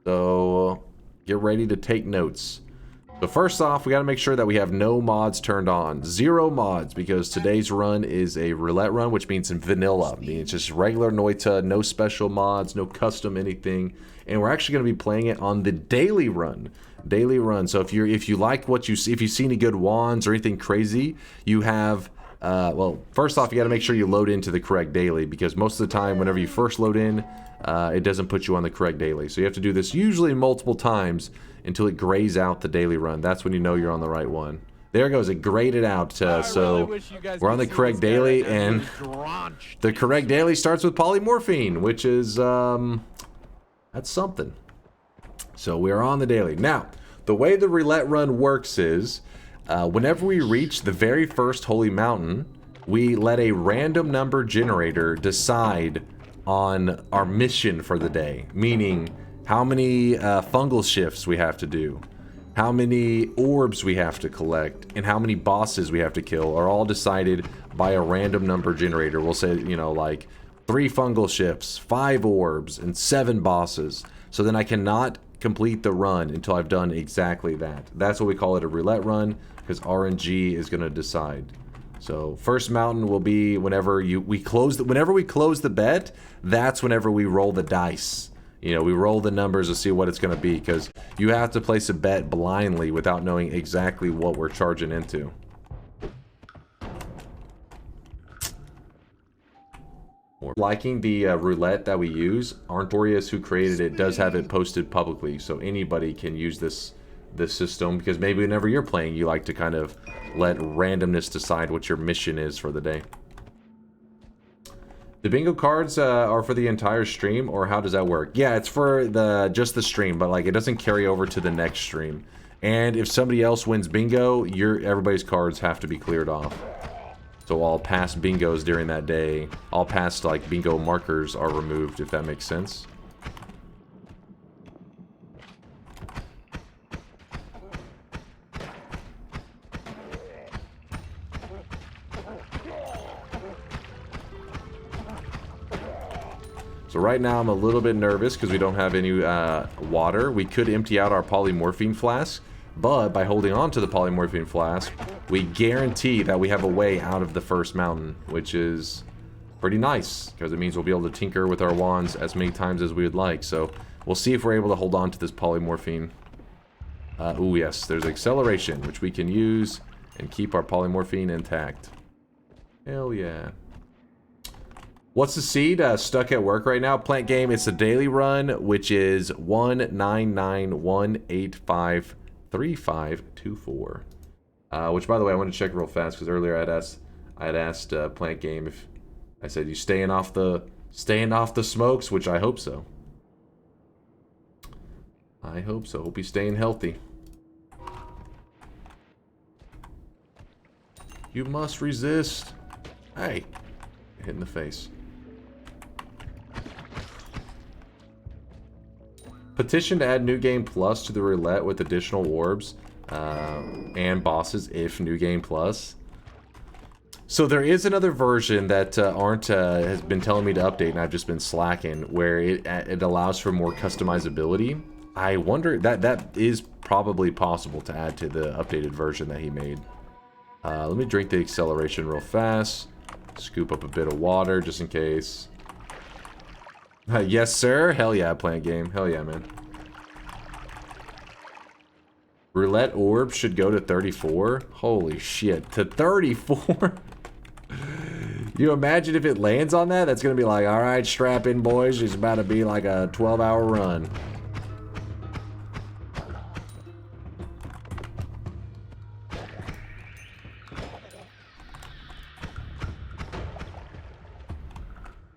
So get ready to take notes. So first off, we got to make sure that we have no mods turned on. 0 mods, because today's run is a roulette run, which means in vanilla. I mean, it's just regular Noita, no special mods, no custom anything. And we're actually going to be playing it on the daily run. Daily run. So if you like what you see, if you see any good wands or anything crazy, you have... well, first off, you got to make sure you load into the correct daily, because most of the time, whenever you first load in, it doesn't put you on the correct daily. So you have to do this usually multiple times until it grays out the daily run. That's when you know you're on the right one. There it goes. It grayed it out. So we're on the correct daily, and the correct daily starts with polymorphine, which is, that's something. So we're on the daily. Now, the way the roulette run works is, whenever we reach the very first holy mountain, we let a random number generator decide on our mission for the day, meaning how many fungal shifts we have to do, how many orbs we have to collect, and how many bosses we have to kill are all decided by a random number generator. We'll say, you know, like 3 fungal shifts, 5 orbs, and 7 bosses. So then I cannot complete the run until I've done exactly that. That's what we call it, a roulette run, because RNG is going to decide. So first mountain will be whenever we close the bet. That's whenever we roll the dice. You know, we roll the numbers to see what it's going to be, because you have to place a bet blindly without knowing exactly what we're charging into. Liking the roulette that we use, Artorius, who created it, does have it posted publicly, so anybody can use this system, because maybe whenever you're playing, you like to kind of let randomness decide what your mission is for the day. The bingo cards are for the entire stream, or how does that work? Yeah, it's for just the stream, but like it doesn't carry over to the next stream. And if somebody else wins bingo, everybody's cards have to be cleared off. So all past bingos during that day, all past like bingo markers are removed, if that makes sense. So right now I'm a little bit nervous because we don't have any water. We could empty out our polymorphine flask, but by holding on to the polymorphine flask, we guarantee that we have a way out of the first mountain, which is pretty nice, because it means we'll be able to tinker with our wands as many times as we would like. So we'll see if we're able to hold on to this polymorphine. Oh yes, there's acceleration, which we can use and keep our polymorphine intact. Hell yeah. What's the seed? Stuck at work right now. Plant game, it's a daily run, which is 19918535524. Which, by the way, I want to check real fast, because earlier I had asked Plant Game if I said you staying off the smokes, which I hope so. I hope so. Hope he's staying healthy. You must resist. Hey, hit in the face. Petition to add New Game Plus to the roulette with additional orbs and bosses if New Game Plus. So there is another version that Arndt has been telling me to update, and I've just been slacking, where it allows for more customizability. I wonder, that is probably possible to add to the updated version that he made. Let me drink the acceleration real fast. Scoop up a bit of water just in case. Yes, sir. Hell yeah, Plant Game. Hell yeah, man. Roulette orb should go to 34. Holy shit. To 34? You imagine if it lands on that? That's going to be like, alright, strap in, boys. It's about to be like a 12-hour run.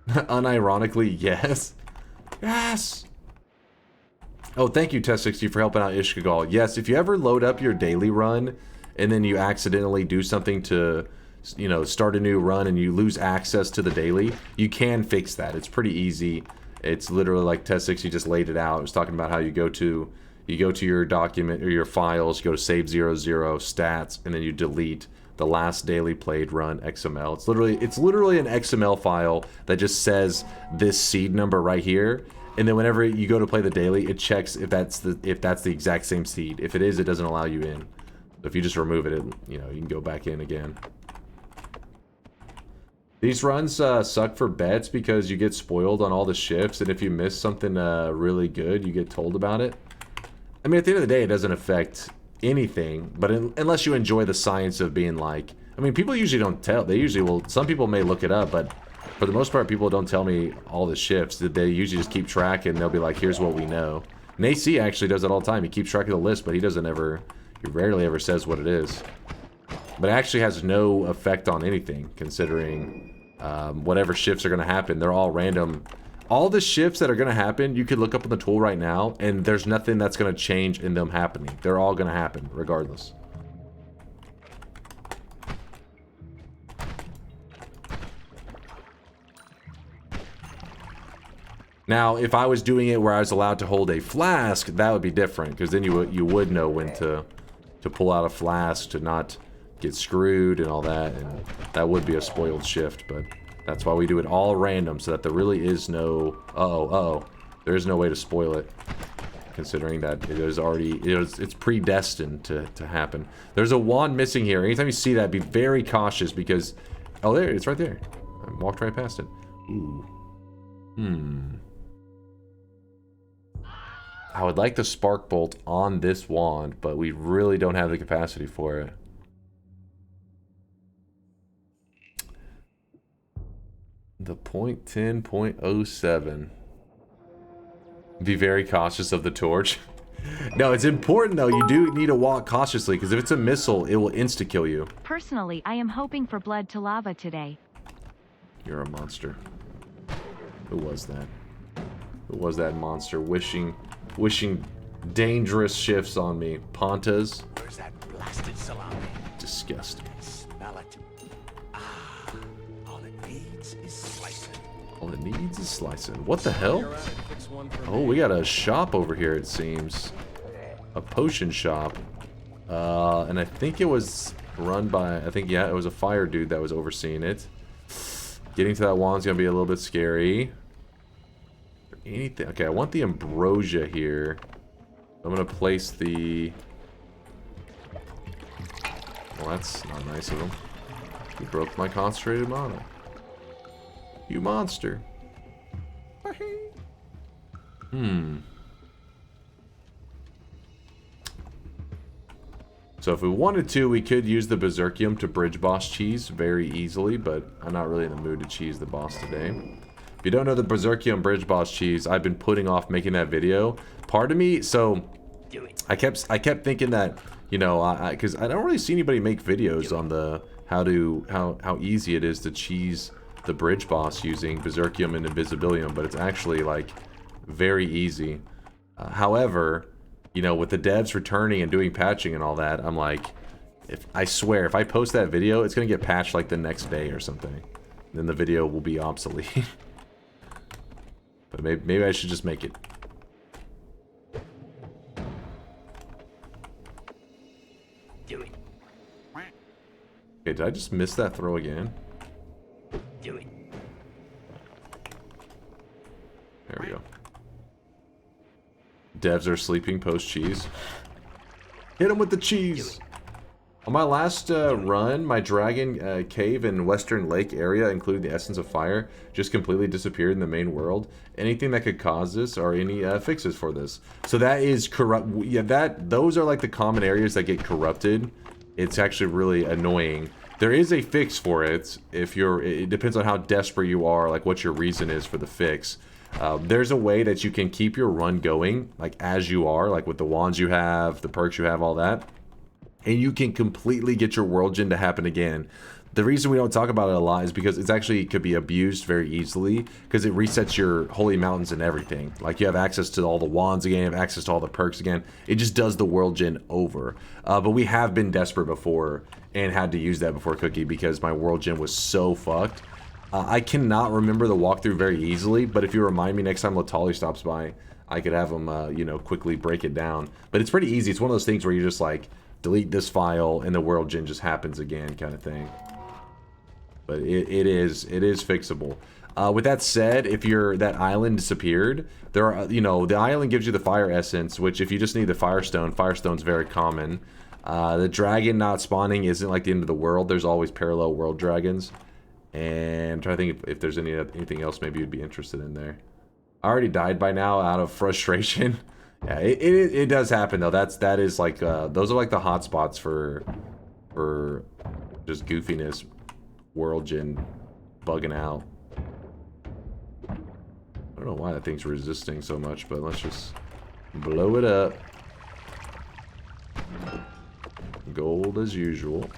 Unironically, yes. Yes! Oh, thank you, Test60, for helping out Ishkagal. Yes, if you ever load up your daily run, and then you accidentally do something to, you know, start a new run and you lose access to the daily, you can fix that. It's pretty easy. It's literally like Test60 just laid it out. It was talking about how you go to your document or your files, you go to save 00, stats, and then you delete the last daily played run XML. It's literally an XML file that just says this seed number right here, And then whenever you go to play the daily, it checks if that's the exact same seed. If it is, it doesn't allow you in. So if you just remove it, you know, you can go back in again. These runs suck for bets because you get spoiled on all the shifts, and if you miss something really good, you get told about it. I mean, at the end of the day, it doesn't affect anything, but unless you enjoy the science of being like, I mean, people usually don't tell. They usually will. Some people may look it up, but for the most part, people don't tell me all the shifts. They usually just keep track, and they'll be like, here's what we know. And AC actually does that all the time. He keeps track of the list, but he rarely ever says what it is. But it actually has no effect on anything, considering whatever shifts are going to happen. They're all random. All the shifts that are going to happen, you could look up in the tool right now, and there's nothing that's going to change in them happening. They're all going to happen, regardless. Now, if I was doing it where I was allowed to hold a flask, that would be different, because then you would know when to pull out a flask to not get screwed and all that, and that would be a spoiled shift, but that's why we do it all random, so that there really is no... there is no way to spoil it, considering that it is already... it's predestined to happen. There's a wand missing here. Anytime you see that, be very cautious, because... Oh, there, it's right there. I walked right past it. Ooh. I would like the spark bolt on this wand, but we really don't have the capacity for it. The .10.07. Be very cautious of the torch. No, it's important though. You do need to walk cautiously, because if it's a missile, it will insta-kill you. Personally, I am hoping for blood to lava today. You're a monster. Who was that? Who was that monster wishing dangerous shifts on me? Pontas? Where's that blasted salami? Disgusting. Smell it. Ah, all it needs is slicing. All it needs is slicing. What the hell? Oh, we got a shop over here, it seems. A potion shop. And I think it was run by, yeah, it was a fire dude that was overseeing it. Getting to that wand's gonna be a little bit scary. Anything? Okay, I want the ambrosia here. I'm gonna place the... Well, that's not nice of him. He broke my concentrated mana. You monster. So if we wanted to, we could use the Berserkium to bridge boss cheese very easily, but I'm not really in the mood to cheese the boss today. If you don't know the Berserkium bridge boss cheese, I've been putting off making that video. Part of me, so I kept thinking that, you know, because I don't really see anybody make videos on the how easy it is to cheese the bridge boss using Berserkium and Invisibilium, but it's actually like very easy. However, you know, with the devs returning and doing patching and all that, I'm like, I swear, if I post that video, it's gonna get patched like the next day or something. Then the video will be obsolete. But maybe I should just make it. Do it. Okay, did I just miss that throw again? Do it. There we go. Devs are sleeping post-cheese. Hit him with the cheese! On my last run, my dragon cave in Western Lake area, including the Essence of Fire, just completely disappeared in the main world. Anything that could cause this, or any fixes for this. So that is corrupt. Yeah, those are like the common areas that get corrupted. It's actually really annoying. There is a fix for it. It depends on how desperate you are, like what your reason is for the fix. There's a way that you can keep your run going, like as you are, like with the wands you have, the perks you have, all that. And you can completely get your world gen to happen again. The reason we don't talk about it a lot is because it's actually could be abused very easily, because it resets your holy mountains and everything. Like you have access to all the wands again, you have access to all the perks again. It just does the world gen over. But we have been desperate before and had to use that before Cookie because my world gen was so fucked. I cannot remember the walkthrough very easily, but if you remind me next time Latali stops by, I could have him, you know, quickly break it down. But it's pretty easy. It's one of those things where you're just like, delete this file and the world gen just happens again kind of thing. But it is fixable. With that said, if that island disappeared, there are, you know, the island gives you the fire essence, which if you just need the firestone's very common. The dragon not spawning isn't like the end of the world. There's always parallel world dragons. And I'm trying to think if there's anything else maybe you'd be interested in there. I already died by now out of frustration. Yeah, it does happen though. That is like those are like the hot spots for just goofiness, world gen bugging out. I don't know why that thing's resisting so much, but let's just blow it up. Gold as usual.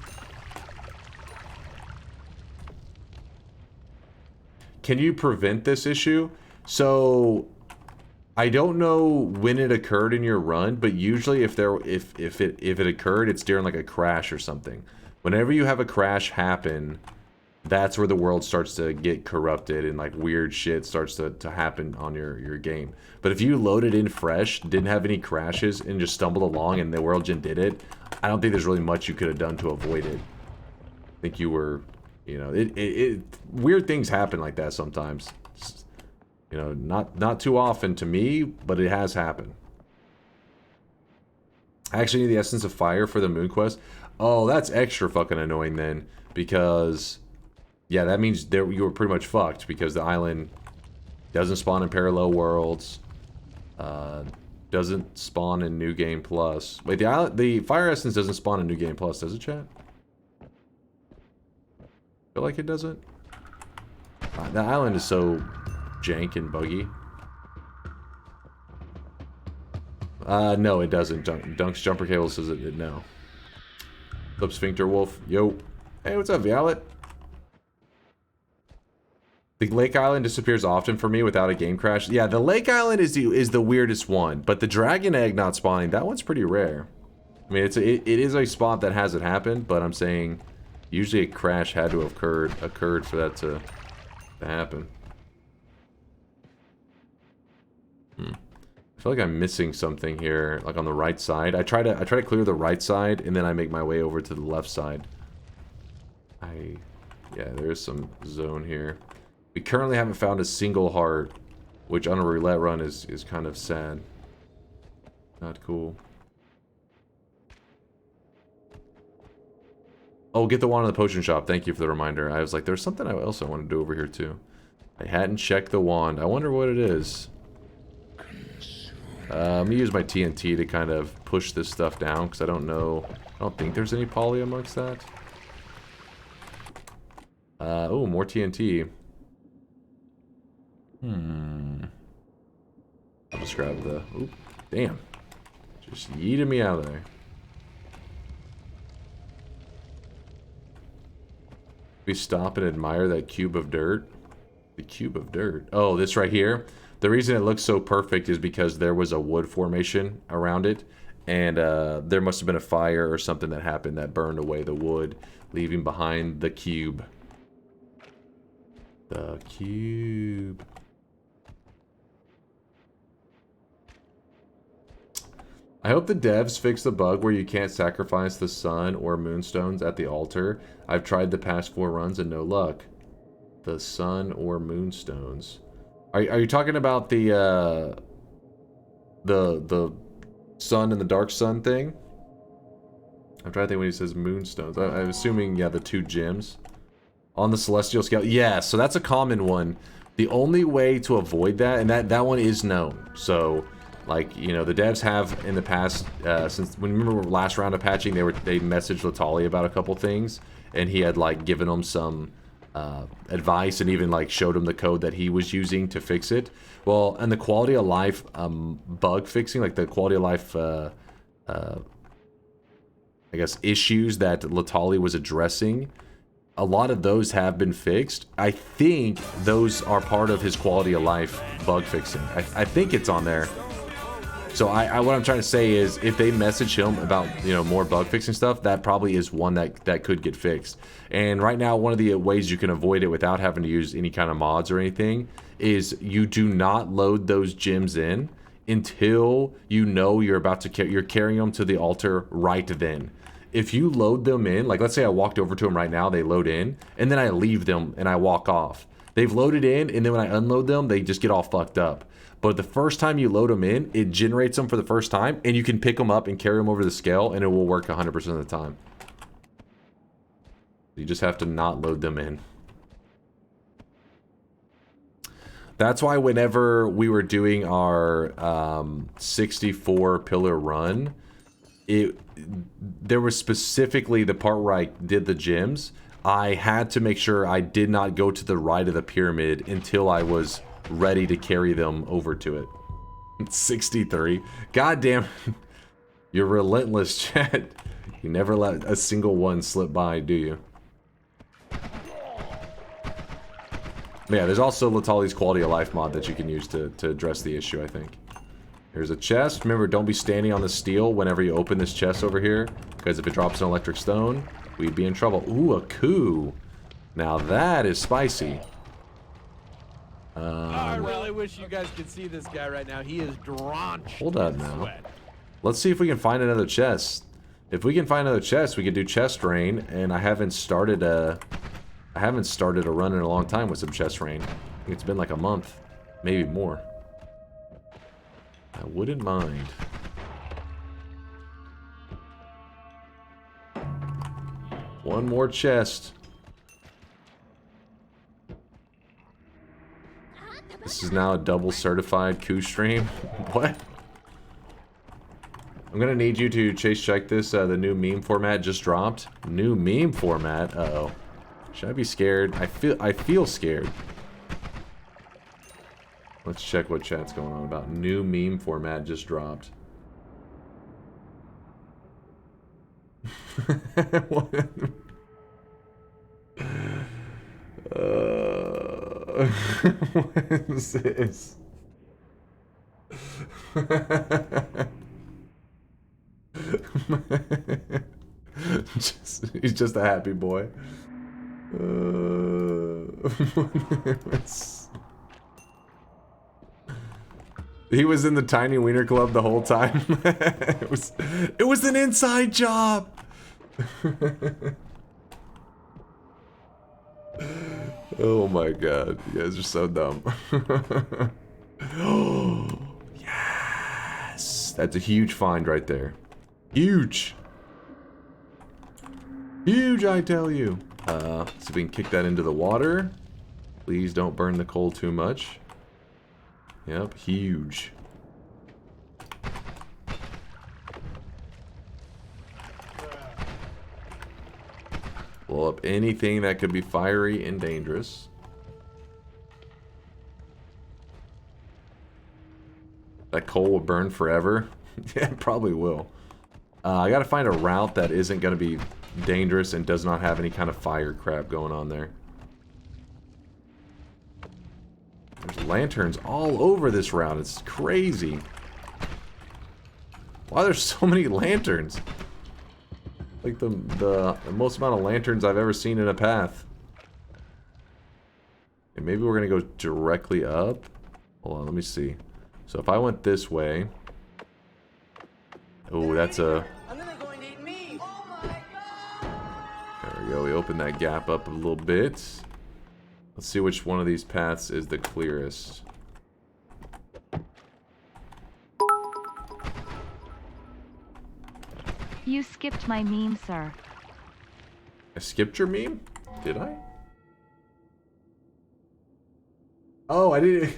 Can you prevent this issue? So I don't know when it occurred in your run, but usually if it occurred, it's during like a crash or something. Whenever you have a crash happen, that's where the world starts to get corrupted and like weird shit starts to happen on your game. But if you loaded in fresh, didn't have any crashes, and just stumbled along and the world gen did it, I don't think there's really much you could have done to avoid it. I think you were, you know, weird things happen like that sometimes. You know, not too often to me, but it has happened. I actually need the Essence of Fire for the Moon Quest. Oh, that's extra fucking annoying then, because yeah, that means you were pretty much fucked, because the island doesn't spawn in parallel worlds, doesn't spawn in New Game Plus. Wait, the Fire Essence doesn't spawn in New Game Plus, does it, chat? Feel like it doesn't. The island is so jank and buggy. No, it doesn't. Dunk's jumper cable says it. No. Flip Sphincter Wolf. Yo. Hey, what's up, Violet? The Lake Island disappears often for me without a game crash. Yeah, the Lake Island is the weirdest one, but the Dragon Egg not spawning, that one's pretty rare. I mean, it is a spot that hasn't happened, but I'm saying usually a crash had to have occurred for that to happen. I feel like I'm missing something here, like on the right side. I try to clear the right side, and then I make my way over to the left side. Yeah, there's some zone here. We currently haven't found a single heart, which on a roulette run is kind of sad. Not cool. Oh, get the wand in the potion shop. Thank you for the reminder. I was like, there's something else I want to do over here too. I hadn't checked the wand. I wonder what it is. I'm gonna use my TNT to kind of push this stuff down, because I don't know. I don't think there's any poly amongst that. Oh, more TNT. I'll just grab the... Oop, damn. Just yeeted me out of there. We stop and admire that cube of dirt. The cube of dirt. Oh, this right here. The reason it looks so perfect is because there was a wood formation around it, and there must have been a fire or something that happened that burned away the wood, leaving behind the cube. The cube. I hope the devs fix the bug where you can't sacrifice the sun or moonstones at the altar. I've tried the past 4 runs and no luck. The sun or moonstones. Are you talking about the sun and the dark sun thing? I'm trying to think when he says moonstones. I'm assuming, yeah, the 2 gems on the celestial scale. Yeah, so that's a common one. The only way to avoid that, and that one is known. So, like, you know, the devs have in the past, since when remember last round of patching, they messaged Latali about a couple things, and he had like given them some advice and even like showed him the code that he was using to fix it. Well, and the quality of life bug fixing, like the quality of life I guess issues that Latali was addressing, a lot of those have been fixed. I think those are part of his quality of life bug fixing. I think it's on there. So what I'm trying to say is, if they message him about, you know, more bug fixing stuff, that probably is one that could get fixed. And right now, one of the ways you can avoid it without having to use any kind of mods or anything is you do not load those gems in until you know you're carrying them to the altar right then. If you load them in, like let's say I walked over to them right now, they load in, and then I leave them and I walk off. They've loaded in, and then when I unload them, they just get all fucked up. But the first time you load them in, it generates them for the first time, and you can pick them up and carry them over the scale, and it will work 100% of the time. You just have to not load them in. That's why whenever we were doing our 64 pillar run, there was specifically the part where I did the gyms. I had to make sure I did not go to the right of the pyramid until I was ready to carry them over to it. 63. God damn. You're relentless, chat. You never let a single one slip by, do you? Yeah, there's also Latali's quality of life mod that you can use to address the issue, I think. Here's a chest. Remember, don't be standing on the steel whenever you open this chest over here, because if it drops an electric stone, we'd be in trouble. Ooh, a coup. Now that is spicy. I really wish you guys could see this guy right now. He is drenched. Hold up in now. sweat. Let's see if we can find another chest. If we can find another chest, we can do chest rain, and I haven't started a run in a long time with some chest rain. I think it's been like a month, maybe more. I wouldn't mind. One more chest. This is now a double certified coup stream. What? I'm gonna need you to chase check this. The new meme format just dropped. New meme format. Uh-oh. Should I be scared? I feel scared. Let's check what chat's going on about. New meme format just dropped. What? What is this? He's just a happy boy. He was in the Tiny Wiener Club the whole time. it was an inside job. Oh my god, you guys are so dumb. Yes, that's a huge find right there. Huge. Huge, I tell you. So we can kick that into the water. Please don't burn the coal too much. Yep, huge. Blow up anything that could be fiery and dangerous. That coal will burn forever. Yeah, it probably will. I gotta find a route that isn't gonna be dangerous and does not have any kind of fire crap going on there. There's lanterns all over this route. It's crazy. Why there's so many lanterns? Like the most amount of lanterns I've ever seen in a path. And maybe we're gonna go directly up. Hold on, let me see. So if I went this way. Oh, that's a. There we go. We open that gap up a little bit. Let's see which one of these paths is the clearest. You skipped my meme, sir. I skipped your meme? Did I? Oh, I didn't.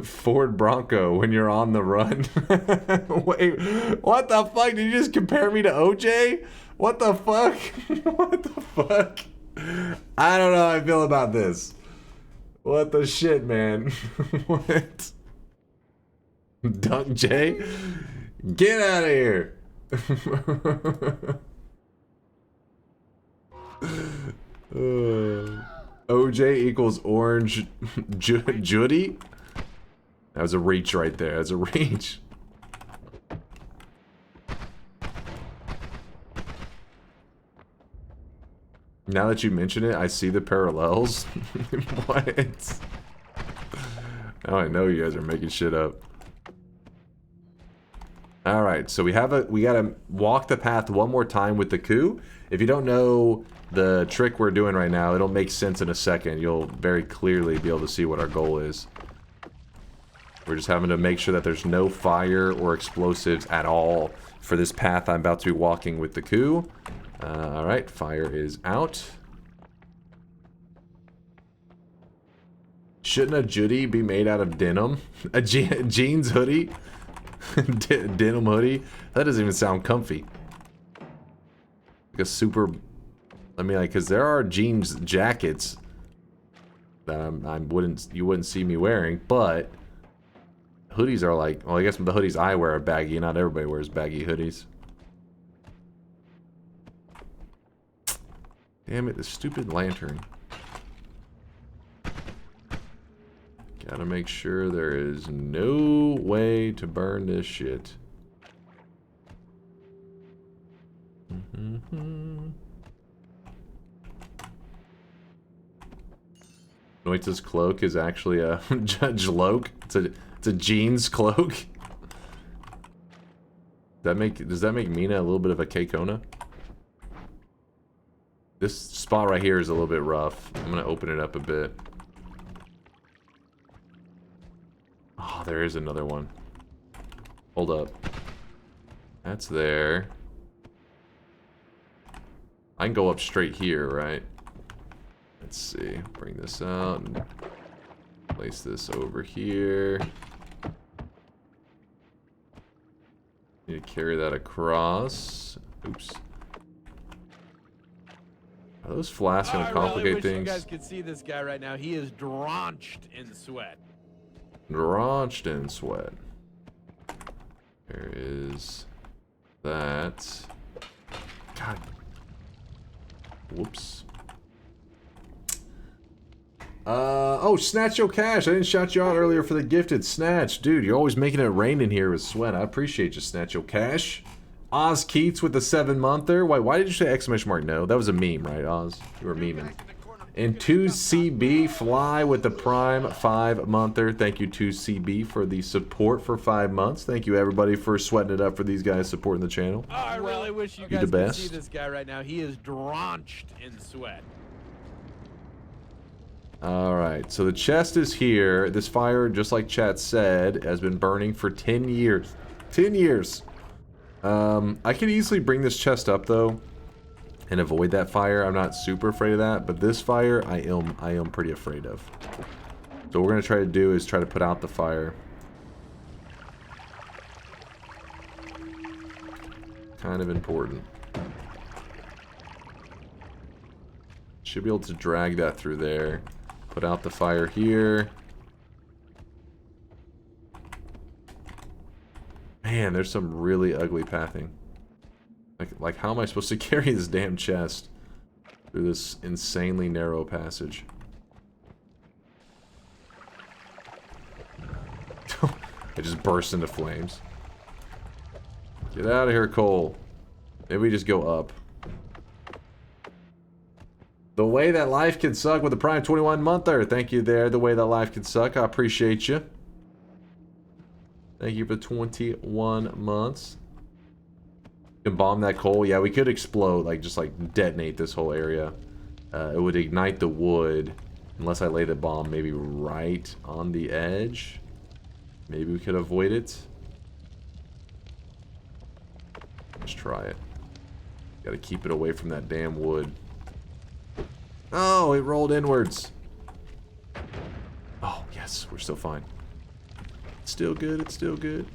Ford Bronco when you're on the run. Wait, what the fuck? Did you just compare me to OJ? What the fuck? What the fuck? I don't know how I feel about this. What the shit, man? What? Dunk J? Get out of here. OJ equals orange Judy? That was a reach right there. That's a reach. Now that you mention it, I see the parallels. What? Now I know you guys are making shit up. Alright, so we gotta walk the path one more time with the coup. If you don't know the trick we're doing right now, it'll make sense in a second. You'll very clearly be able to see what our goal is. We're just having to make sure that there's no fire or explosives at all for this path I'm about to be walking with the coup. Alright, fire is out. Shouldn't a hoodie be made out of denim? A jeans hoodie? Denim hoodie? That doesn't even sound comfy. Like a super... I mean, like, because there are jeans jackets that you wouldn't see me wearing, but hoodies are like... Well, I guess the hoodies I wear are baggy. Not everybody wears baggy hoodies. Damn it, the stupid lantern. Gotta make sure there is no way to burn this shit. Noita's cloak is actually a Judge Loke. It's a jeans cloak. Does that make Mina a little bit of a Keikona? This spot right here is a little bit rough. I'm gonna open it up a bit. Oh, there is another one. Hold up. That's there. I can go up straight here, right? Let's see. Bring this out and place this over here. Need to carry that across. Oops. Are those flasks gonna complicate I really wish things? you guys could see this guy right now. He is drenched in sweat. Drenched in sweat. There is that. God. Whoops. Oh, Snatch Your Cash. I didn't shout you out earlier for the gifted Snatch. Dude, you're always making it rain in here with sweat. I appreciate you, Snatch Your Cash. Oz Keats with the 7-monther. Why did you say exclamation mark? No, that was a meme, right, Oz? You were memeing. And 2CB Fly with the Prime 5-monther. Thank you, 2CB, for the support for 5 months. Thank you, everybody, for sweating it up for these guys supporting the channel. Oh, I really wish you guys the could best. see this guy right now. He is drenched in sweat. Alright, so the chest is here. This fire, just like chat said, has been burning for 10 years. 10 years! I could easily bring this chest up, though, and avoid that fire. I'm not super afraid of that, but this fire, I am pretty afraid of. So what we're going to try to do is try to put out the fire. Kind of important. Should be able to drag that through there. Put out the fire here. Man, there's some really ugly pathing. Like how am I supposed to carry this damn chest through this insanely narrow passage? I just burst into flames. Get out of here, Cole. Maybe we just go up. The way that life can suck with the Prime 21-monther. Thank you there, the way that life can suck. I appreciate you. Thank you for 21 months. You can bomb that coal. Yeah, we could explode, like, just like detonate this whole area. It would ignite the wood. Unless I lay the bomb maybe right on the edge. Maybe we could avoid it. Let's try it. Gotta keep it away from that damn wood. Oh, it rolled inwards. Oh, yes, we're still fine. It's still good, it's still good.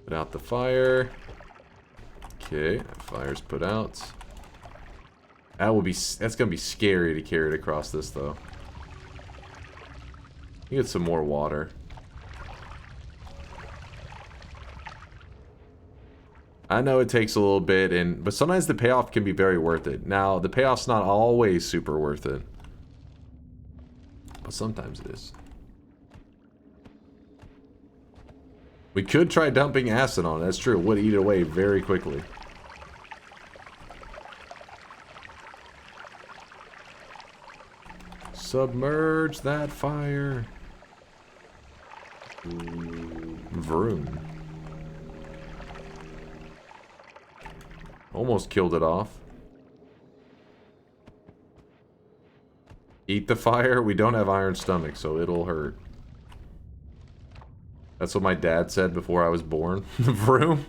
Put out the fire. Okay, that fire's put out. That's gonna be scary to carry it across this, though. You get some more water. I know it takes a little bit, but sometimes the payoff can be very worth it. Now, the payoff's not always super worth it. But sometimes it is. We could try dumping acid on it. That's true. It would eat it away very quickly. Submerge that fire. Vroom. Almost killed it off. Eat the fire? We don't have iron stomach, so it'll hurt. That's what my dad said before I was born. Vroom.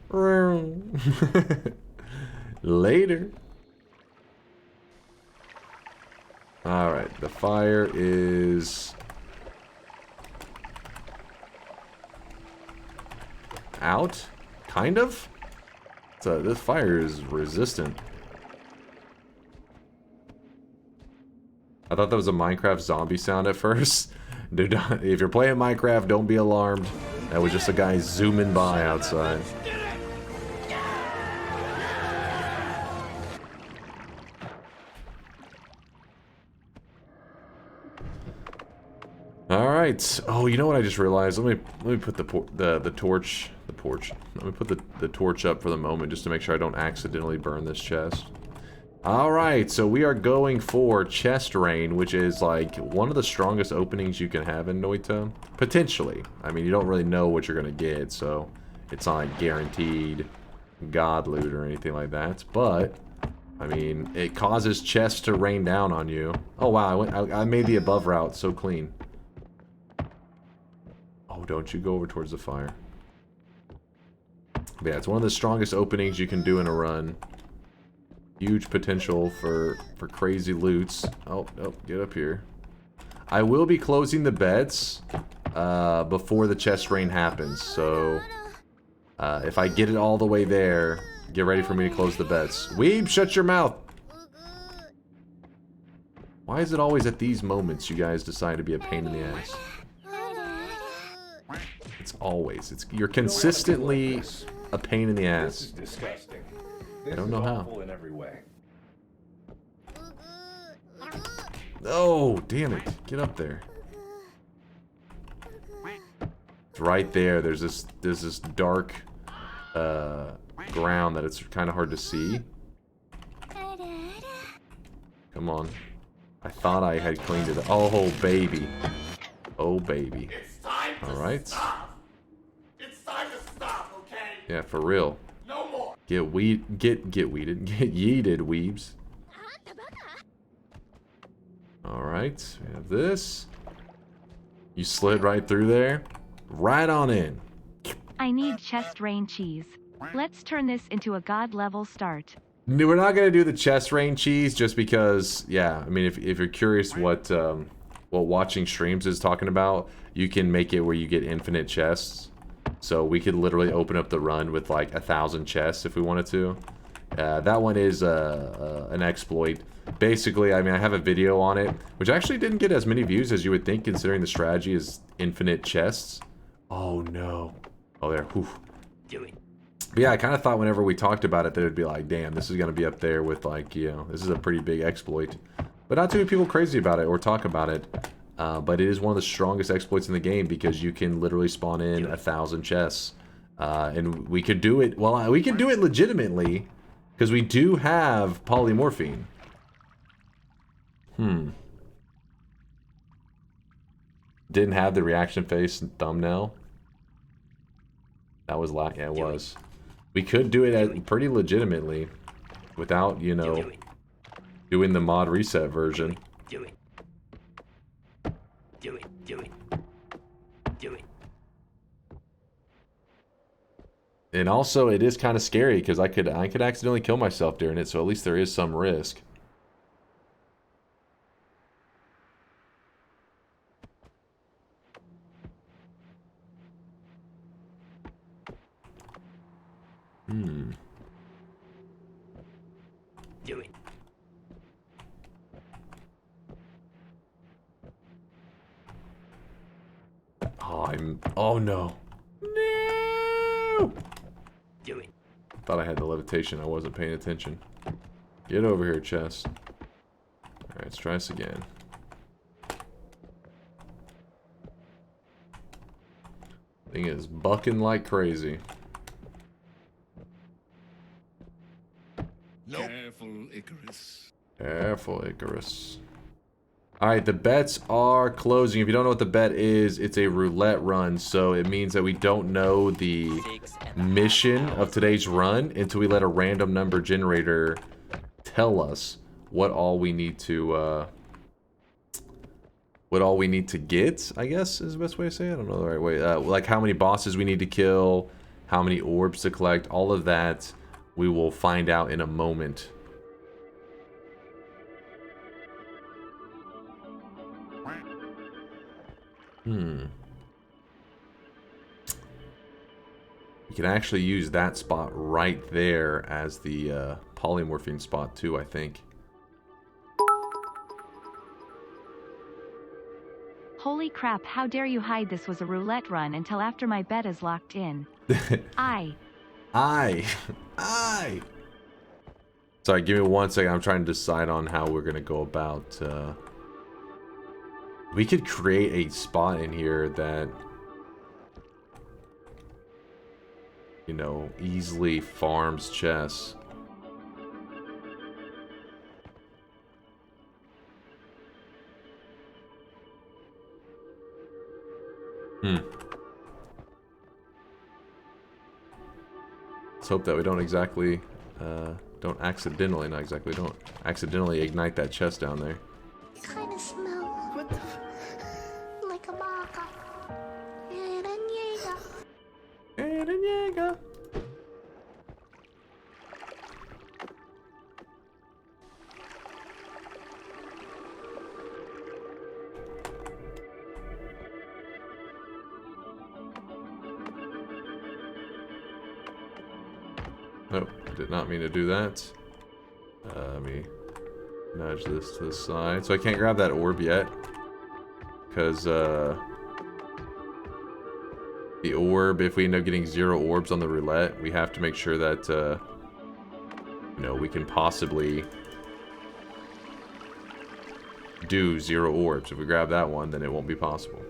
Vroom. Later. Alright, the fire is... out? Kind of? So this fire is resistant. I thought that was a Minecraft zombie sound at first. Dude, if you're playing Minecraft, don't be alarmed. That was just a guy zooming by outside. All right. Oh, you know what I just realized? Let me put the torch. Let me put the torch up for the moment just to make sure I don't accidentally burn this chest. All right. So we are going for chest rain, which is like one of the strongest openings you can have in Noita. Potentially. I mean, you don't really know what you're gonna get, so it's not like guaranteed god loot or anything like that. But I mean, it causes chests to rain down on you. Oh wow! I made the above route so clean. Oh, don't you go over towards the fire. But yeah, it's one of the strongest openings you can do in a run. Huge potential for crazy loots. Oh, no, get up here. I will be closing the beds before the chest rain happens. So, if I get it all the way there, get ready for me to close the beds. Weeb, shut your mouth! Why is it always at these moments you guys decide to be a pain in the ass? It's always. You're consistently a pain in the ass. This is disgusting. I don't know how. In every way. Oh, damn it. Get up there. It's right there. There's this dark ground that it's kind of hard to see. Come on. I thought I had cleaned it up. Oh, baby. Oh, baby. All right. It's time to stop, okay? Yeah, for real. No more. Get weeded. Get yeeted, weebs. All right. We have this. You slid right through there. Right on in. I need chest rain cheese. Let's turn this into a god level start. We're not gonna do the chest rain cheese just because, yeah. I mean, if you're curious what watching streams is talking about, you can make it where you get infinite chests. So we could literally open up the run with like 1,000 chests if we wanted to. That one is an exploit. Basically, I mean, I have a video on it, which actually didn't get as many views as you would think, considering the strategy is infinite chests. Oh no! Oh there. Whew. But yeah, I kind of thought whenever we talked about it that it'd be like, damn, this is gonna be up there with like, you know, this is a pretty big exploit. But not too many people crazy about it or talk about it. But it is one of the strongest exploits in the game because you can literally spawn in 1,000 chests. And we could do it, well, we can do it legitimately because we do have polymorphine. Didn't have the reaction face thumbnail. That was yeah, it was. We could do it pretty legitimately without, you know, doing the mod reset version. And also, it is kind of scary because I could accidentally kill myself during it, so at least there is some risk. Oh no. No! Thought I had the levitation. I wasn't paying attention. Get over here, chest. Alright, let's try this again. Thing is bucking like crazy. Nope. Careful, Icarus. Careful, Icarus. Alright, the bets are closing. If you don't know what the bet is, it's a roulette run. So it means that we don't know the mission of today's run until we let a random number generator tell us what all we need to what all we need to get, I guess, is the best way to say it. I don't know the right way. Like how many bosses we need to kill, how many orbs to collect, all of that we will find out in a moment. You can actually use that spot right there as the polymorphine spot too, I think. Holy crap, how dare you hide this was a roulette run until after my bet is locked in. I. Sorry, give me 1 second. I'm trying to decide on how we're going to go about... We could create a spot in here that... You know, easily farms chests. Let's hope that we don't exactly, don't accidentally ignite that chest down there. You kind of smell. What the like a baka. Jäger. Nope, did not mean to do that. Let me nudge this to the side. So I can't grab that orb yet. Because, the orb, if we end up getting 0 orbs on the roulette, we have to make sure that, you know, we can possibly do 0 orbs. If we grab that one, then it won't be possible.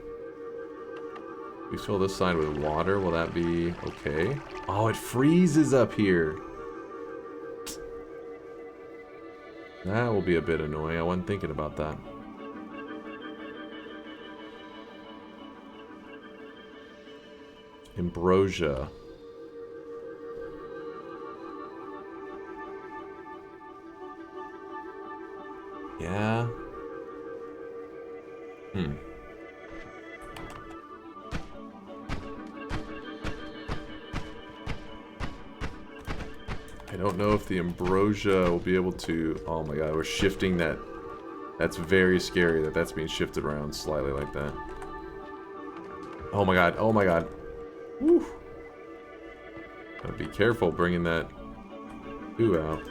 We fill this side with water, will that be okay? Oh, it freezes up here. That will be a bit annoying. I wasn't thinking about that. Ambrosia. Yeah. I don't know if the ambrosia will be able to... Oh my god, we're shifting that. That's very scary that that's being shifted around slightly like that. Oh my god, oh my god. Woo. Gotta be careful bringing that goo out.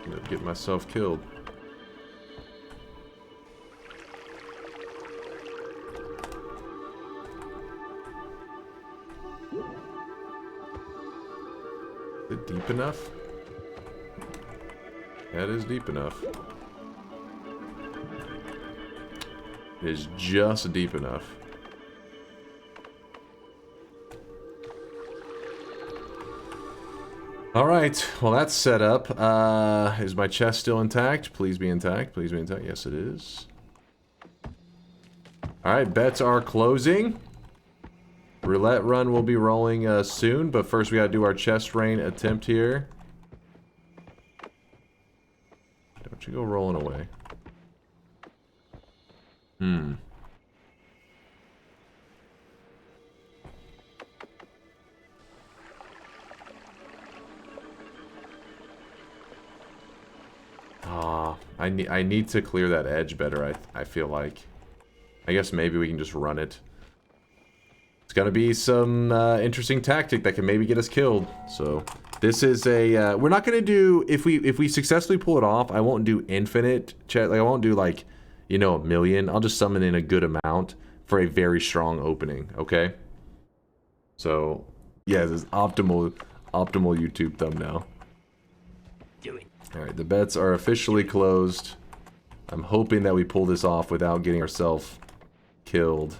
I'm gonna get myself killed. Is it deep enough? Yeah, it is deep enough. It is just deep enough. Alright, well that's set up. Is my chest still intact? Please be intact. Please be intact. Yes, it is. Alright, bets are closing. Roulette run will be rolling soon, but first we gotta do our chest rain attempt here. Don't you go rolling away. I need to clear that edge better, I feel like. I guess maybe we can just run it. It's gonna be some interesting tactic that can maybe get us killed. So this is a we're not gonna do, if we successfully pull it off, I won't do infinite like I won't do like, you know, 1 million. I'll just summon in a good amount for a very strong opening, okay? So yeah, this is optimal YouTube thumbnail. Alright, the bets are officially closed. I'm hoping that we pull this off without getting ourselves killed.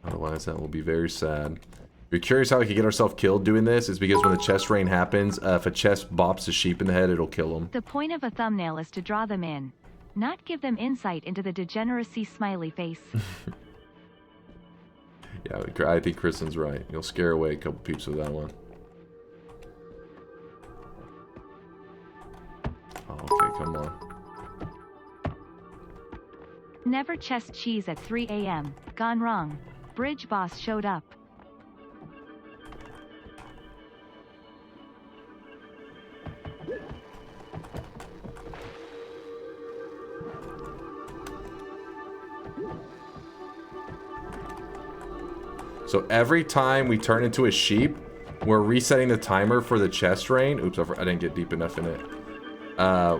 Otherwise, that will be very sad. If you're curious how we can get ourselves killed doing this, it's because when the chest rain happens, if a chest bops a sheep in the head, it'll kill them. The point of a thumbnail is to draw them in, not give them insight into the degeneracy smiley face. Yeah, I think Kristen's right. You'll scare away a couple peeps with that one. Oh, okay, come on. Never chest cheese at 3 a.m. Gone wrong. Bridge boss showed up. So every time we turn into a sheep, we're resetting the timer for the chest rain. Oops, I didn't get deep enough in it.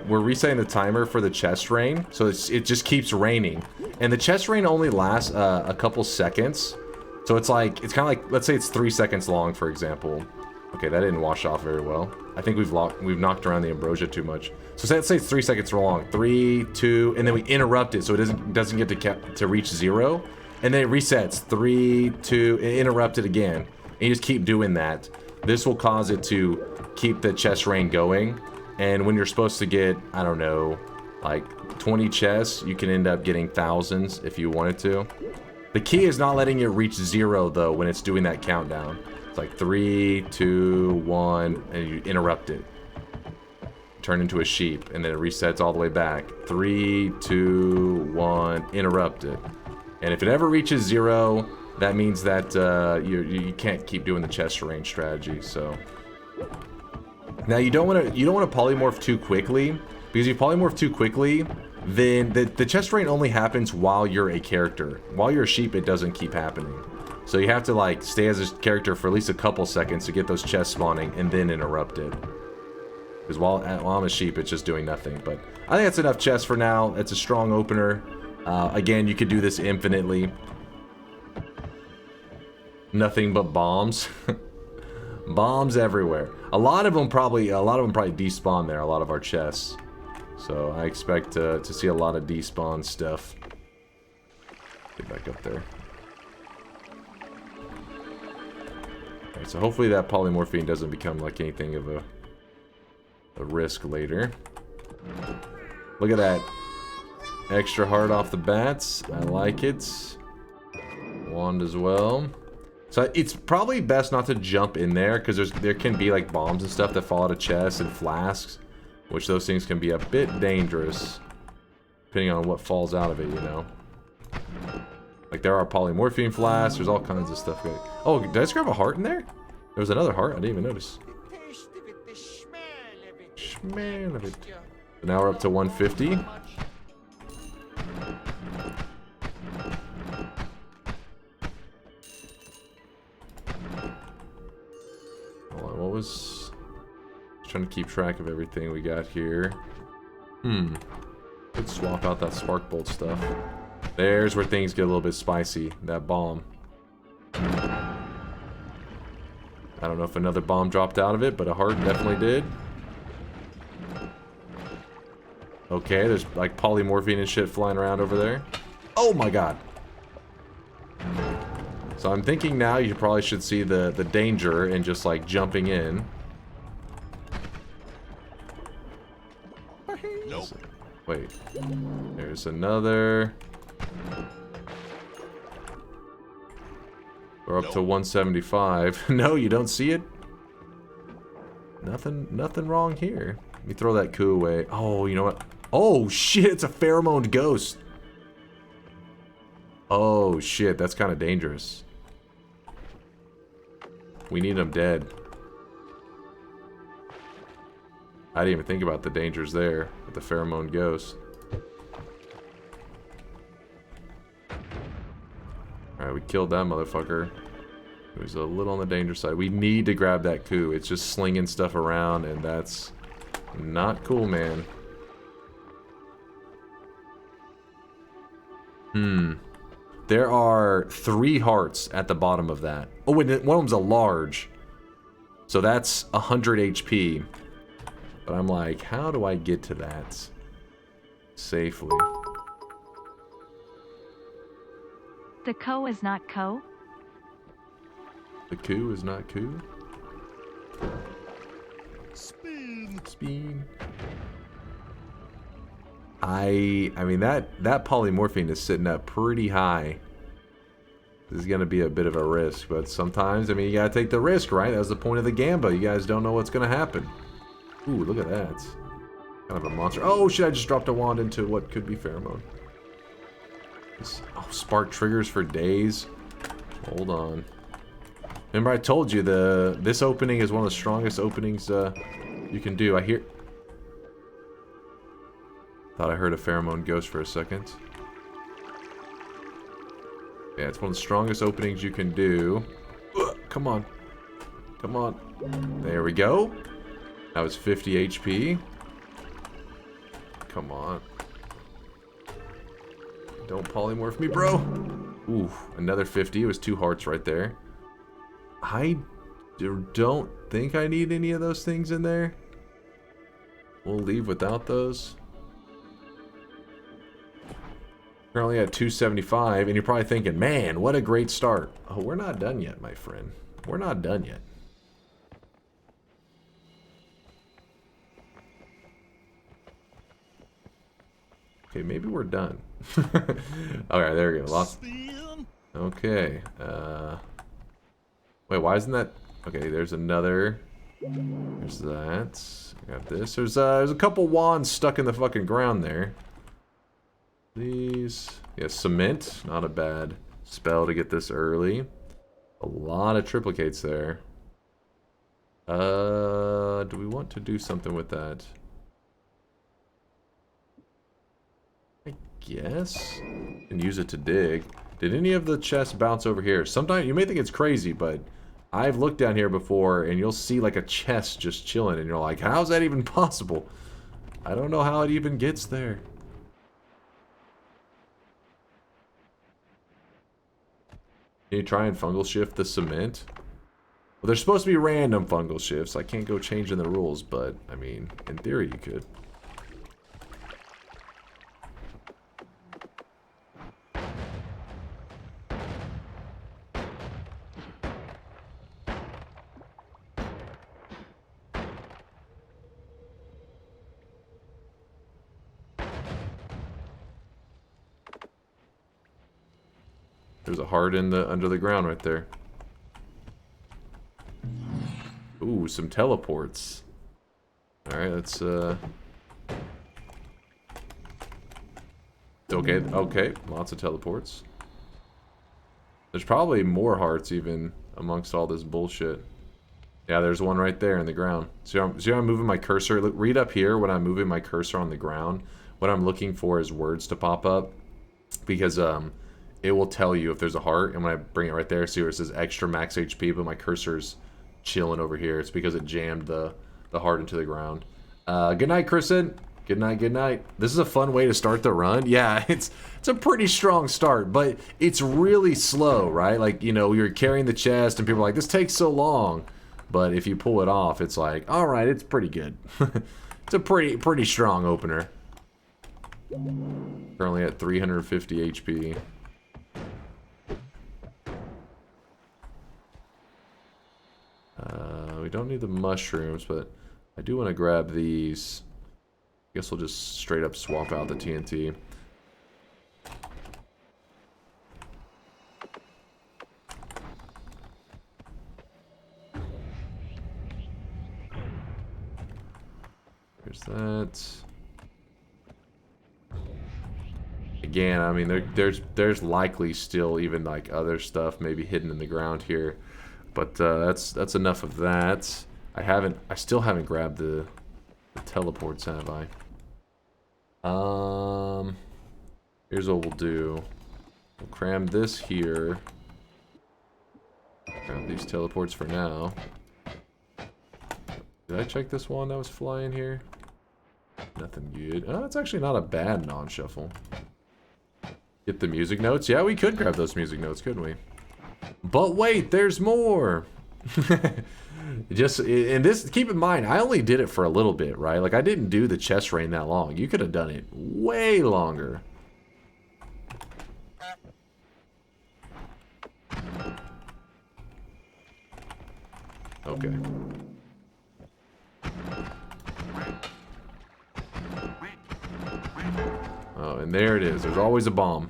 We're resetting the timer for the chest rain, so it just keeps raining. And the chest rain only lasts a couple seconds. So it's kind of like, let's say it's 3 seconds long, for example. Okay, that didn't wash off very well. I think we've knocked around the ambrosia too much. So let's say it's 3 seconds long. 3, 2, and then we interrupt it so it doesn't get to reach 0. And then it resets. 3, 2, and interrupt it again. And you just keep doing that. This will cause it to keep the chest rain going. And when you're supposed to get, I don't know, like 20 chests, you can end up getting thousands if you wanted to. The key is not letting it reach 0 though when it's doing that countdown. It's like 3, 2, 1, and you interrupt it. Turn into a sheep, and then it resets all the way back. 3, 2, 1, interrupt it. And if it ever reaches 0, that means that you can't keep doing the chest range strategy. So now you don't want to polymorph too quickly, because if you polymorph too quickly, then the chest rain only happens while you're a character. While you're a sheep, it doesn't keep happening. So you have to like stay as a character for at least a couple seconds to get those chests spawning, and then interrupt it. Because while I'm a sheep, it's just doing nothing. But I think that's enough chests for now. It's a strong opener. Again, you could do this infinitely. Nothing but bombs. Bombs everywhere. A lot of them probably despawn there. A lot of our chests. So I expect to see a lot of despawn stuff. Get back up there. Alright, so hopefully that polymorphine doesn't become like anything of a risk later. Look at that. Extra hard off the bats. I like it. Wand as well. So it's probably best not to jump in there, because there can be like bombs and stuff that fall out of chests and flasks, which those things can be a bit dangerous depending on what falls out of it, you know. Like there are polymorphine flasks. There's all kinds of stuff. Oh, did I just grab a heart in there? There was another heart. I didn't even notice. Smell of it. So now we're up to 150. What was... trying to keep track of everything we got here. Could swap out that spark bolt stuff. There's where things get a little bit spicy. That bomb. I don't know if another bomb dropped out of it, but a heart definitely did. Okay, there's like polymorphine and shit flying around over there. Oh my god. So I'm thinking now you probably should see the danger in just like jumping in. Nope. Wait. There's another. We're up to 175. No, you don't see it? Nothing wrong here. Let me throw that coup away. Oh, you know what? Oh shit, it's a pheromone ghost. Oh shit, that's kind of dangerous. We need him dead. I didn't even think about the dangers there with the pheromone ghost. Alright, we killed that motherfucker. It was a little on the danger side. We need to grab that coup. It's just slinging stuff around, and that's not cool, man. There are 3 hearts at the bottom of that. Oh, wait, one of them's a large. So that's 100 HP. But I'm like, how do I get to that safely? The co is not co? The coup is not coup? Spin. Spin. I mean, that polymorphine is sitting up pretty high. This is going to be a bit of a risk, but sometimes, I mean, you got to take the risk, right? That was the point of the gamba. You guys don't know what's going to happen. Ooh, look at that. Kind of a monster. Oh, shit, I just dropped a wand into what could be pheromone. Oh, spark triggers for days. Hold on. Remember I told you this opening is one of the strongest openings you can do. Thought I heard a pheromone ghost for a second. Yeah, it's one of the strongest openings you can do. Ugh, come on. Come on. There we go. That was 50 HP. Come on. Don't polymorph me, bro. Ooh, another 50. It was 2 hearts right there. I don't think I need any of those things in there. We'll leave without those. Currently at 275, and you're probably thinking, man, what a great start. Oh, we're not done yet, my friend. We're not done yet. Okay, maybe we're done. Alright, there we go. Lost. Okay. Wait, why isn't that... Okay, there's another. There's that. I got this. There's a couple wands stuck in the fucking ground there. These. Yeah, cement. Not a bad spell to get this early. A lot of triplicates there. Do we want to do something with that? I guess. And use it to dig. Did any of the chests bounce over here? Sometimes you may think it's crazy, but I've looked down here before and you'll see like a chest just chilling and you're like, how's that even possible? I don't know how it even gets there. Can you try and fungal shift the cement? Well, there's supposed to be random fungal shifts. I can't go changing the rules, but I mean, in theory you could. There's a heart in the under the ground right there. Ooh, some teleports. Alright, let's okay, lots of teleports. There's probably more hearts even amongst all this bullshit. Yeah, there's one right there in the ground. See how I'm moving my cursor? Look, read up here when I'm moving my cursor on the ground. What I'm looking for is words to pop up. Because it will tell you if there's a heart, and when I bring it right there, see where it says extra max HP, but my cursor's chilling over here. It's because it jammed the heart into the ground. Good night, Kristen. Good night, good night. This is a fun way to start the run. Yeah, it's a pretty strong start, but it's really slow, right? Like, you know, you're carrying the chest, and people are like, this takes so long. But if you pull it off, it's like, all right, it's pretty good. It's a pretty strong opener. Currently at 350 HP. We don't need the mushrooms, but I do want to grab these. I guess we'll just straight up swap out the TNT. There's that. Again, I mean, there's likely still even like other stuff maybe hidden in the ground here. But that's enough of that. I still haven't grabbed the teleports, have I? Here's what we'll do. We'll cram this here. Grab these teleports for now. Did I check this one that was flying here? Nothing good. Oh, it's actually not a bad non-shuffle. Get the music notes. Yeah, we could grab those music notes, couldn't we? But wait, there's more. Just in this, keep in mind, I only did it for a little bit, right? Like I didn't do the chest rain that long. You could have done it way longer. Okay. Oh, and there it is. There's always a bomb.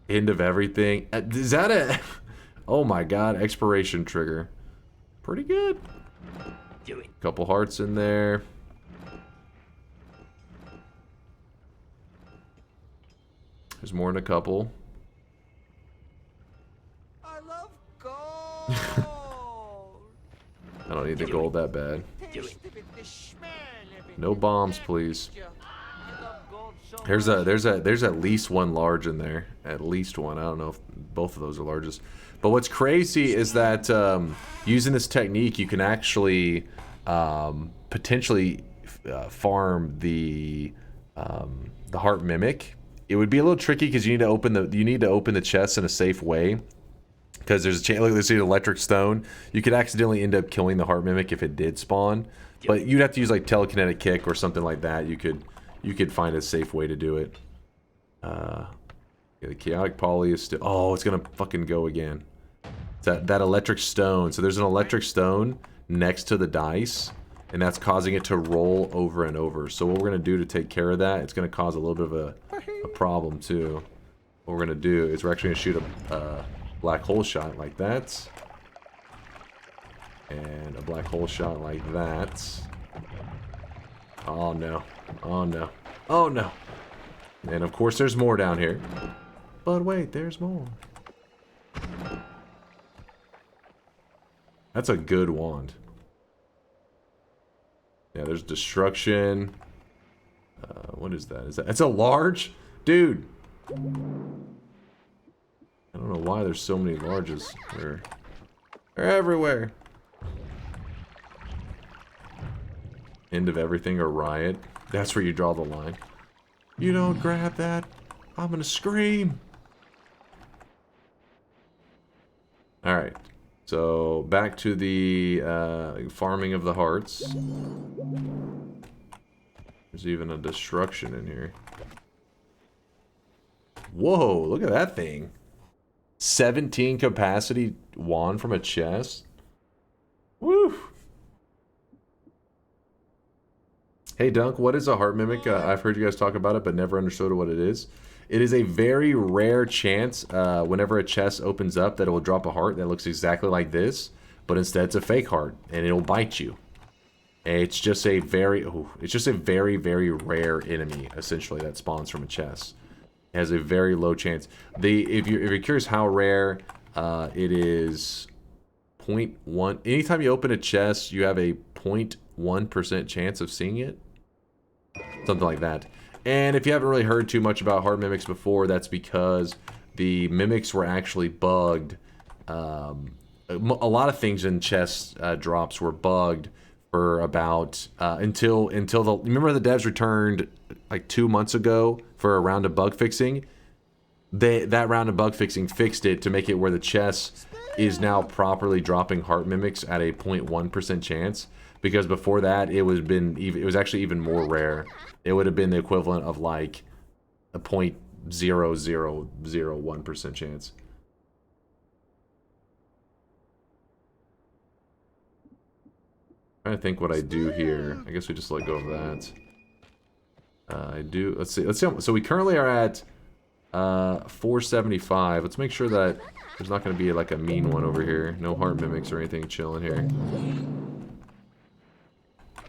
End of everything. Is that a... Oh my god, expiration trigger. Pretty good. Do it. Couple hearts in there. There's more than a couple. I love gold. I don't need the gold that bad. Taste of it, the smell of it, No the bombs, please. texture. I love gold so There's at least one large in there. At least one. I don't know if both of those are largest. But what's crazy is that using this technique, you can actually potentially farm the heart mimic. It would be a little tricky because you need to open the chest in a safe way. Because there's a chance. Look, there's an electric stone. You could accidentally end up killing the heart mimic if it did spawn. But you'd have to use like telekinetic kick or something like that. You could find a safe way to do it. Yeah, the chaotic poly is still. Oh, it's gonna fucking go again. It's that electric stone. So there's an electric stone next to the dice, and that's causing it to roll over and over. So what we're gonna do to take care of that, it's gonna cause a little bit of a problem too. What we're gonna do is we're actually gonna shoot a black hole shot like that, and a black hole shot like that. Oh no! Oh no! Oh no! And of course, there's more down here. But wait, there's more. That's a good wand. Yeah, there's destruction. What is that? It's a large? Dude! I don't know why there's so many larges. They're everywhere. End of everything or riot. That's where you draw the line. You don't grab that, I'm gonna scream. Alright. So back to the farming of the hearts. There's even a destruction in here. Whoa, look at that thing. 17 capacity wand from a chest. Woo! Hey Dunk, what is a heart mimic? I've heard you guys talk about it, but never understood what it is. It is a very rare chance whenever a chest opens up that it will drop a heart that looks exactly like this, but instead it's a fake heart and it'll bite you. It's just a very, very rare enemy essentially that spawns from a chest. It has a very low chance. If you're curious how rare, it is 0.1. Anytime you open a chest, you have a 0.1% chance of seeing it. Something like that. And if you haven't really heard too much about heart mimics before, that's because the mimics were actually bugged. A lot of things in chest drops were bugged for about until the. Remember the devs returned like 2 months ago for a round of bug fixing. That round of bug fixing fixed it to make it where the chest is now properly dropping heart mimics at a 0.1% chance. Because before that, it was actually even more rare. It would have been the equivalent of like a 0.0001% chance. I'm trying to think what I do here. I guess we just let go of that. Let's see. So we currently are at 475. Let's make sure that there's not going to be like a mean one over here. No heart mimics or anything chilling here.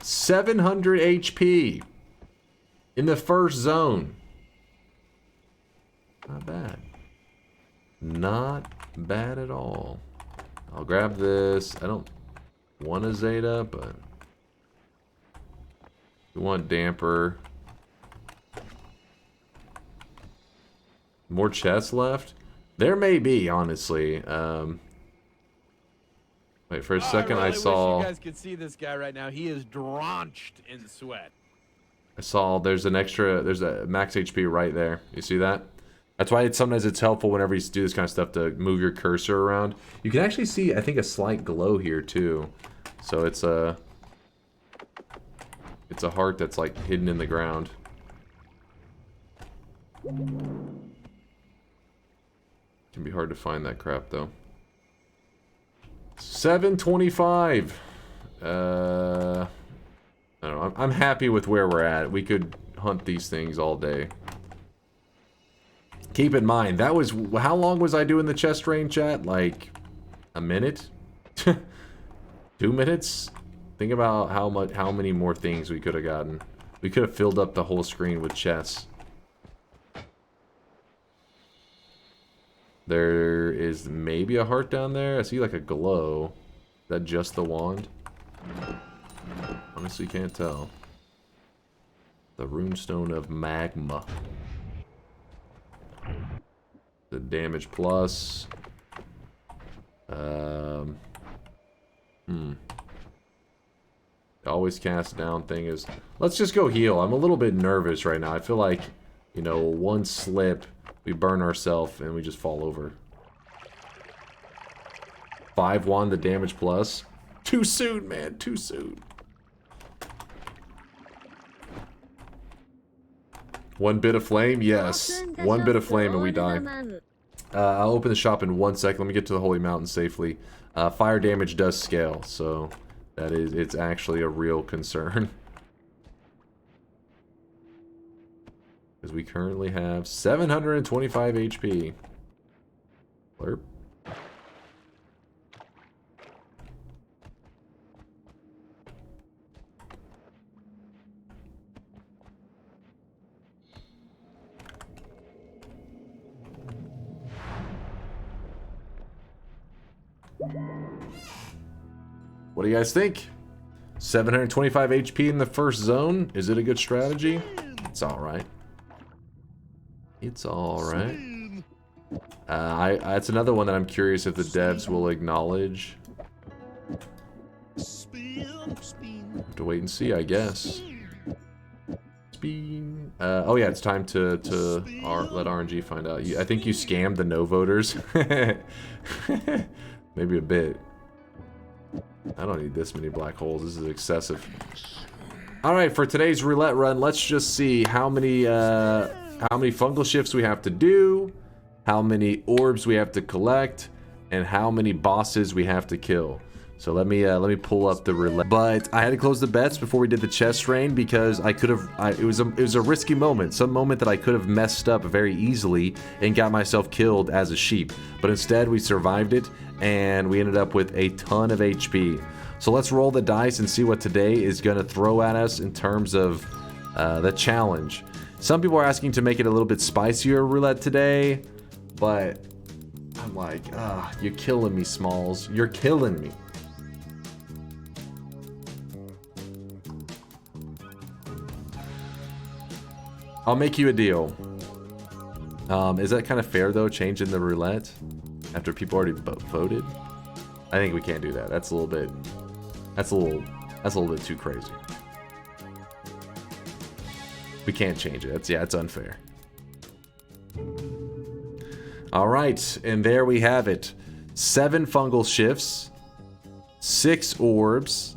700 HP in the first zone. Not bad. Not bad at all. I'll grab this. I don't want a Zeta, but we want damper. More chests left? There may be, honestly. Wait, for a second I really I saw... wish you guys could see this guy right now. He is drenched in sweat. I saw there's a max HP right there. You see that? That's why sometimes it's helpful whenever you do this kind of stuff to move your cursor around. You can actually see, I think, a slight glow here too. So it's a heart that's like hidden in the ground. Can be hard to find that crap though. 725. I don't know. I'm happy with where we're at. We could hunt these things all day. Keep in mind, that was... How long was I doing the chest rain chat? Like, a minute? 2 minutes? Think about how many more things we could have gotten. We could have filled up the whole screen with chests. There is maybe a heart down there. I see like a glow. Is that just the wand? Honestly, can't tell. The runestone of magma. The damage plus. Always cast down thing is... Let's just go heal. I'm a little bit nervous right now. I feel like, you know, one slip, we burn ourselves and we just fall over. 5 wand the damage plus. Too soon, man. Too soon. 1 bit of flame? Yes. 1 bit of flame and we die. I'll open the shop in 1 second. Let me get to the Holy Mountain safely. Fire damage does scale, so it's actually a real concern. Because we currently have 725 HP. Blurp. What do you guys think? 725 HP in the first zone? Is it a good strategy? It's alright. It's alright. That's another one that I'm curious if the devs will acknowledge. Have to wait and see, I guess. Oh yeah, it's time to let RNG find out. I think you scammed the no voters. Maybe a bit. I don't need this many black holes. This is excessive. Alright, for today's roulette run, let's just see how many fungal shifts we have to do, how many orbs we have to collect, and how many bosses we have to kill. So let me pull up the roulette. But I had to close the bets before we did the chest rain because I could have. It was a risky moment, some moment that I could have messed up very easily and got myself killed as a sheep. But instead, we survived it and we ended up with a ton of HP. So let's roll the dice and see what today is gonna throw at us in terms of the challenge. Some people are asking to make it a little bit spicier roulette today, but I'm like, you're killing me, Smalls. You're killing me. I'll make you a deal. Is that kind of fair though, changing the roulette after people already voted? I think we can't do that. That's a little bit too crazy. We can't change it. It's unfair. All right, and there we have it. 7 fungal shifts, 6 orbs,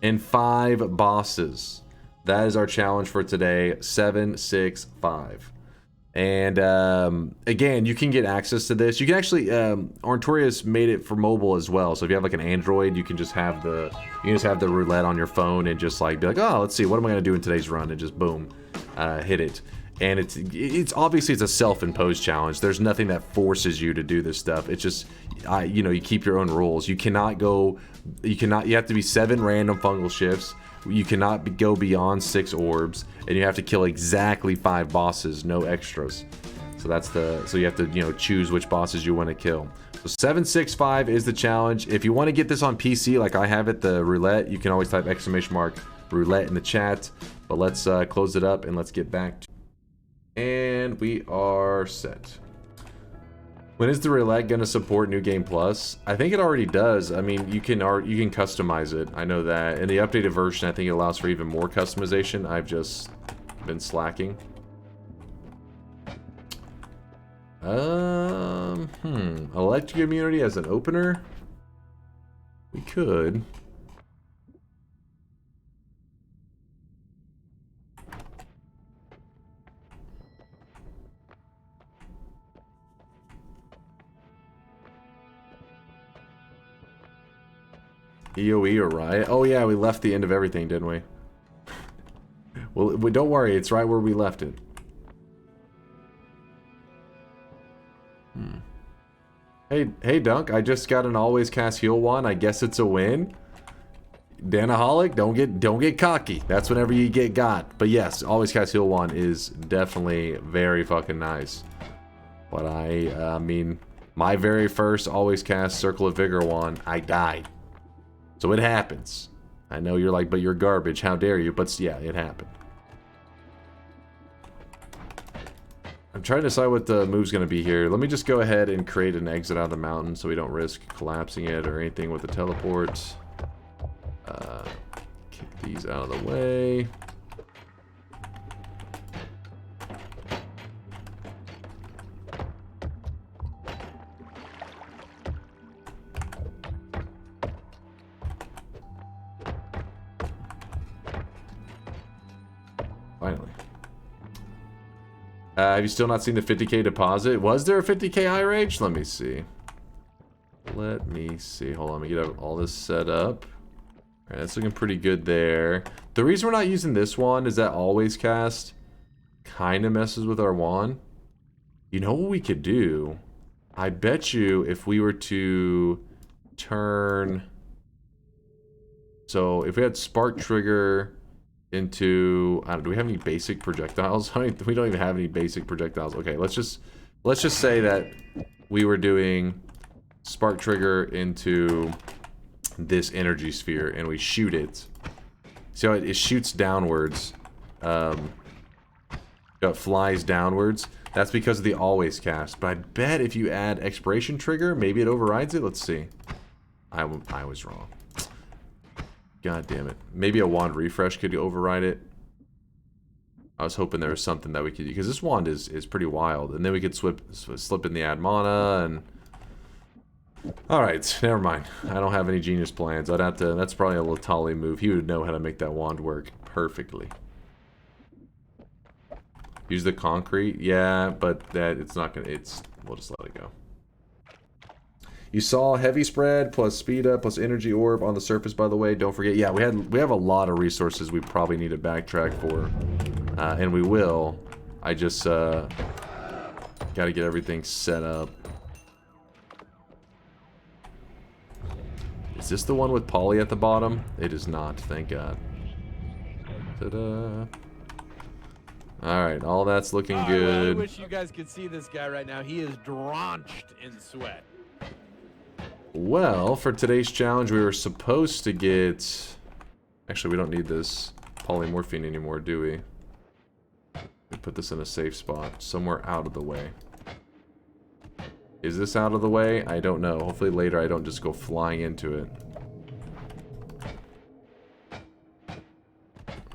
and 5 bosses. That is our challenge for today, 7, 6, 5. And again, you can get access to this. You can actually, Arntorius made it for mobile as well. So if you have like an Android, you can just have the roulette on your phone and just like be like, oh, let's see, what am I gonna do in today's run? And just boom, hit it. And it's obviously it's a self-imposed challenge. There's nothing that forces you to do this stuff. It's just, you know, you keep your own rules. You have to be 7 random fungal shifts. You cannot go beyond 6 orbs, and you have to kill exactly 5 bosses, no extras. So you have to, you know, choose which bosses you want to kill. So 7, 6, 5 is the challenge. If you want to get this on PC, like I have it, the roulette, you can always type !roulette in the chat. But let's close it up and let's get back to. And we are set. When is the roulette gonna support New Game Plus? I think it already does. I mean, you can customize it. I know that. In the updated version, I think it allows for even more customization. I've just been slacking. Elect community as an opener? We could. EOE or Riot? Oh yeah, we left the end of everything, didn't we? Well, don't worry, it's right where we left it. Hey Dunk, I just got an always cast heal wand. I guess it's a win. Danaholic, don't get cocky. That's whenever you get got. But yes, always cast heal wand is definitely very fucking nice. But I mean, My very first always cast Circle of Vigor wand, I died. So it happens. I know you're like, but you're garbage, how dare you? But yeah, it happened. I'm trying to decide what the move's going to be here. Let me just go ahead and create an exit out of the mountain so we don't risk collapsing it or anything with the teleport. Kick these out of the way. Finally. Have you still not seen the 50k deposit? Was there a 50k high rage? Let me see. Let me see. Hold on, let me get all this set up. Alright, that's looking pretty good there. The reason we're not using this wand is that always cast kind of messes with our wand. You know what we could do? I bet you if we were to turn... So, if we had spark trigger... into, I don't know, do we have any basic projectiles? We don't even have any basic projectiles. Okay, let's just say that we were doing spark trigger into this energy sphere and we shoot it. See how it shoots downwards. It flies downwards. That's because of the always cast. But I bet if you add expiration trigger, maybe it overrides it. Let's see. I was wrong. God damn it. Maybe a wand refresh could override it. I was hoping there was something that we could... Because this wand is pretty wild. And then we could slip in the add mana and... Alright, never mind. I don't have any genius plans. I'd have to... That's probably a Latali move. He would know how to make that wand work perfectly. Use the concrete? Yeah, but that it's not gonna... We'll just let it go. You saw heavy spread plus speed up plus energy orb on the surface, by the way. Don't forget. Yeah, we have a lot of resources we probably need to backtrack for. And we will. I just got to get everything set up. Is this the one with Polly at the bottom? It is not, thank God. Ta-da. Alright, all that's looking good. I wish you guys could see this guy right now. He is drenched in sweat. Well, for today's challenge, we were supposed to get... Actually, we don't need this polymorphine anymore, do we? We put this in a safe spot, somewhere out of the way. Is this out of the way? I don't know. Hopefully later I don't just go flying into it.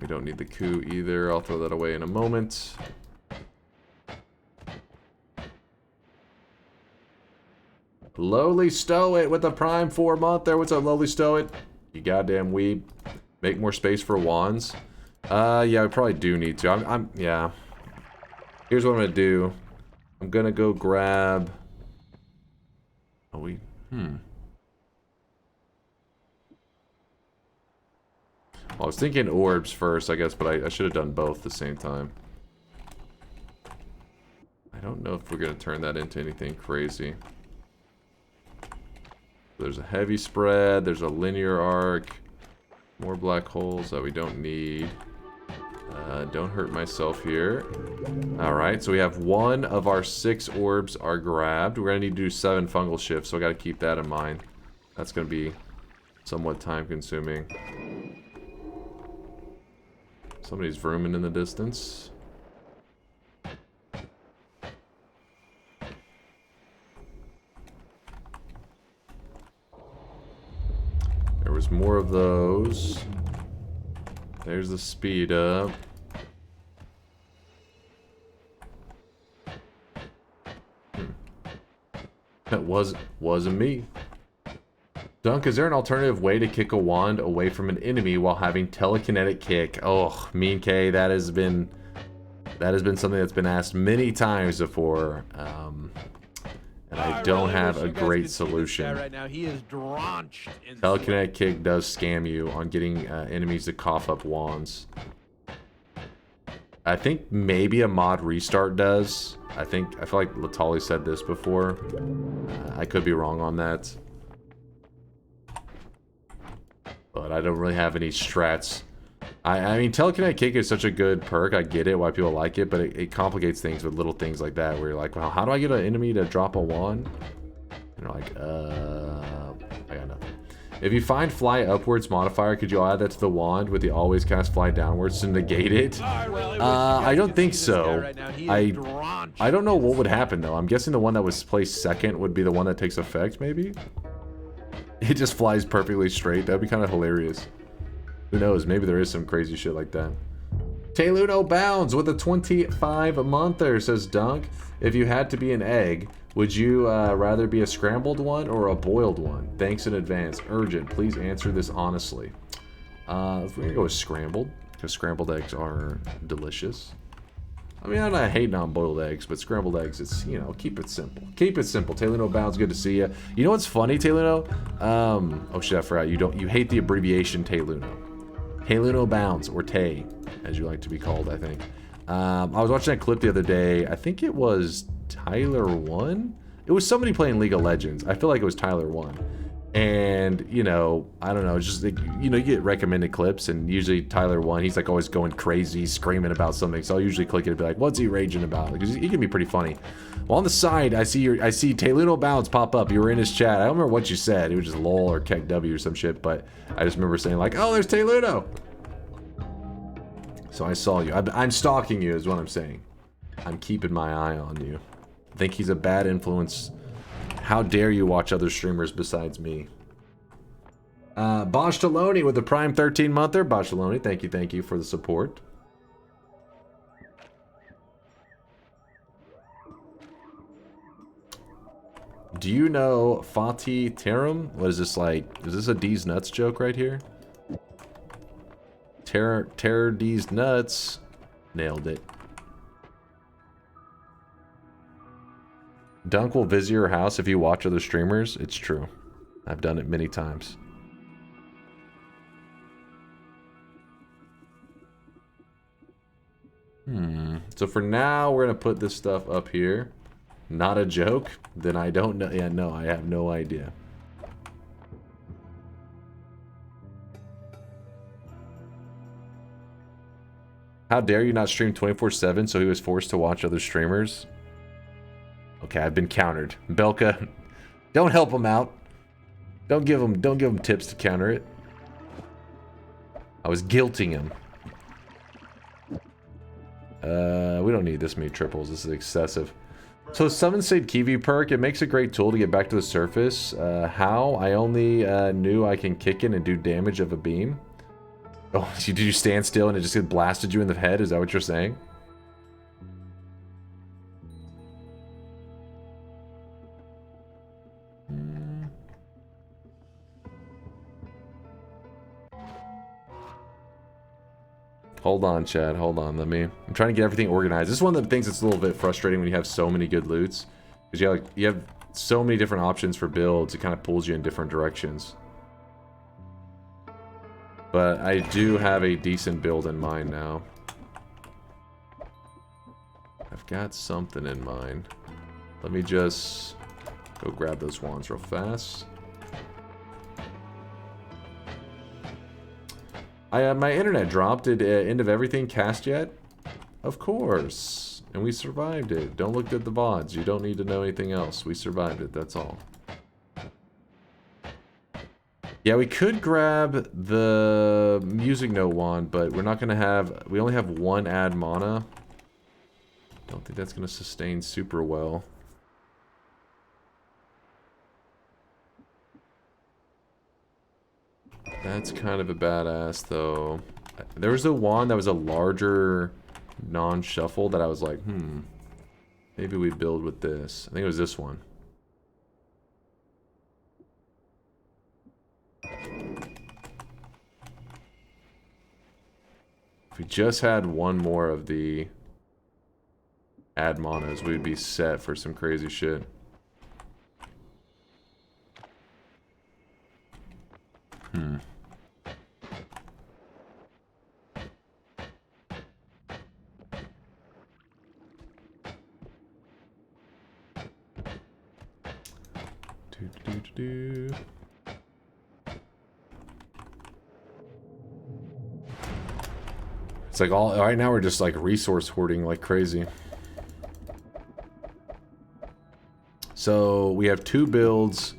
We don't need the coup either. I'll throw that away in a moment. Lowly Stow-It with the Prime 4-month there. What's up, Lowly Stow-It? You goddamn weeb. Make more space for wands. Yeah, we probably do need to. Yeah. Here's what I'm gonna do. I'm gonna go grab... Oh, I was thinking orbs first, I guess, but I should have done both at the same time. I don't know if we're gonna turn that into anything crazy. There's a heavy spread, there's a linear arc, more black holes that we don't need. Don't hurt myself here. Alright, so we have one of our 6 orbs are grabbed. We're going to need to do 7 fungal shifts, so I got to keep that in mind. That's going to be somewhat time consuming. Somebody's vrooming in the distance. There was more of those. There's the speed up. That wasn't me. Dunk, is there an alternative way to kick a wand away from an enemy while having telekinetic kick? Oh, Mean K, that has been something that's been asked many times before. And I don't have a great solution. Right now, he is drenched in Telekinetic kick does scam you on getting enemies to cough up wands. I think maybe a mod restart does. I feel like Latali said this before. I could be wrong on that. But I don't really have any strats. I mean, telekinetic kick is such a good perk. I get it, why people like it, but it complicates things with little things like that, where you're like, well, how do I get an enemy to drop a wand? And you're like, I got nothing. If you find fly upwards modifier, could you add that to the wand with the always cast fly downwards to negate it? I don't think so. I don't know what would happen though. I'm guessing the one that was placed second would be the one that takes effect, maybe? It just flies perfectly straight. That'd be kind of hilarious. Who knows? Maybe there is some crazy shit like that. Tayluno Bounds with a 25-monther, says Dunk. If you had to be an egg, would you rather be a scrambled one or a boiled one? Thanks in advance. Urgent. Please answer this honestly. If we're gonna go with scrambled, because scrambled eggs are delicious. I mean, I'm not hating on boiled eggs, but scrambled eggs, it's, you know, keep it simple. Keep it simple. Tayluno Bounds, good to see you. You know what's funny, Tayluno? Oh shit, I forgot. You hate the abbreviation Tayluno. Tayluno Bounds, or Tay, as you like to be called, I think. I was watching that clip the other day. I think it was Tyler 1? It was somebody playing League of Legends. I feel like it was Tyler 1. And, you know, I don't know, it's just like, you know, you get recommended clips, and usually Tyler 1, he's like always going crazy, screaming about something. So I'll usually click it and be like, what's he raging about? Because he can be pretty funny. Well, on the side, I see Tayluno Bounds pop up. You were in his chat. I don't remember what you said. It was just lol or KEKW or some shit, but I just remember saying like, oh, there's Tayluno. So I saw you. I'm stalking you is what I'm saying. I'm keeping my eye on you. I think he's a bad influence. How dare you watch other streamers besides me? Bosh Taloni with the Prime 13-monther. Bosh Taloni, thank you for the support. Do you know Fatih Terim? What is this like? Is this a D's Nuts joke right here? Terror D's Nuts. Nailed it. Dunk will visit your house if you watch other streamers. It's true. I've done it many times. So for now, we're going to put this stuff up here. Not a joke? Then I don't know. Yeah, no, I have no idea. How dare you not stream 24/7 so he was forced to watch other streamers? Okay, I've been countered. Belka, don't help him out. Don't give him tips to counter it. I was guilting him. We don't need this many triples. This is excessive. So Summon Sade Kiwi perk, it makes a great tool to get back to the surface. How? I only knew I can kick it and do damage of a beam. Oh, did you stand still and it just blasted you in the head? Is that what you're saying? Hold on, Chad. Hold on. I'm trying to get everything organized. This is one of the things that's a little bit frustrating when you have so many good loots. Because you have so many different options for builds. It kind of pulls you in different directions. But I do have a decent build in mind now. I've got something in mind. Let me just go grab those wands real fast. My internet dropped. Did End of Everything cast yet? Of course. And we survived it. Don't look at the VODs. You don't need to know anything else. We survived it. That's all. Yeah, we could grab the music note wand, but we're not going to have... We only have one ad mana. Don't think that's going to sustain super well. That's kind of a badass, though. There was a wand that was a larger non-shuffle that I was like, maybe we build with this. I think it was this one. If we just had one more of the ad manas, we'd be set for some crazy shit. It's like all right now we're just like resource hoarding like crazy. So we have 2 builds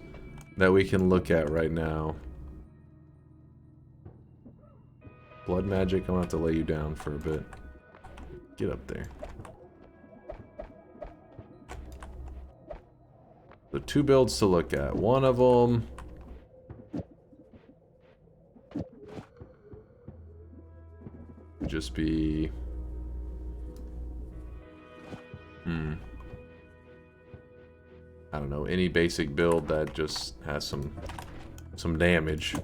that we can look at right now. Blood magic, I'm gonna have to lay you down for a bit. Get up there. So 2 builds to look at. One of them would just be... I don't know, any basic build that just has some damage.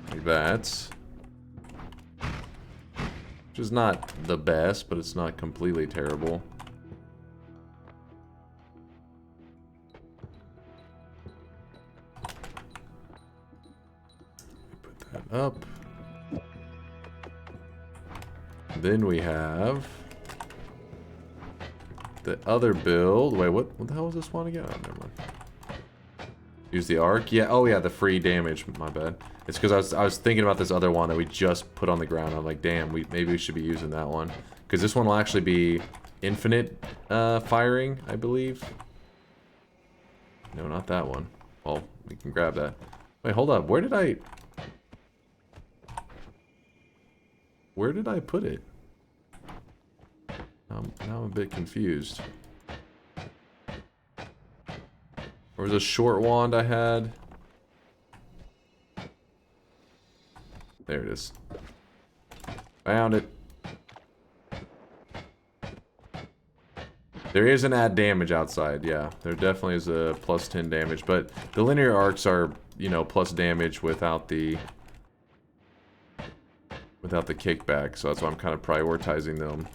Like that. Which is not the best, but it's not completely terrible. Put that up. Then we have the other build. Wait, what the hell was this one again? Oh, never mind. Use the arc? Yeah, oh yeah, the free damage. My bad. It's because I was thinking about this other one that we just put on the ground. I'm like, damn, maybe we should be using that one. Because this one will actually be infinite firing, I believe. No, not that one. Well, we can grab that. Wait, hold up. Where did I put it? Now I'm a bit confused. There was a short wand I had. There it is. Found it. There is an add damage outside, yeah. There definitely is a plus 10 damage, but the linear arcs are, you know, plus damage without the kickback, so that's why I'm kind of prioritizing them.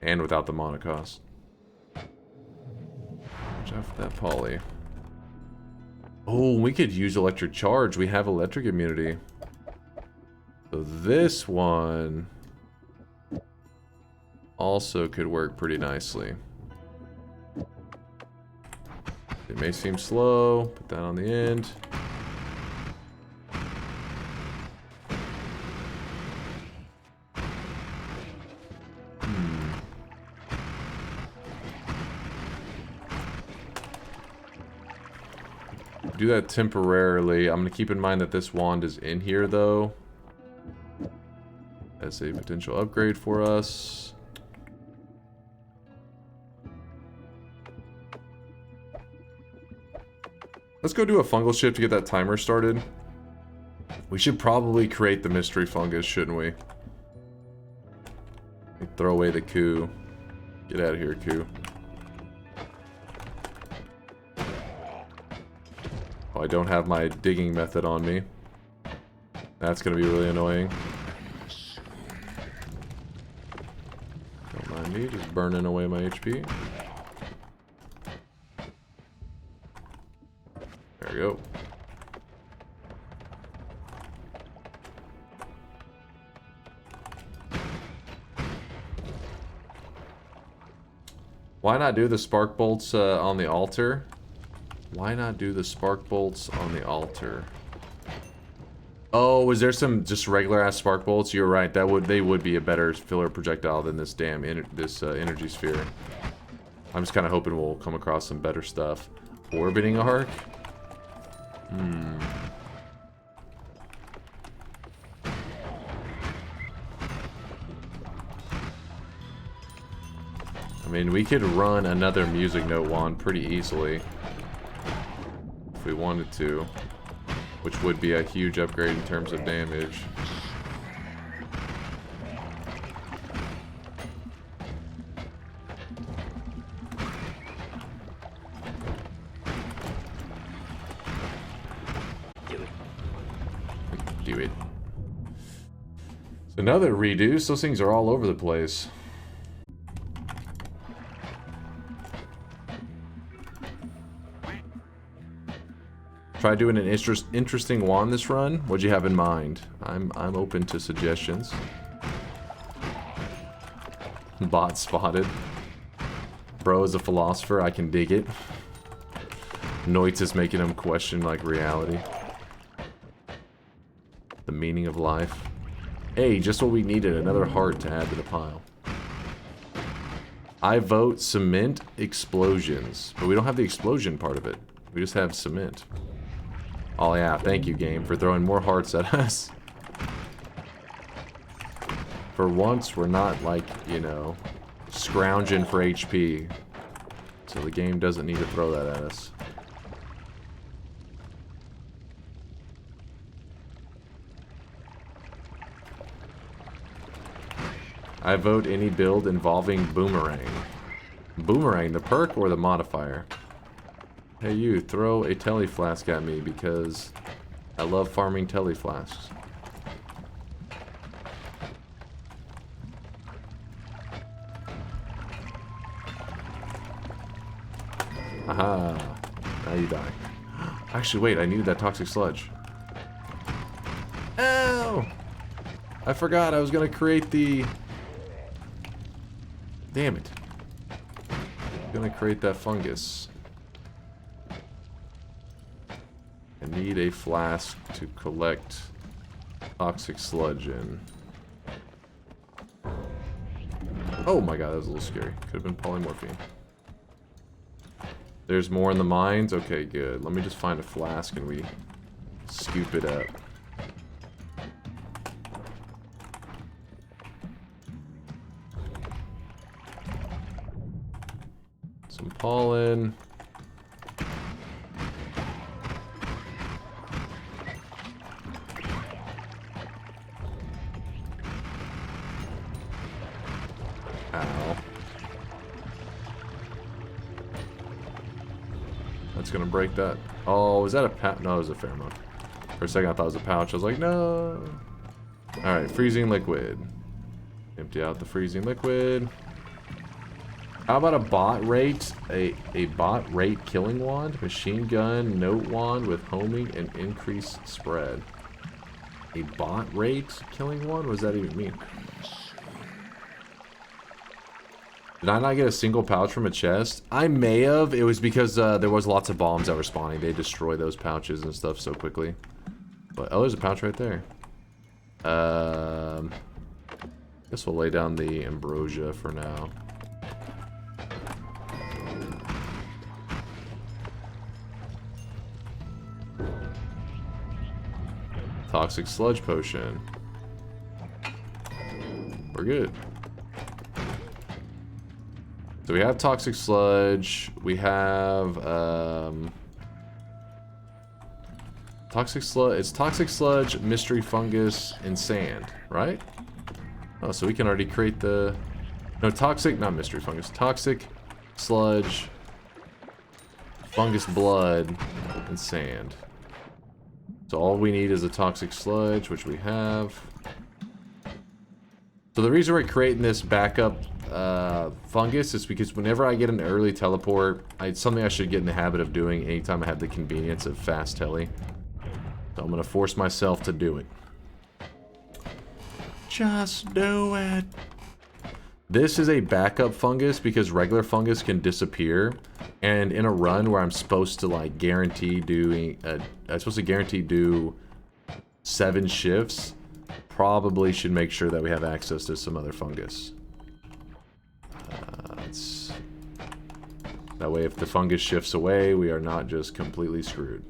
And without the mana cost. Watch out for that poly. Oh, we could use electric charge. We have electric immunity. So this one also could work pretty nicely. It may seem slow. Put that on the end. Do that temporarily. I'm going to keep in mind that this wand is in here, though. As a potential upgrade for us. Let's go do a fungal shift to get that timer started. We should probably create the mystery fungus, shouldn't we? Throw away the coup. Get out of here, coup. I don't have my digging method on me. That's gonna be really annoying. Don't mind me, just burning away my HP. There we go. Why not do the spark bolts on the altar? Why not do the spark bolts on the altar? Oh, was there some just regular ass spark bolts? You're right. They would be a better filler projectile than this damn energy sphere. I'm just kind of hoping we'll come across some better stuff. Orbiting arc. I mean, we could run another music note wand pretty easily. If we wanted to, which would be a huge upgrade in terms of damage. Do it. So another reduce. Those things are all over the place. Try doing an interesting wand this run. What'd you have in mind? I'm open to suggestions. Bot spotted. Bro is a philosopher. I can dig it. Noita's making him question like reality. The meaning of life. Hey, just what we needed. Another heart to add to the pile. I vote cement explosions. But we don't have the explosion part of it. We just have cement. Oh yeah, thank you, game, for throwing more hearts at us. For once, we're not like, you know, scrounging for HP. So the game doesn't need to throw that at us. I vote any build involving boomerang. Boomerang, the perk or the modifier? Hey you, throw a telly flask at me because I love farming telly flasks. Aha. Now you die. Actually, wait, I needed that toxic sludge. Ow! I forgot I was gonna create the... Damn it. I'm gonna create that fungus. I need a flask to collect toxic sludge in. Oh my god, that was a little scary. Could have been polymorphine. There's more in the mines? Okay, good. Let me just find a flask and we scoop it up. Some pollen. Ow. That's gonna break that. Oh, is that a pouch? No, it was a pheromone. For a second I thought it was a pouch. I was like, no. Alright, freezing liquid. Empty out the freezing liquid. How about a bot rate? A bot rate killing wand? Machine gun, note wand with homing and increased spread. A bot rate killing wand? What does that even mean? Did I not get a single pouch from a chest? I may have. It was because there was lots of bombs that were spawning. They destroy those pouches and stuff so quickly. But oh, there's a pouch right there. Guess we'll lay down the ambrosia for now. Toxic sludge potion. We're good. So we have toxic sludge. We have toxic sludge. It's toxic sludge, mystery fungus, and sand, right? Oh, so we can already create the toxic, not mystery fungus. Toxic sludge, fungus blood, and sand. So all we need is a toxic sludge, which we have. So the reason we're creating this backup fungus is because whenever I get an early teleport, it's something I should get in the habit of doing anytime I have the convenience of fast tele. So I'm gonna force myself to do it. Just do it. This is a backup fungus because regular fungus can disappear. And in a run where I'm supposed to like guarantee doing, I'm supposed to guarantee do 7 shifts, probably should make sure that we have access to some other fungus. That way if the fungus shifts away, we are not just completely screwed.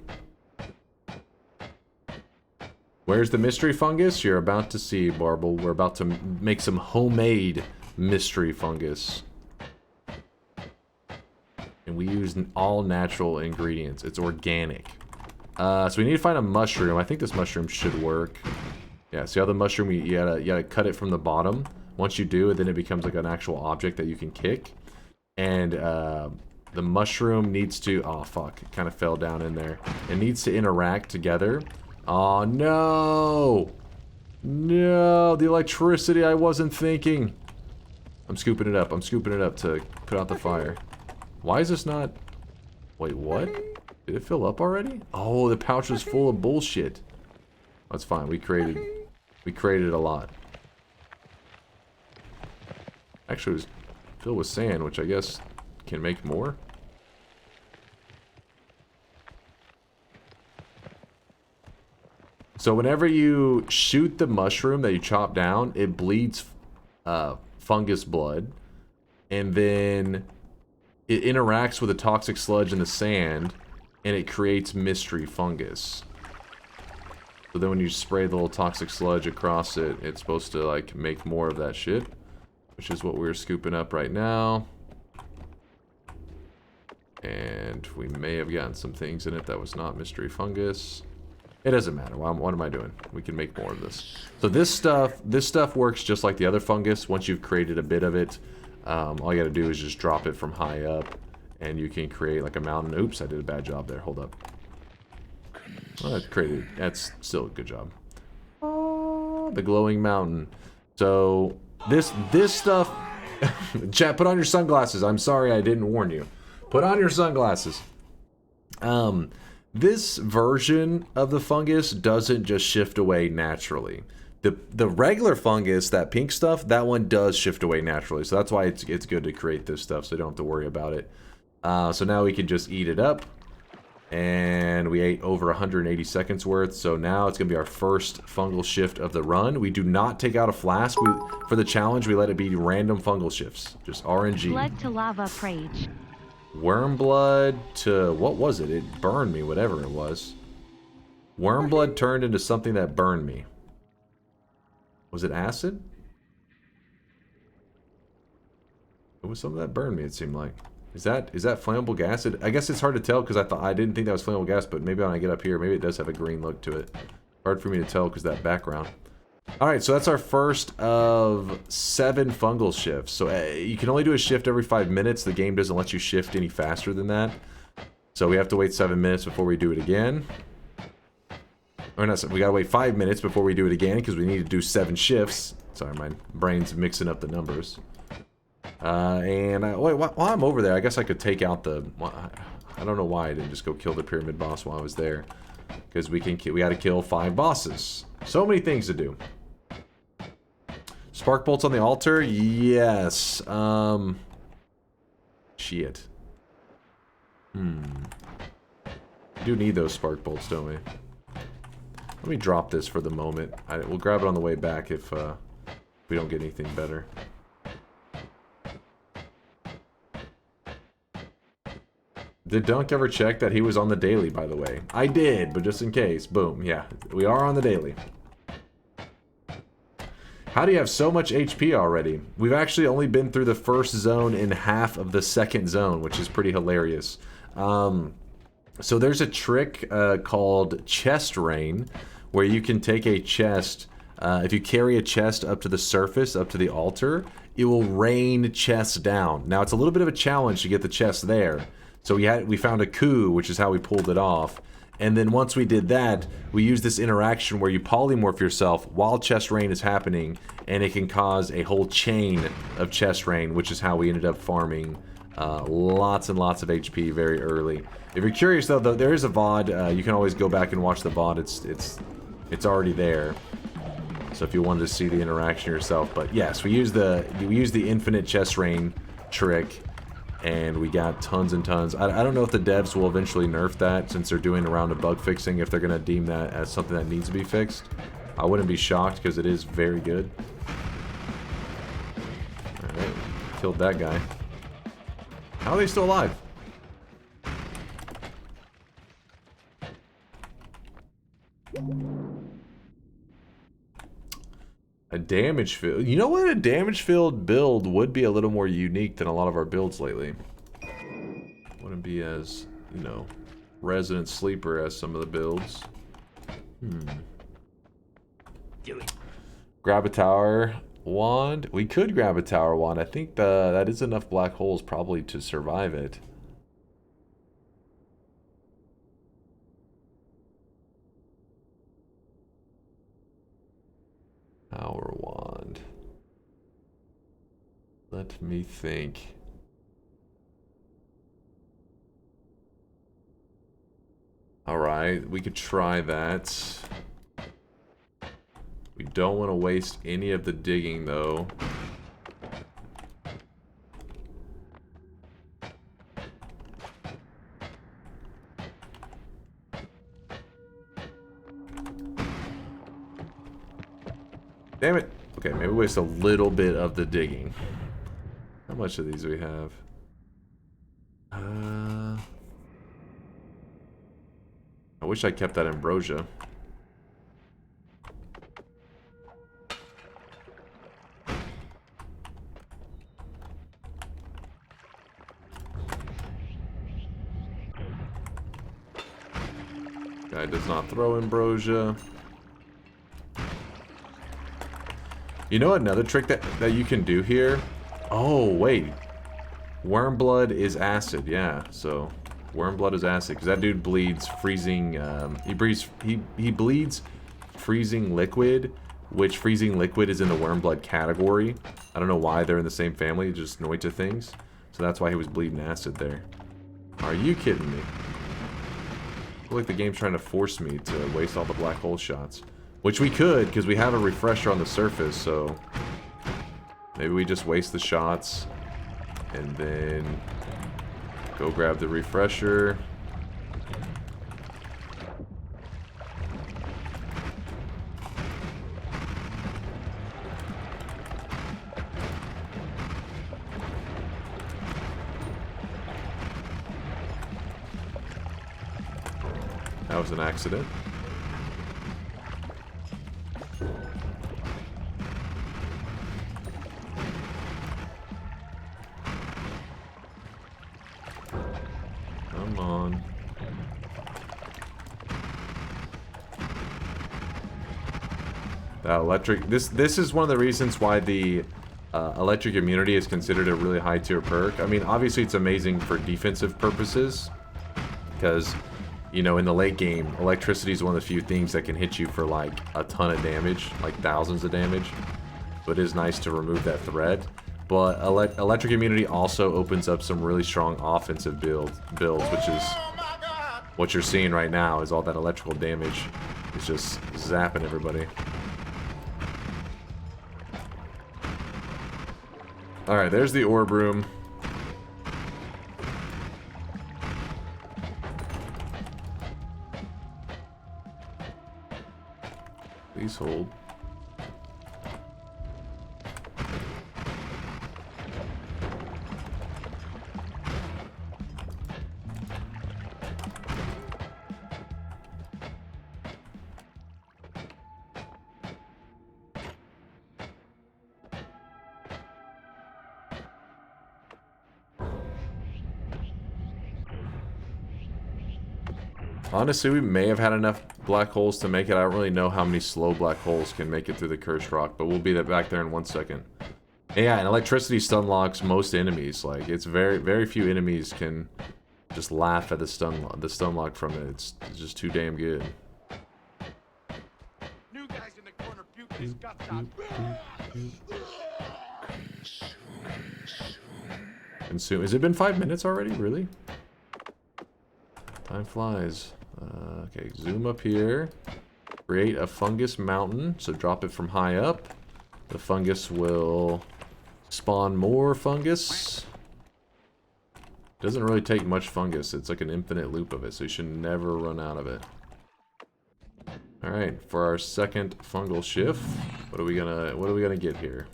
Where's the mystery fungus? You're about to see, Barble. We're about to make some homemade mystery fungus. And we use all natural ingredients. It's organic. So we need to find a mushroom. I think this mushroom should work. Yeah, see how the mushroom, you gotta cut it from the bottom. Once you do, then it becomes like an actual object that you can kick. And the mushroom needs to... Oh, fuck. It kind of fell down in there. It needs to interact together. Oh, no! No! The electricity, I wasn't thinking. I'm scooping it up. I'm scooping it up to put out the fire. Why is this not... Wait, what? Did it fill up already? Oh, the pouch was full of bullshit. That's fine. We created a lot. Actually, it was filled with sand, which I guess can make more. So whenever you shoot the mushroom that you chop down, it bleeds fungus blood. and then it interacts with the toxic sludge in the sand, and it creates mystery fungus. So then when you spray the little toxic sludge across it, it's supposed to like make more of that shit, which is what we're scooping up right now. And we may have gotten some things in it that was not mystery fungus. It doesn't matter. What am I doing? We can make more of this. So this stuff works just like the other fungus. Once you've created a bit of it, all you gotta do is just drop it from high up, and you can create like a mountain. Oops, I did a bad job there. Hold up. Well, that's still a good job. Oh, the glowing mountain. So this stuff. Chat, put on your sunglasses. I'm sorry I didn't warn you. Put on your sunglasses. This version of the fungus doesn't just shift away naturally. The regular fungus, that pink stuff, that one does shift away naturally. So that's why it's good to create this stuff, so you don't have to worry about it. So now we can just eat it up. And we ate over 180 seconds worth. So now it's going to be our first fungal shift of the run. We do not take out a flask. For the challenge, we let it be random fungal shifts. Just RNG. Blood to lava prage. Worm blood to, what was it? It burned me, whatever it was. Worm blood turned into something that burned me. Was it acid? It was something that burned me, it seemed like. Is that flammable gas? I guess it's hard to tell because I didn't think that was flammable gas, but maybe when I get up here, maybe it does have a green look to it. Hard for me to tell because that background. Alright, so that's our first of 7 fungal shifts. So you can only do a shift every 5 minutes. The game doesn't let you shift any faster than that. So we have to wait 7 minutes before we do it again. Or not, we gotta wait 5 minutes before we do it again because we need to do 7 shifts. Sorry, my brain's mixing up the numbers. Wait, while I'm over there, I guess I could take out the... I don't know why I didn't just go kill the pyramid boss while I was there. Because we gotta kill 5 bosses. So many things to do. Spark bolts on the altar? Yes. Shit. We do need those spark bolts, don't we? Let me drop this for the moment. We'll grab it on the way back if we don't get anything better. Did Dunk ever check that he was on the daily, by the way? I did, but just in case. Boom. Yeah, we are on the daily. How do you have so much HP already? We've actually only been through the first zone in half of the second zone, which is pretty hilarious. So there's a trick called chest rain, where you can take a chest. If you carry a chest up to the surface, up to the altar, it will rain chests down. Now, it's a little bit of a challenge to get the chest there. So we found a coup, which is how we pulled it off. And then once we did that, we used this interaction where you polymorph yourself while chest rain is happening, and it can cause a whole chain of chest rain, which is how we ended up farming lots and lots of HP very early. If you're curious though, there is a VOD. You can always go back and watch the VOD. It's already there. So if you wanted to see the interaction yourself, but yes, we use the infinite chest rain trick. And we got tons and tons. I don't know if the devs will eventually nerf that since they're doing a round of bug fixing, if they're going to deem that as something that needs to be fixed. I wouldn't be shocked because it is very good. Alright, killed that guy. How are they still alive? A damage field. You know what? A damage field build would be a little more unique than a lot of our builds lately. Wouldn't be as, you know, resident sleeper as some of the builds. Grab a tower wand. We could grab a tower wand. I think that is enough black holes probably to survive it. Power wand. Let me think. Alright, we could try that. We don't want to waste any of the digging though. Damn it. Okay, maybe waste a little bit of the digging. How much of these do we have? I wish I kept that ambrosia. Guy does not throw ambrosia. You know another trick that you can do here? Oh, wait. Worm blood is acid, yeah. So, worm blood is acid. Because that dude bleeds freezing... he bleeds freezing liquid, which freezing liquid is in the worm blood category. I don't know why they're in the same family, just Noita things. So that's why he was bleeding acid there. Are you kidding me? I feel like the game's trying to force me to waste all the black hole shots. Which we could, because we have a refresher on the surface, so... Maybe we just waste the shots, and then go grab the refresher. That was an accident. Come on. That electric... This is one of the reasons why the electric immunity is considered a really high tier perk. I mean, obviously it's amazing for defensive purposes. Because, you know, in the late game, electricity is one of the few things that can hit you for like a ton of damage. Like thousands of damage. But it is nice to remove that threat. But electric immunity also opens up some really strong offensive builds, which is what you're seeing right now, is all that electrical damage is just zapping everybody. Alright, there's the orb room. Please hold. Honestly, we may have had enough black holes to make it. I don't really know how many slow black holes can make it through the cursed rock, but we'll be back there in 1 second. And yeah, and electricity stun locks most enemies. Like, it's very few enemies can just laugh at the stun lock from it. It's just too damn good. New guys in the corner puking his guts out. Consume. Has it been 5 minutes already? Really? Time flies. Okay, zoom up here. Create a fungus mountain. So drop it from high up. The fungus will spawn more fungus. Doesn't really take much fungus. It's like an infinite loop of it, so you should never run out of it. Alright, for our second fungal shift, what are we gonna get here?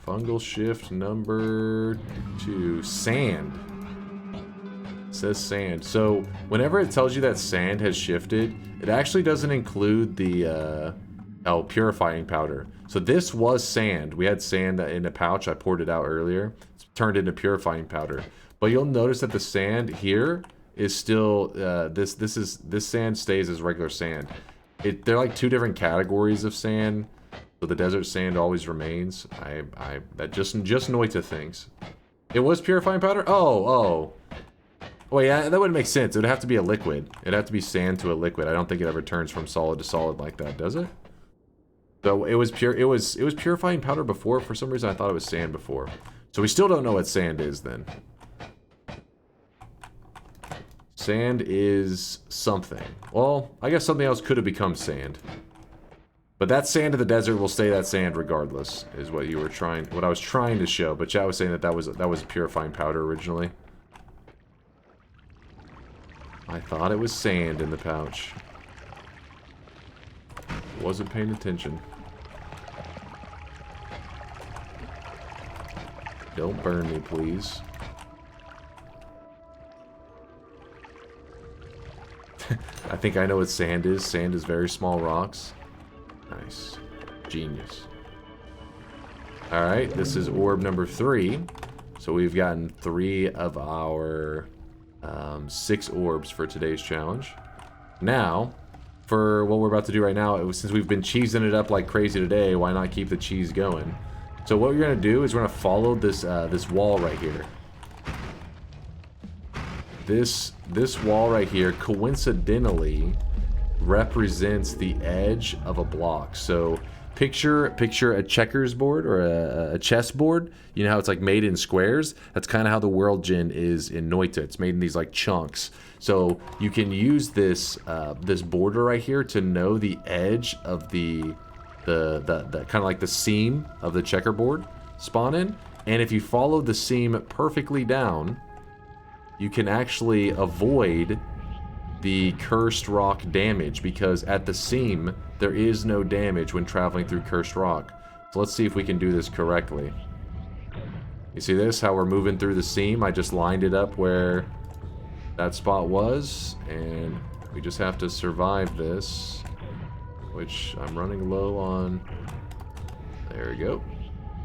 Fungal shift number 2. Sand. It says sand. So whenever it tells you that sand has shifted, it actually doesn't include the purifying powder. So this was sand. We had sand in a pouch. I poured it out earlier. It's turned into purifying powder. But you'll notice that the sand here is still this sand stays as regular sand. They're like two different categories of sand. So the desert sand always remains. That just Noita things. It was purifying powder? Oh. Well, yeah, that wouldn't make sense. It would have to be a liquid. It'd have to be sand to a liquid. I don't think it ever turns from solid to solid like that, does it? So it was purifying powder before. For some reason I thought it was sand before. So we still don't know what sand is then. Sand is something. Well, I guess something else could have become sand. But that sand of the desert will stay that sand regardless, is what I was trying to show. But chat was saying that was purifying powder originally. I thought it was sand in the pouch. Wasn't paying attention. Don't burn me, please. I think I know what sand is. Sand is very small rocks. Nice. Genius. Alright, this is orb number 3. So we've gotten 3 of our 6 orbs for today's challenge. Now, for what we're about to do right now, since we've been cheesing it up like crazy today, why not keep the cheese going? So what we're going to do is we're going to follow this this wall right here. This wall right here coincidentally represents the edge of a block. So picture a checkers board or a chess board. You know how it's like made in squares? That's kind of how the world gin is in Noita. It's made in these like chunks. So you can use this this border right here to know the edge of the kind of like the seam of the checkerboard spawn in. And if you follow the seam perfectly down, you can actually avoid the cursed rock damage, because at the seam there is no damage when traveling through cursed rock. So let's see if we can do this correctly. You see this, how we're moving through the seam? I just lined it up where that spot was, and we just have to survive this, which I'm running low on. There we go.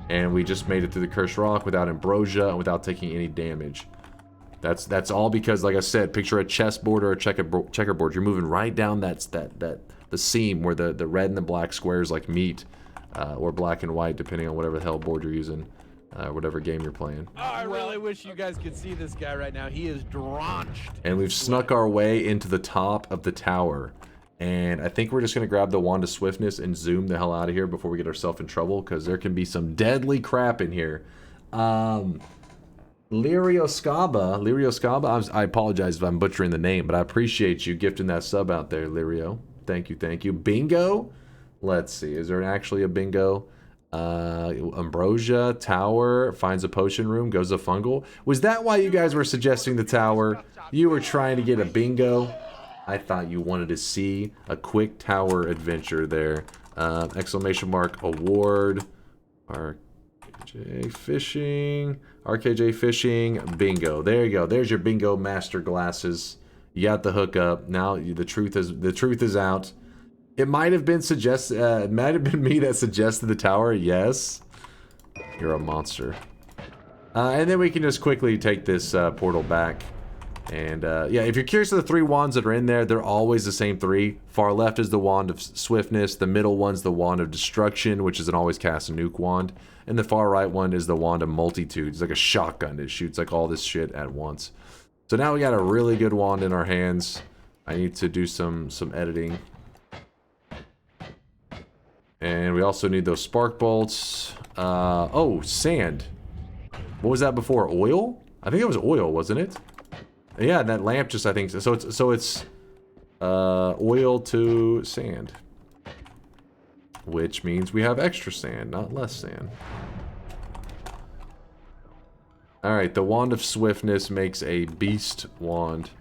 And we just made it through the cursed rock without ambrosia and without taking any damage. That's all because, like I said, picture a chessboard or a checkerboard. You're moving right down the seam where the red and the black squares like meet, or black and white, depending on whatever the hell board you're using, whatever game you're playing. Oh, I really wish you guys could see this guy right now. He is drenched. And we've snuck our way into the top of the tower. And I think we're just going to grab the Wand of Swiftness and zoom the hell out of here before we get ourselves in trouble, because there can be some deadly crap in here. Lirio, I apologize if I'm butchering the name, but I appreciate you gifting that sub out there, Lirio. Thank you, thank you. Bingo? Let's see, is there actually a bingo? Ambrosia, tower, finds a potion room, goes to fungal. Was that why you guys were suggesting the tower? You were trying to get a bingo? I thought you wanted to see a quick tower adventure there. Exclamation mark, award, RKJ fishing, bingo. There you go. There's your bingo master glasses. You got the hookup. Now the truth is out. It might have been it might have been me that suggested the tower. Yes, you're a monster. And then we can just quickly take this portal back. And yeah, if you're curious of the 3 wands that are in there, they're always the same 3. Far left is the Wand of Swiftness. The middle one's the Wand of Destruction, which is an always cast a nuke wand. And the far right one is the Wand of Multitude. It's like a shotgun. It shoots like all this shit at once. So now we got a really good wand in our hands. I need to do some editing. And we also need those spark bolts. Oh, sand. What was that before? Oil? I think it was oil, wasn't it? Yeah, that lamp just, I think, so it's oil to sand. Which means we have extra sand, not less sand. Alright, the Wand of Swiftness makes a beast wand.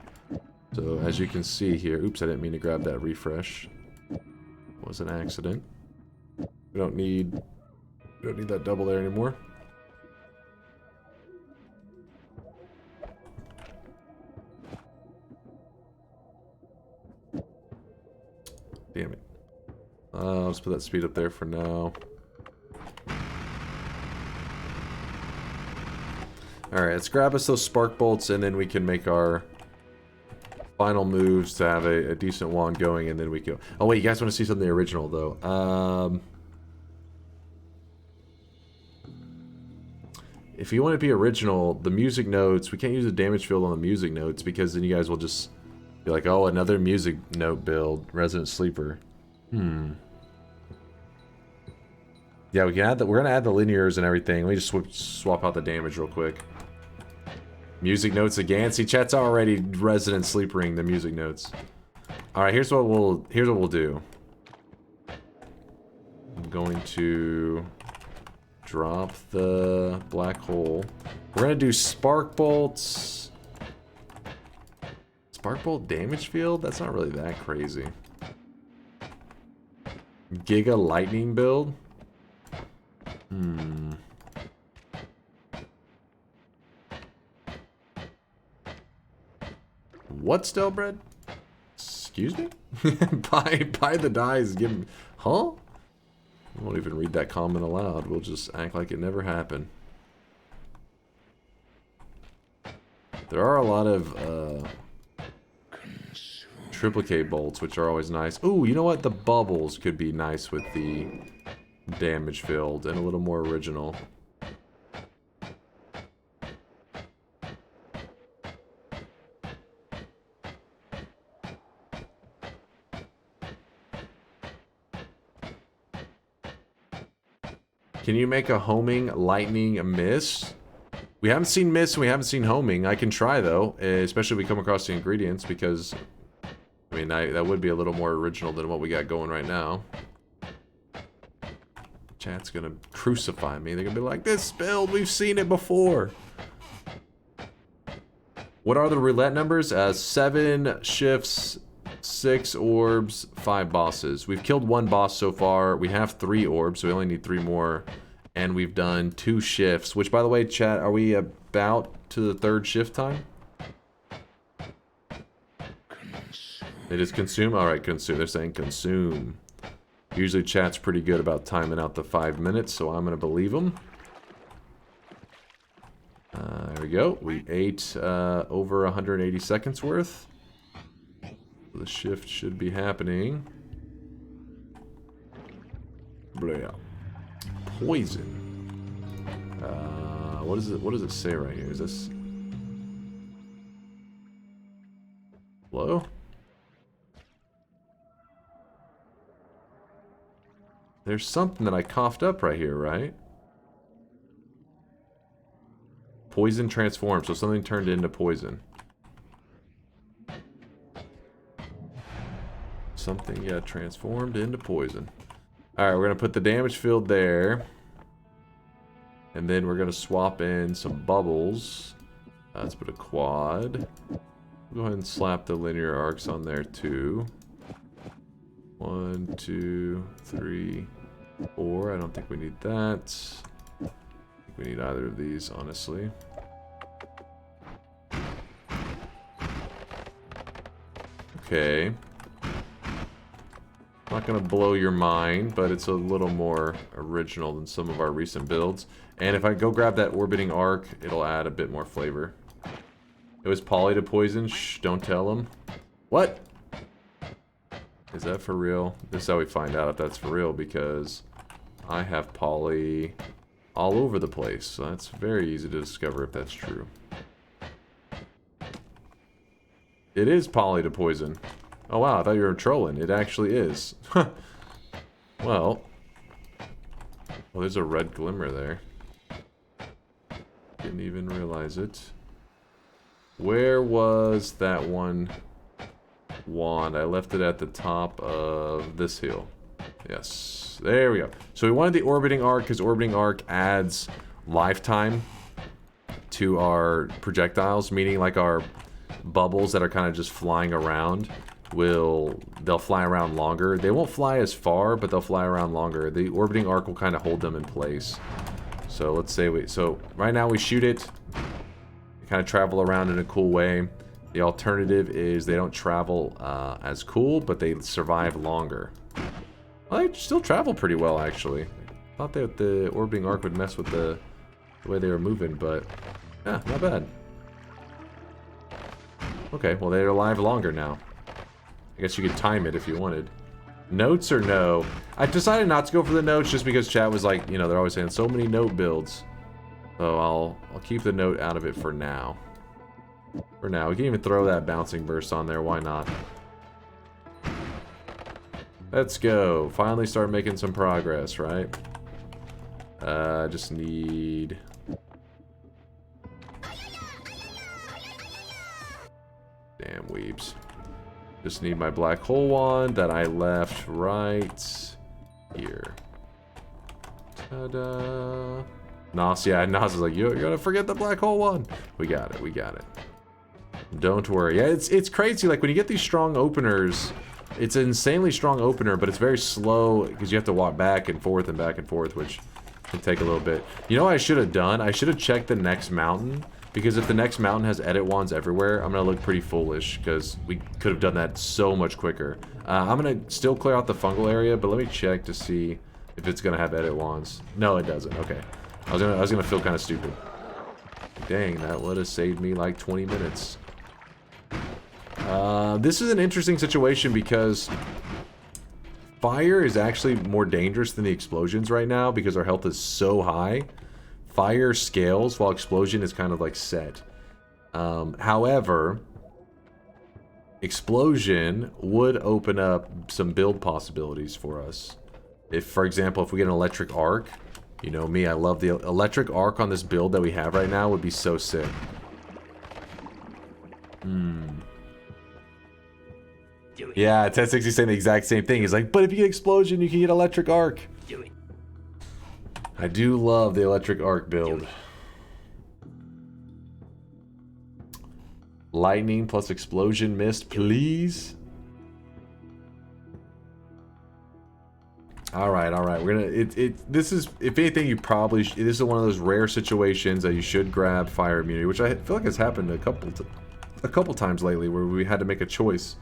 So, as you can see here, oops, I didn't mean to grab that refresh. Was an accident. We don't need that double there anymore. Damn it. Let's put that speed up there for now. Alright, let's grab us those spark bolts, and then we can make our final moves to have a decent wand going, and then we go. Oh wait, you guys want to see something original though. If you want to be original, the music notes, we can't use the damage field on the music notes, because then you guys will just be like, oh, another music note build, Resident Sleeper. Yeah, we can add that. We're gonna add the linears and everything. Let me just swap out the damage real quick. Music notes again. See, chat's already Resident Sleepering the music notes. All right, here's what we'll do. I'm going to drop the black hole. We're gonna do spark bolts. Spark bolt damage field? That's not really that crazy. Giga lightning build? What stale bread? Excuse me? buy the dyes, give me... Huh? I won't even read that comment aloud. We'll just act like it never happened. There are a lot of triplicate bolts, which are always nice. Ooh, you know what? The bubbles could be nice with the damage field and a little more original. Can you make a homing lightning mist? We haven't seen mist, we haven't seen homing. I can try though, especially if we come across the ingredients, because I mean that would be a little more original than what we got going right now. Chat's gonna crucify me. They're gonna be like, this build, we've seen it before. What are the roulette numbers? 7 shifts, 6 orbs, 5 bosses. We've killed 1 boss so far. We have 3 orbs, so we only need 3 more. And we've done 2 shifts, which, by the way, chat, are we about to the 3rd shift time? It is consume? Alright, consume. They're saying consume. Usually chat's pretty good about timing out the 5 minutes, so I'm going to believe them. There we go. We ate over 180 seconds worth. The shift should be happening. Blah. Poison. What is it? What does it say right here? Is this? Hello? There's something that I coughed up right here, right? Poison transformed, so something turned into poison. Something got transformed into poison. Alright, we're going to put the damage field there. And then we're going to swap in some bubbles. Let's put a quad. Go ahead and slap the linear arcs on there too. 1, 2, 3, 4. I don't think we need that. I think we need either of these, honestly. Okay. Not gonna blow your mind, but it's a little more original than some of our recent builds. And if I go grab that orbiting arc, it'll add a bit more flavor. It was poly to poison. Shh, don't tell them. What? Is that for real? This is how we find out if that's for real, because I have poly all over the place. So that's very easy to discover if that's true. It is poly to poison. Oh wow, I thought you were trolling. It actually is. Well, there's a red glimmer there. Didn't even realize it. Where was that one wand? I left it at the top of this hill. Yes, there we go. So we wanted the orbiting arc because orbiting arc adds lifetime to our projectiles, meaning like our bubbles that are kind of just flying around they'll fly around longer. They won't fly as far, but they'll fly around longer. The orbiting arc will kind of hold them in place. So let's say so right now we shoot it, they kind of travel around in a cool way. The alternative is they don't travel as cool, but they survive longer. Well, they still travel pretty well, actually. I thought that the orbiting arc would mess with the way they were moving, but yeah, not bad. Okay, well they're alive longer now. I guess you could time it if you wanted. Notes or no? I decided not to go for the notes just because chat was like, you know, they're always saying so many note builds. So I'll keep the note out of it for now. For now, we can even throw that bouncing burst on there. Why not? Let's go. Finally start making some progress, right? Just need... Damn weebs. Just need my black hole wand that I left right here. Ta-da. Nos, yeah, Nos is like, you're gonna forget the black hole wand. We got it, we got it. Don't worry. Yeah, it's crazy. Like when you get these strong openers, it's an insanely strong opener, but it's very slow because you have to walk back and forth, which can take a little bit. You know what I should have done? I should have checked the next mountain Because if the next mountain has edit wands everywhere, I'm going to look pretty foolish, because we could have done that so much quicker. I'm going to still clear out the fungal area, but let me check to see if it's going to have edit wands. No, it doesn't. Okay. I was gonna feel kind of stupid. Dang, that would have saved me like 20 minutes. This is an interesting situation because fire is actually more dangerous than the explosions right now because our health is so high. Fire scales while explosion is kind of like set. However, explosion would open up some build possibilities for us. If, for example, if we get an electric arc, you know me, I love the electric arc on this build that we have right now would be so sick. Yeah, 1060 saying the exact same thing. He's like, but if you get explosion, you can get electric arc. I do love the electric arc build. Lightning plus explosion mist, please. All right. We're gonna. This is, if anything, you probably. This is one of those rare situations that you should grab fire immunity, which I feel like has happened a couple times lately, where we had to make a choice.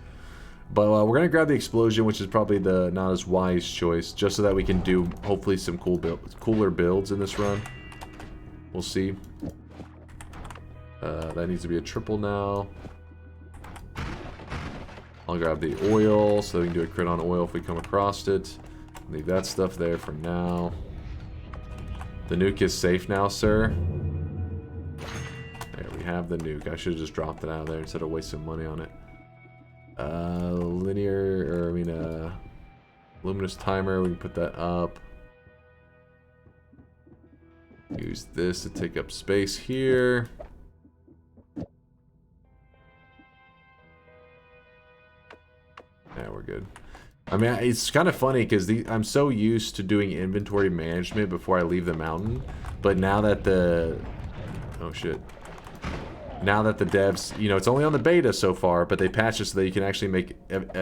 But we're gonna grab the explosion, which is probably the not as wise choice, just so that we can do hopefully some cooler builds in this run. We'll see. That needs to be a triple now. I'll grab the oil so we can do a crit on oil if we come across it. Leave that stuff there for now. The nuke is safe now, sir. There, we have the nuke. I should have just dropped it out of there instead of wasting money on it. Luminous timer, we can put that up. Use this to take up space here. Yeah, we're good. I mean, it's kind of funny because I'm so used to doing inventory management before I leave the mountain, but now that oh shit. Now that the devs, you know, it's only on the beta so far, but they patched it so that you can actually make,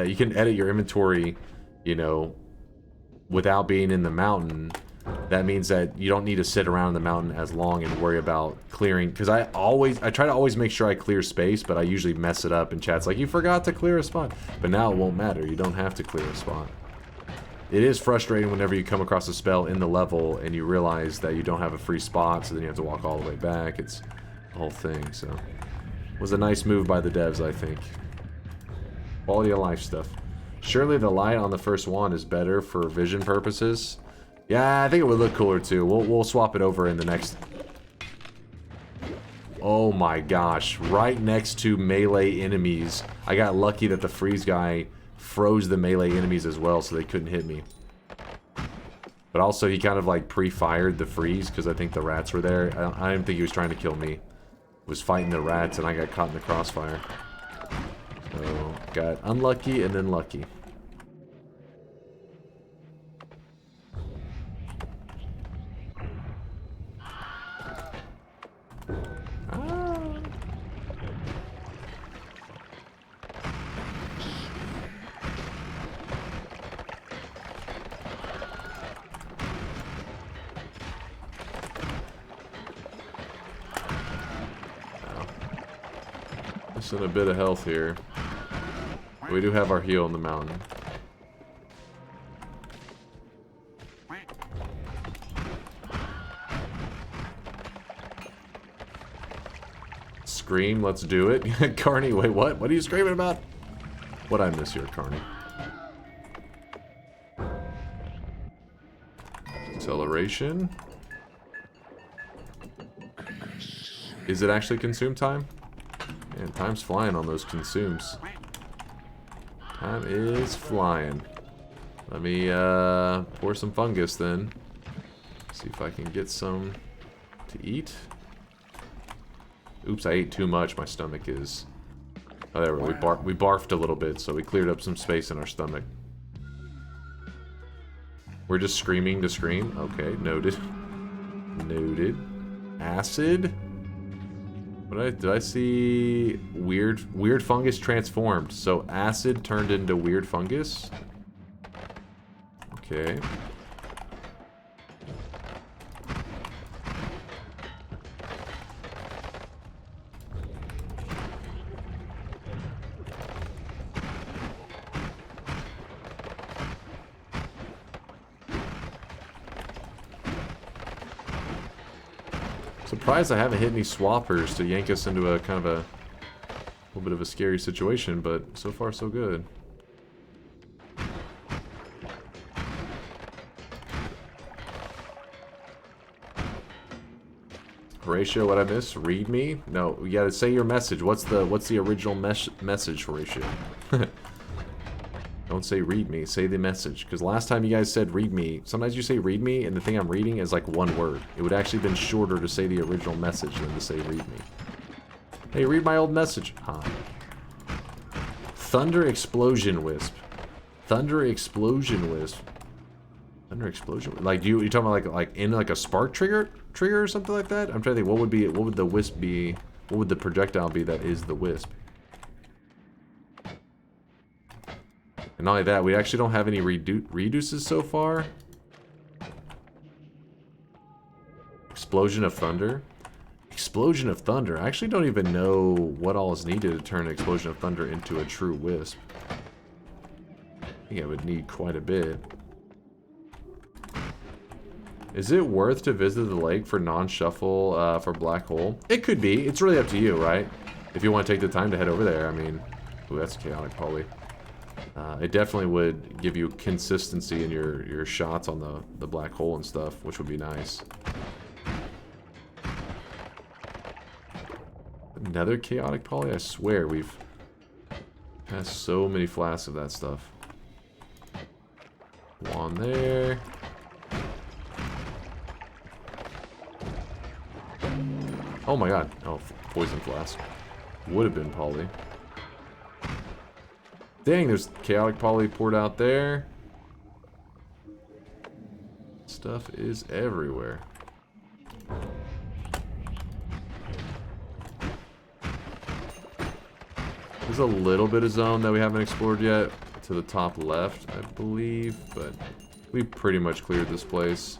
you can edit your inventory, you know, without being in the mountain. That means that you don't need to sit around the mountain as long and worry about clearing. Because I try to always make sure I clear space, but I usually mess it up in chat's like, you forgot to clear a spot. But now it won't matter. You don't have to clear a spot. It is frustrating whenever you come across a spell in the level and you realize that you don't have a free spot, so then you have to walk all the way back. It's the whole thing, so. It was a nice move by the devs, I think. Quality of life stuff. Surely the light on the first wand is better for vision purposes. Yeah, I think it would look cooler too. We'll swap it over in the next. Oh my gosh, right next to melee enemies. I got lucky that the freeze guy froze the melee enemies as well, so they couldn't hit me. But also he kind of like pre-fired the freeze because I think the rats were there. I didn't think he was trying to kill me. He was fighting the rats and I got caught in the crossfire. So got unlucky and then lucky. Missing a bit of health here. We do have our heal in the mountain. Scream, let's do it. Carney, wait, what? What are you screaming about? What'd I miss here, Carney? Acceleration. Is it actually consume time? Man, time's flying on those consumes. Time is flying. Let me pour some fungus then. See if I can get some to eat. Oops, I ate too much. My stomach is... Oh, there we go. We barfed a little bit, so we cleared up some space in our stomach. We're just screaming to scream. Okay, noted. Noted. Acid. Did I see weird fungus transformed? So acid turned into weird fungus. Okay. Surprised I haven't hit any swappers to yank us into a kind of a little bit of a scary situation, but so far so good. Horatio, what I miss? Read me? No, you gotta say your message. What's the original message, Horatio? Don't say read me, say the message. Because last time you guys said read me, sometimes you say read me and the thing I'm reading is like one word. It would actually been shorter to say the original message than to say read me. Hey, read my old message. Huh. Thunder Explosion Wisp. Thunder Explosion Wisp. Thunder Explosion. Like you talking about like in like a spark trigger or something like that? I'm trying to think what would the wisp be? What would the projectile be that is the wisp? And not only that, we actually don't have any reduces so far. Explosion of Thunder. Explosion of Thunder. I actually don't even know what all is needed to turn Explosion of Thunder into a true wisp. I think I would need quite a bit. Is it worth to visit the lake for non-shuffle for Black Hole? It could be. It's really up to you, right? If you want to take the time to head over there. I mean, ooh, that's chaotic, probably. It definitely would give you consistency in your shots on the black hole and stuff, which would be nice. Another chaotic poly? I swear we've passed so many flasks of that stuff. One there. Oh my god. Oh, poison flask. Would have been poly. Dang, there's chaotic poly poured out there. Stuff is everywhere. There's a little bit of zone that we haven't explored yet to the top left, I believe, but we pretty much cleared this place.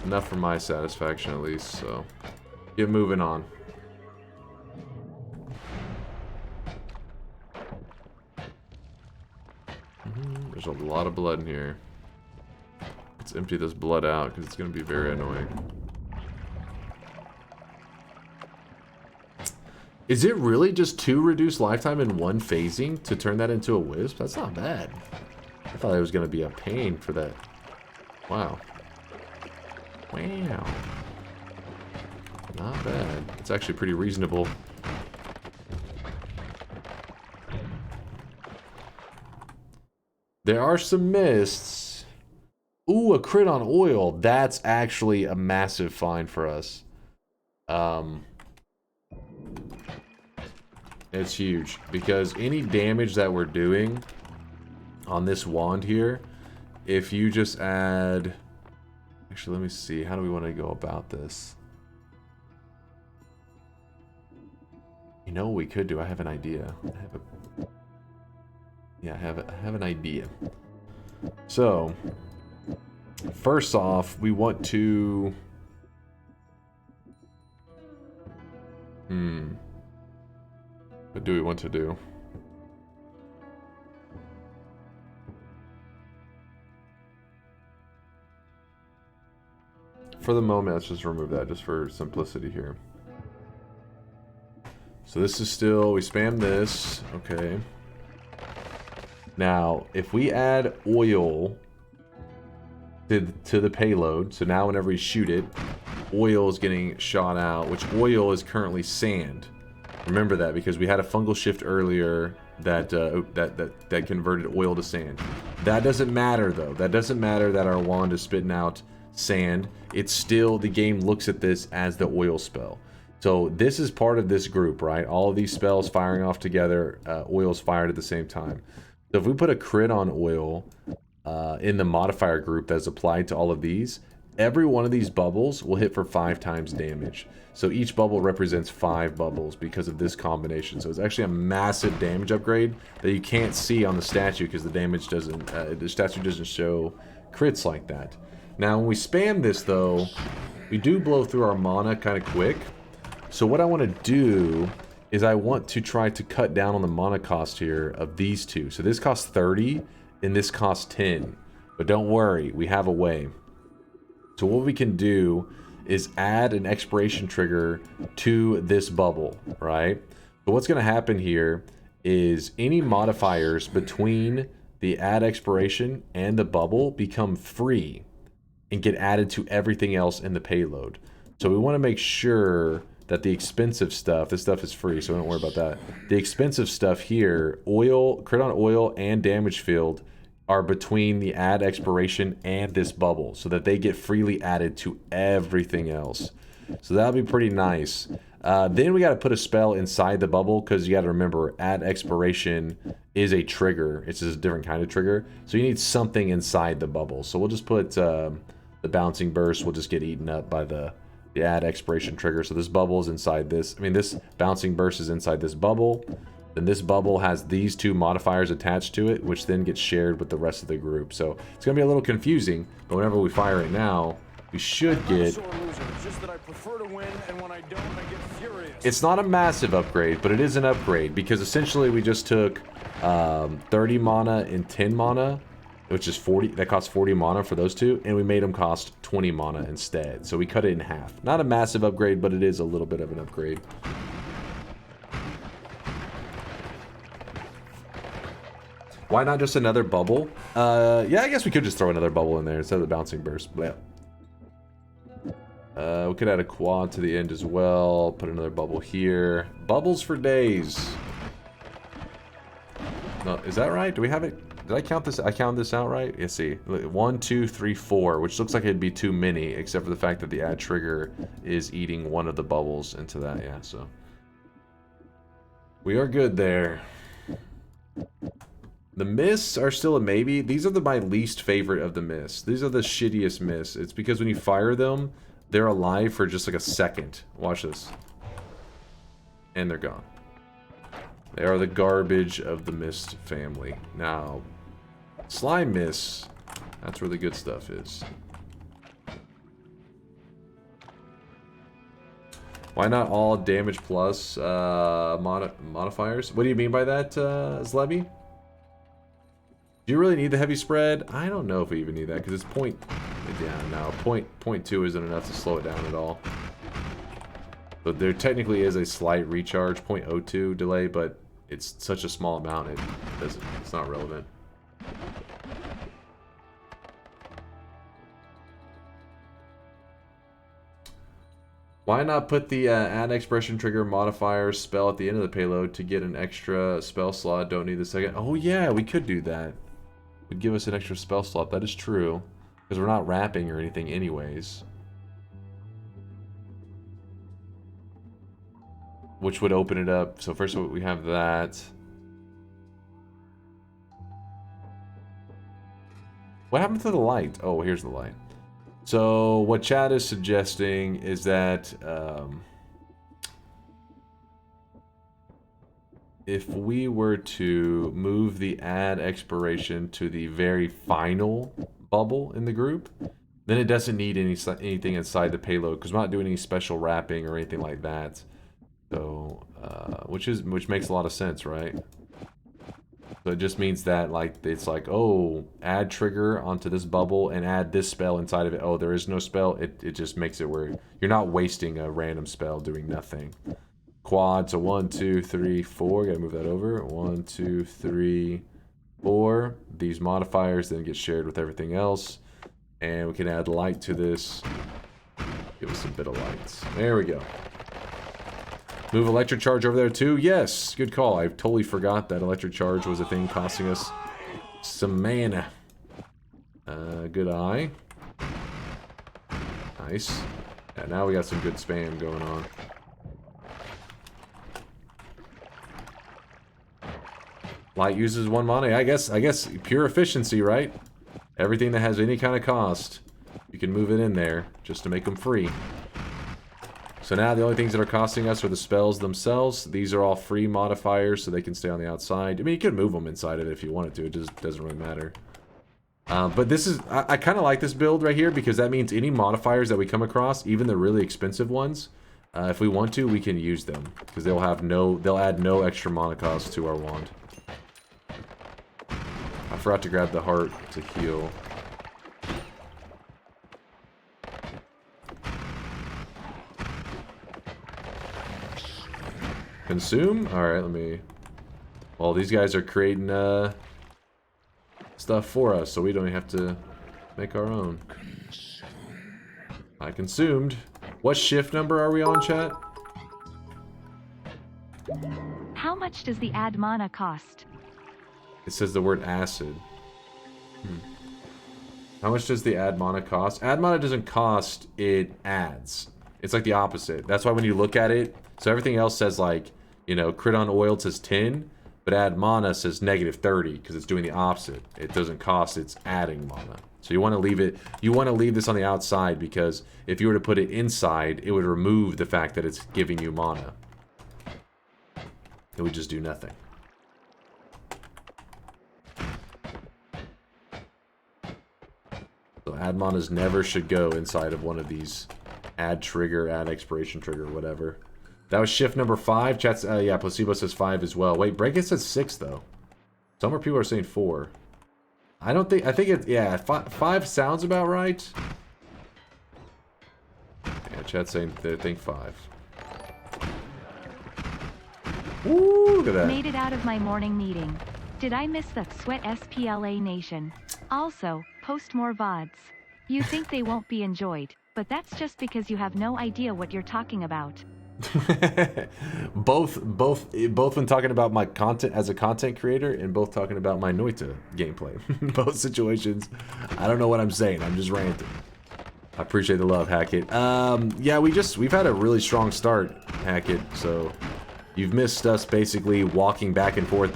Enough for my satisfaction, at least, so get moving on. There's a lot of blood in here. Let's empty this blood out because it's going to be very annoying. Is it really just 2 reduced lifetime and 1 phasing to turn that into a wisp? That's not bad. I thought it was going to be a pain for that. Wow. Wow. Not bad. It's actually pretty reasonable. There are some mists. Ooh, a crit on oil. That's actually a massive find for us. It's huge. Because any damage that we're doing on this wand here, if you just add... Actually, let me see. How do we want to go about this? You know what we could do? I have an idea. I have an idea. So, first off, we want to... What do we want to do? For the moment, let's just remove that, just for simplicity here. So this is still... We spam this. Okay. Now, if we add oil to the payload, so now whenever we shoot it, oil is getting shot out, which oil is currently sand. Remember that, because we had a fungal shift earlier that that converted oil to sand. That doesn't matter, though. That doesn't matter that our wand is spitting out sand. It's still, the game looks at this as the oil spell. So this is part of this group, right? All of these spells firing off together, oil's fired at the same time. So if we put a crit on oil in the modifier group that's applied to all of these, every one of these bubbles will hit for 5 times damage. So each bubble represents 5 bubbles because of this combination. So it's actually a massive damage upgrade that you can't see on the statue because the damage doesn't, the statue doesn't show crits like that. Now when we spam this though, we do blow through our mana kind of quick. So what I want to do is I want to try to cut down on the mana cost here of these two. So this costs 30 and this costs 10. But don't worry, we have a way. So what we can do is add an expiration trigger to this bubble, right? But what's going to happen here is any modifiers between the add expiration and the bubble become free and get added to everything else in the payload. So we want to make sure that the expensive stuff, this stuff is free, so don't worry about that. The expensive stuff here, oil, crit on oil, and damage field are between the add expiration and this bubble, so that they get freely added to everything else. So that'll be pretty nice. Then we got to put a spell inside the bubble, because you got to remember, add expiration is a trigger. It's just a different kind of trigger. So you need something inside the bubble. So we'll just put the bouncing burst will just get eaten up by the add expiration trigger. So this bubble is inside this. I mean, this bouncing burst is inside this bubble. Then this bubble has these two modifiers attached to it, which then gets shared with the rest of the group. So it's going to be a little confusing, but whenever we fire it now, we should get... It's not a massive upgrade, but it is an upgrade, because essentially we just took 30 mana and 10 mana, which is 40, that costs 40 mana for those two, and we made them cost 20 mana instead. So we cut it in half. Not a massive upgrade, but it is a little bit of an upgrade. Why not just another bubble? Yeah, I guess we could just throw another bubble in there instead of the bouncing burst. But yeah. We could add a quad to the end as well. Put another bubble here. Bubbles for days. No, is that right? Do we have it? Did I count this? I counted this out right? Let's see. 1, 2, 3, 4, which looks like it'd be too many, except for the fact that the add trigger is eating one of the bubbles into that. Yeah, so we are good there. The mists are still a maybe. These are my least favorite of the mists. These are the shittiest mists. It's because when you fire them, they're alive for just like a second. Watch this. And they're gone. They are the garbage of the mist family. Now, slime mists, that's where the good stuff is. Why not all damage plus modifiers? What do you mean by that, Zlebby? Do you really need the heavy spread? I don't know if we even need that, because it's point... Yeah, no, point 2 isn't enough to slow it down at all. But there technically is a slight recharge, 0.02 delay, but it's such a small amount, it's not relevant. Why not put the add expression trigger modifier spell at the end of the payload to get an extra spell slot? Don't need the second. Oh yeah, we could do that. Would give us an extra spell slot. That is true, because we're not wrapping or anything anyways. Which would open it up. So first we have that. What happened to the light? Oh, here's the light. So what Chad is suggesting is that if we were to move the add expiration to the very final bubble in the group, then it doesn't need anything inside the payload, because we're not doing any special wrapping or anything like that. So, which makes a lot of sense, right? So it just means that, like, it's like, oh, add trigger onto this bubble and add this spell inside of it. Oh, there is no spell. It just makes it where you're not wasting a random spell doing nothing. Quad, so 1, 2, 3, 4. Gotta move that over. 1, 2, 3, 4. These modifiers then get shared with everything else. And we can add light to this. Give us a bit of lights. There we go. Move electric charge over there too? Yes, good call. I totally forgot that electric charge was a thing costing us some mana. Good eye. Nice. Yeah, now we got some good spam going on. Light uses 1 mana. I guess pure efficiency, right? Everything that has any kind of cost, you can move it in there just to make them free. So now the only things that are costing us are the spells themselves. These are all free modifiers, so they can stay on the outside. I mean, you could move them inside of it if you wanted to. It just doesn't really matter. But this is... I kind of like this build right here, because that means any modifiers that we come across, even the really expensive ones, if we want to, we can use them. Because they'll add no extra mana cost to our wand. I forgot to grab the heart to heal. Consume? Alright, let me... Well, these guys are creating stuff for us, so we don't even have to make our own. I consumed. What shift number are we on, chat? How much does the ad mana cost? It says the word acid. How much does the ad mana cost? Ad mana doesn't cost, it adds. It's like the opposite. That's why when you look at it, so everything else says like, you know, crit on oil says 10, but add mana says negative 30 because it's doing the opposite. It doesn't cost, it's adding mana. So you want to leave it, you want to leave this on the outside because if you were to put it inside, it would remove the fact that it's giving you mana. It would just do nothing. So add manas never should go inside of one of these add trigger, add expiration trigger, whatever. That was shift number 5. Chat's, yeah, Placebo says 5 as well. Wait, Break It says 6 though. Some more people are saying 4. I don't think, I think it's, yeah, 5 sounds about right. Yeah, chat's saying they think 5. Woo, look at that. Made it out of my morning meeting. Did I miss that sweat SPLA nation? Also, post more VODs. You think they won't be enjoyed, but that's just because you have no idea what you're talking about. both when talking about my content as a content creator and both talking about my Noita gameplay. Both situations, I don't know what I'm saying. I'm just ranting. I appreciate the love, Hackett. Yeah, we've had a really strong start, Hackett. So you've missed us basically walking back and forth,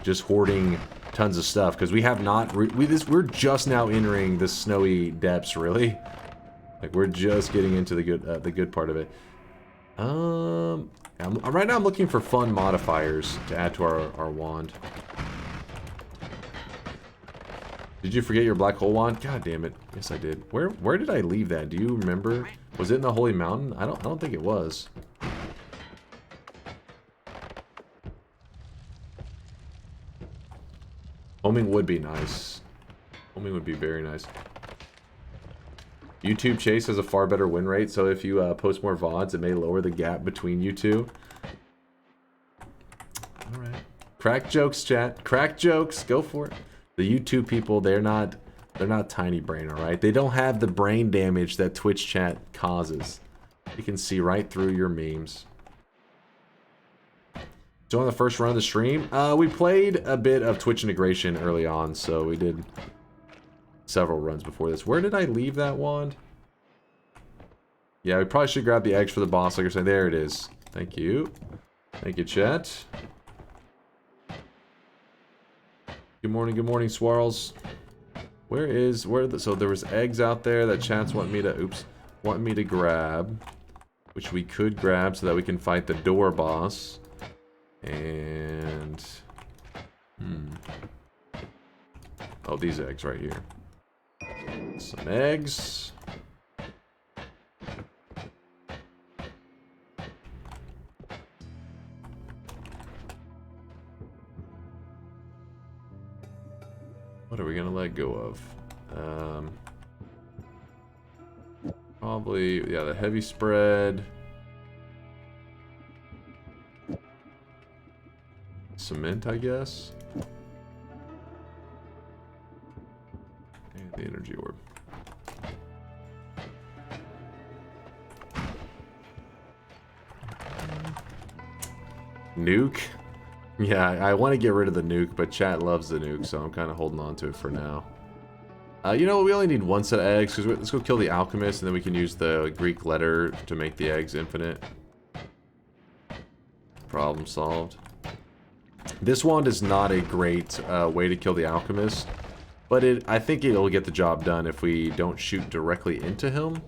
just hoarding tons of stuff because we have not. We're just now entering the snowy depths, really. Like we're just getting into the good part of it. Right now I'm looking for fun modifiers to add to our wand. Did you forget your black hole wand? God damn it. Yes, I did. Where did I leave that? Do you remember? Was it in the Holy Mountain? I don't think it was. Homing would be nice. Homing would be very nice. YouTube Chase has a far better win rate, so if you post more VODs, it may lower the gap between you two. Alright. Crack jokes, chat. Crack jokes. Go for it. The YouTube people, they're not tiny brain, alright? They don't have the brain damage that Twitch chat causes. You can see right through your memes. So on the first run of the stream, we played a bit of Twitch integration early on, so we did several runs before this. Where did I leave that wand? Yeah, we probably should grab the eggs for the boss, like I said. There it is. Thank you. Thank you, chat. Good morning, Swirls. So there was eggs out there that chat's want me to grab, which we could grab so that we can fight the door boss. And oh, these eggs right here. Some eggs. What are we gonna let go of? Probably, yeah, the heavy spread. Cement, I guess. And the energy orb. Nuke? Yeah, I want to get rid of the nuke, but chat loves the nuke, so I'm kind of holding on to it for now. You know what? We only need one set of eggs, because let's go kill the alchemist, and then we can use the Greek letter to make the eggs infinite. Problem solved. This wand is not a great way to kill the alchemist, but I think it'll get the job done if we don't shoot directly into him.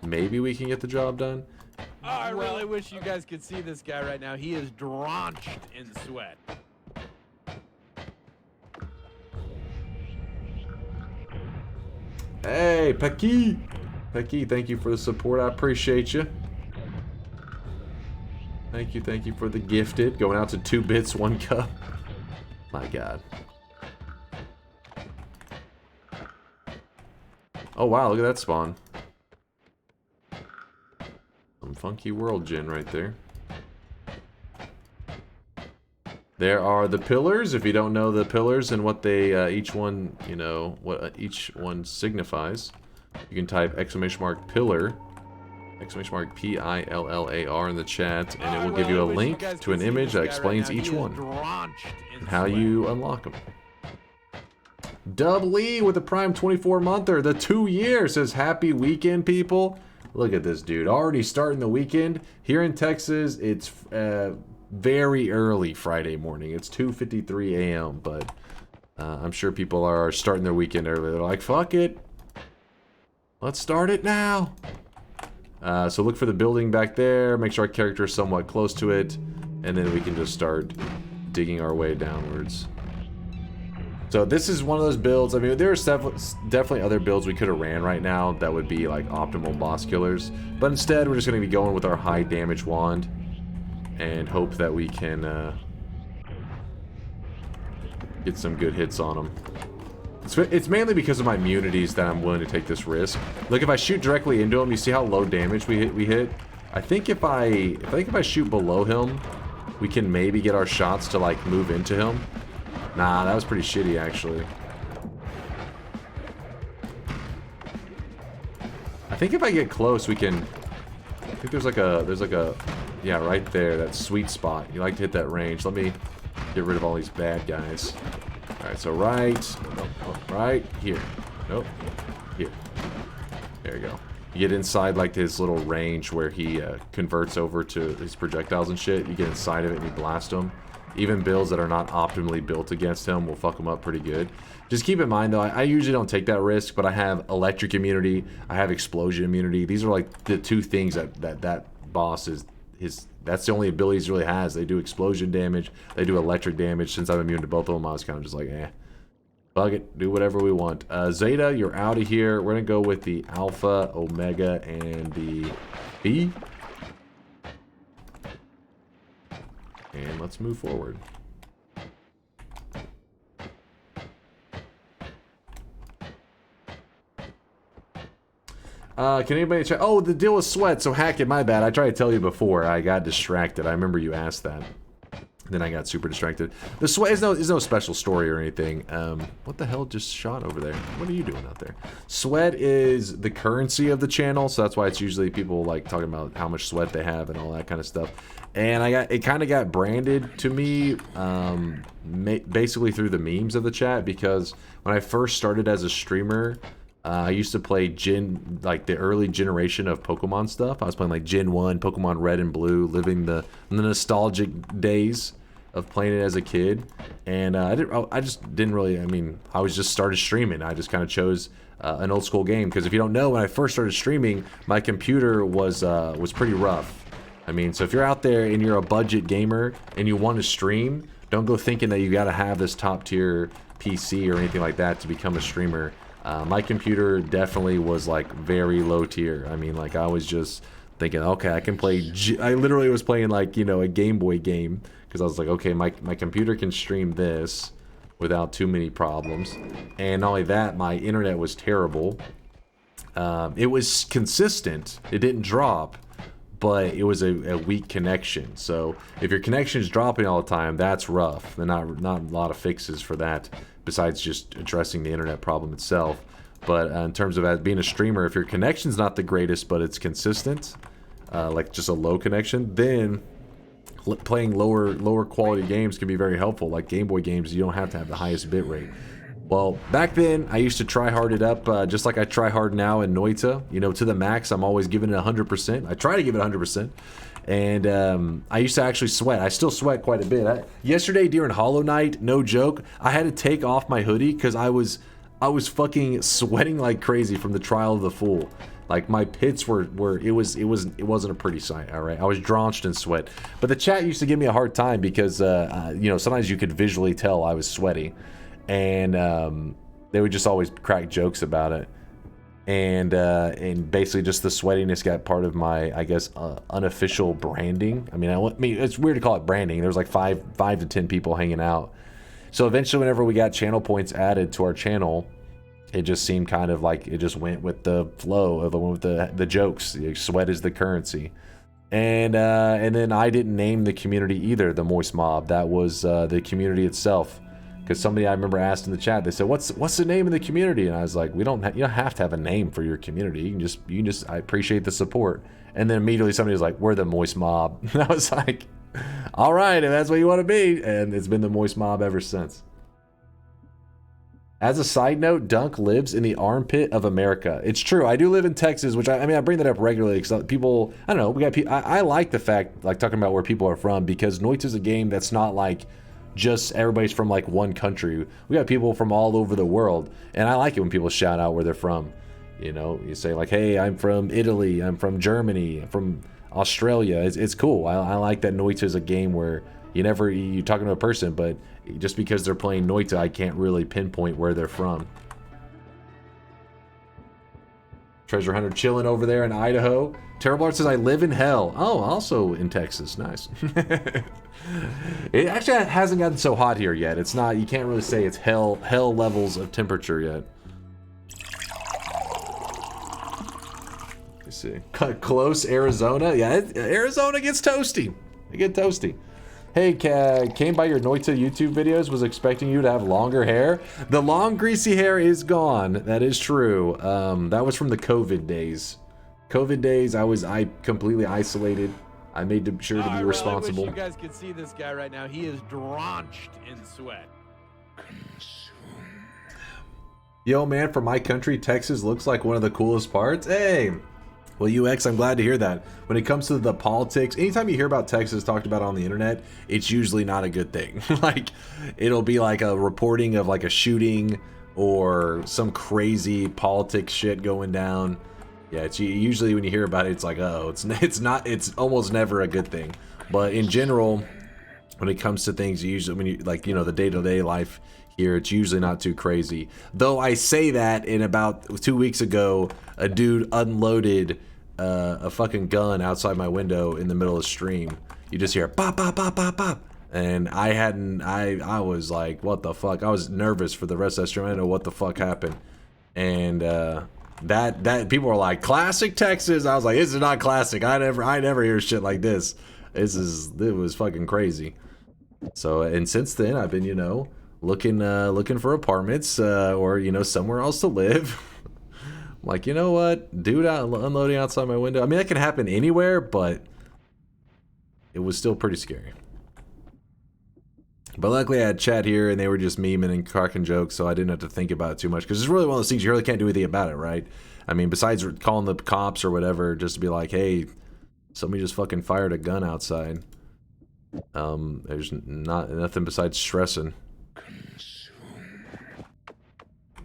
Maybe we can get the job done. Oh, I really wish you guys could see this guy right now. He is drenched in sweat. Hey, Pecky! Pecky, thank you for the support. I appreciate you. Thank you for the gifted. Going out to 2 bits, 1 cup. My god. Oh wow, look at that spawn. Some funky world gin right there. There are the pillars. If you don't know the pillars and what they each one, you know, what each one signifies, you can type _pillar, !pillar in the chat, and it will give you a link to an image that explains each one and how you unlock them. Dub Lee with the Prime 24-monther, the 2 year, says happy weekend, people. Look at this dude, already starting the weekend. Here in Texas, it's very early Friday morning. It's 2:53 a.m., but I'm sure people are starting their weekend early. They're like, fuck it. Let's start it now. So look for the building back there. Make sure our character is somewhat close to it. And then we can just start digging our way downwards. So this is one of those builds. I mean, there's definitely other builds we could have ran right now that would be like optimal boss killers. But instead, we're just going to be going with our high damage wand. And hope that we can get some good hits on them. It's mainly because of my immunities that I'm willing to take this risk. Look, if I shoot directly into him, you see how low damage we hit? I think if I shoot below him, we can maybe get our shots to like move into him. Nah, that was pretty shitty actually. I think if I get close, we can. I think there's like a yeah, right there, that sweet spot. You like to hit that range. Let me get rid of all these bad guys. Alright, so right here. Nope. Here. There you go. You get inside like his little range where he converts over to his projectiles and shit. You get inside of it and you blast him. Even builds that are not optimally built against him will fuck him up pretty good. Just keep in mind though, I usually don't take that risk, but I have electric immunity, I have explosion immunity. These are like the two things that boss is that's the only abilities he really has. They do explosion damage, they do electric damage. Since I'm immune to both of them, I was kind of just like, fuck it, do whatever we want. Zeta, you're out of here. We're gonna go with the Alpha, Omega, and the B. And let's move forward. Can anybody check? Oh, the deal with sweat. So hack it, my bad. I tried to tell you before. I got distracted. I remember you asked that. Then I got super distracted. The sweat is no special story or anything. What the hell just shot over there? What are you doing out there? Sweat is the currency of the channel, so that's why it's usually people like talking about how much sweat they have and all that kind of stuff. And it kind of got branded to me basically through the memes of the chat, because when I first started as a streamer, I used to play like the early generation of Pokemon stuff. I was playing like Gen 1, Pokemon Red and Blue, living the nostalgic days of playing it as a kid. And I just didn't really, I mean, I was just started streaming. I just kind of chose an old school game, because if you don't know, when I first started streaming, my computer was pretty rough. I mean, so if you're out there and you're a budget gamer and you want to stream, don't go thinking that you got to have this top tier PC or anything like that to become a streamer. My computer definitely was like very low tier. I mean, like I was just thinking, okay, I can play. I literally was playing like, you know, a Game Boy game, because I was like, okay, my computer can stream this without too many problems. And not only that, my internet was terrible. It was consistent. It didn't drop, but it was a weak connection. So if your connection is dropping all the time, that's rough. There's not a lot of fixes for that, besides just addressing the internet problem itself. But in terms of being a streamer, if your connection's not the greatest, but it's consistent, like just a low connection, then playing lower quality games can be very helpful. Like Game Boy games, you don't have to have the highest bitrate. Well, back then, I used to try hard it up, just like I try hard now in Noita. You know, to the max, I'm always giving it 100%. I try to give it 100%. And I used to actually sweat. I still sweat quite a bit. Yesterday during Hollow Knight, no joke, I had to take off my hoodie because I was fucking sweating like crazy from the Trial of the Fool. Like my pits it wasn't a pretty sight. All right, I was drenched in sweat. But the chat used to give me a hard time because you know, sometimes you could visually tell I was sweaty, and they would just always crack jokes about it. And basically just the sweatiness got part of my, I guess, unofficial branding. I mean, it's weird to call it branding. There was like 5 to 10 people hanging out. So eventually, whenever we got channel points added to our channel, it just seemed kind of like it just went with the flow of the jokes. Sweat is the currency. And then I didn't name the community either, the Moist Mob. That was the community itself. Because somebody I remember asked in the chat, they said, "What's the name of the community?" And I was like, you don't have to have a name for your community. You can just I appreciate the support. And then immediately somebody was like, "We're the Moist Mob." And I was like, all right, if that's what you want to be. And it's been the Moist Mob ever since. As a side note, Dunk lives in the armpit of America. It's true. I do live in Texas, which I mean, I bring that up regularly because people, I don't know, we got people, I like the fact, like talking about where people are from, because Noita's a game that's not like just everybody's from like one country. We got people from all over the world, and I like it when people shout out where they're from. You know, you say like, "Hey, I'm from Italy, I'm from Germany, I'm from Australia." It's cool. I like that Noita's a game where you're talking to a person, but just because they're playing Noita, I can't really pinpoint where they're from. Treasure Hunter chilling over there in Idaho. Terrible Art says, "I live in hell." Oh, also in Texas. Nice. It actually hasn't gotten so hot here yet. It's not, you can't really say it's hell levels of temperature yet. Let's see. Close Arizona. Yeah, Arizona gets toasty. They get toasty. Hey, came by your Noita YouTube videos, was expecting you to have longer hair. The long greasy hair is gone. That is true. That was from the COVID days. COVID days, I completely isolated. I made sure to be responsible. I really wish you guys could see this guy right now. He is drenched in sweat. Yo, man, from my country, Texas looks like one of the coolest parts. Hey! Well, UX, I'm glad to hear that. When it comes to the politics, anytime you hear about Texas talked about on the internet, it's usually not a good thing. Like, it'll be like a reporting of like a shooting or some crazy politics shit going down. Yeah, it's usually when you hear about it, it's like, oh, it's almost never a good thing. But in general, when it comes to things, usually when you like, the day-to-day life here, it's usually not too crazy. Though I say that, in about 2 weeks ago, a dude unloaded a fucking gun outside my window in the middle of stream. You just hear pop, pop, pop, pop, pop. And I was like, what the fuck? I was nervous for the rest of that stream. I didn't know what the fuck happened. And that people were like, classic Texas. I was like, this is not classic. I never hear shit like this. It was fucking crazy. So, and since then I've been, looking for apartments or somewhere else to live. I'm like, you know what, dude, unloading outside my window. I mean, that can happen anywhere, but it was still pretty scary. But luckily I had chat here and they were just memeing and cracking jokes, so I didn't have to think about it too much, because it's really one of those things you really can't do anything about it, right? I mean, besides calling the cops or whatever, just to be like, hey, somebody just fucking fired a gun outside. There's nothing besides stressing.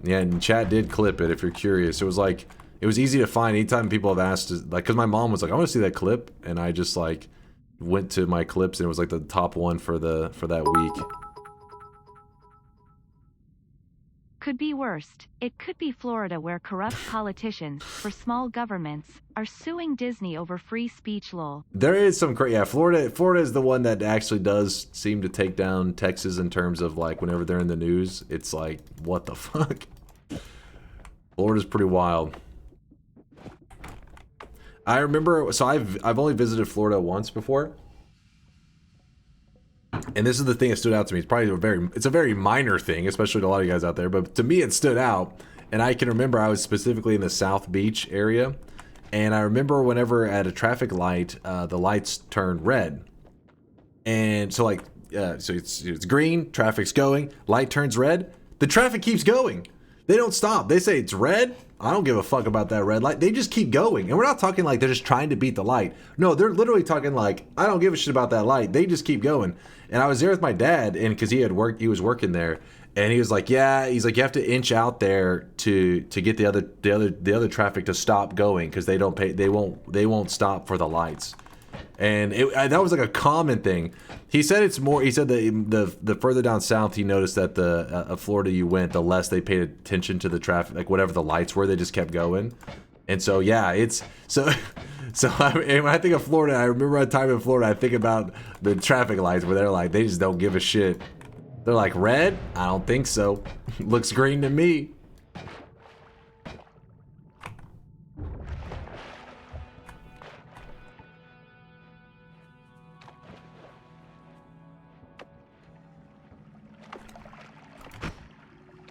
Yeah, and chat did clip it if you're curious. It was easy to find. Anytime people have asked, like, because my mom was like, I want to see that clip, and I just like went to my clips and it was like the top one for that week. Could be worst. It could be Florida, where corrupt politicians, for small governments, are suing Disney over free speech lol. There is some yeah, Florida is the one that actually does seem to take down Texas in terms of like whenever they're in the news, it's like, what the fuck? Florida's pretty wild. I remember, so I've only visited Florida once before. And this is the thing that stood out to me. It's probably it's a very minor thing, especially to a lot of you guys out there, but to me it stood out. And I can remember I was specifically in the South Beach area, and I remember whenever at a traffic light, the lights turned red. And so like, so it's green, traffic's going, light turns red, the traffic keeps going. They don't stop. They say it's red. I don't give a fuck about that red light. They just keep going. And we're not talking like they're just trying to beat the light. No, they're literally talking like, I don't give a shit about that light. They just keep going. And I was there with my dad, and because he was working there, and he was like, yeah, he's like, you have to inch out there to get the other traffic to stop going, because they won't stop for the lights. And that was like a common thing. He said it's more. He said that the further down south, he noticed that the Florida you went, the less they paid attention to the traffic, like whatever the lights were, they just kept going. And so yeah, it's so. So when I think of Florida, I remember a time in Florida, I think about the traffic lights where they're like, they just don't give a shit. They're like, red? I don't think so. Looks green to me.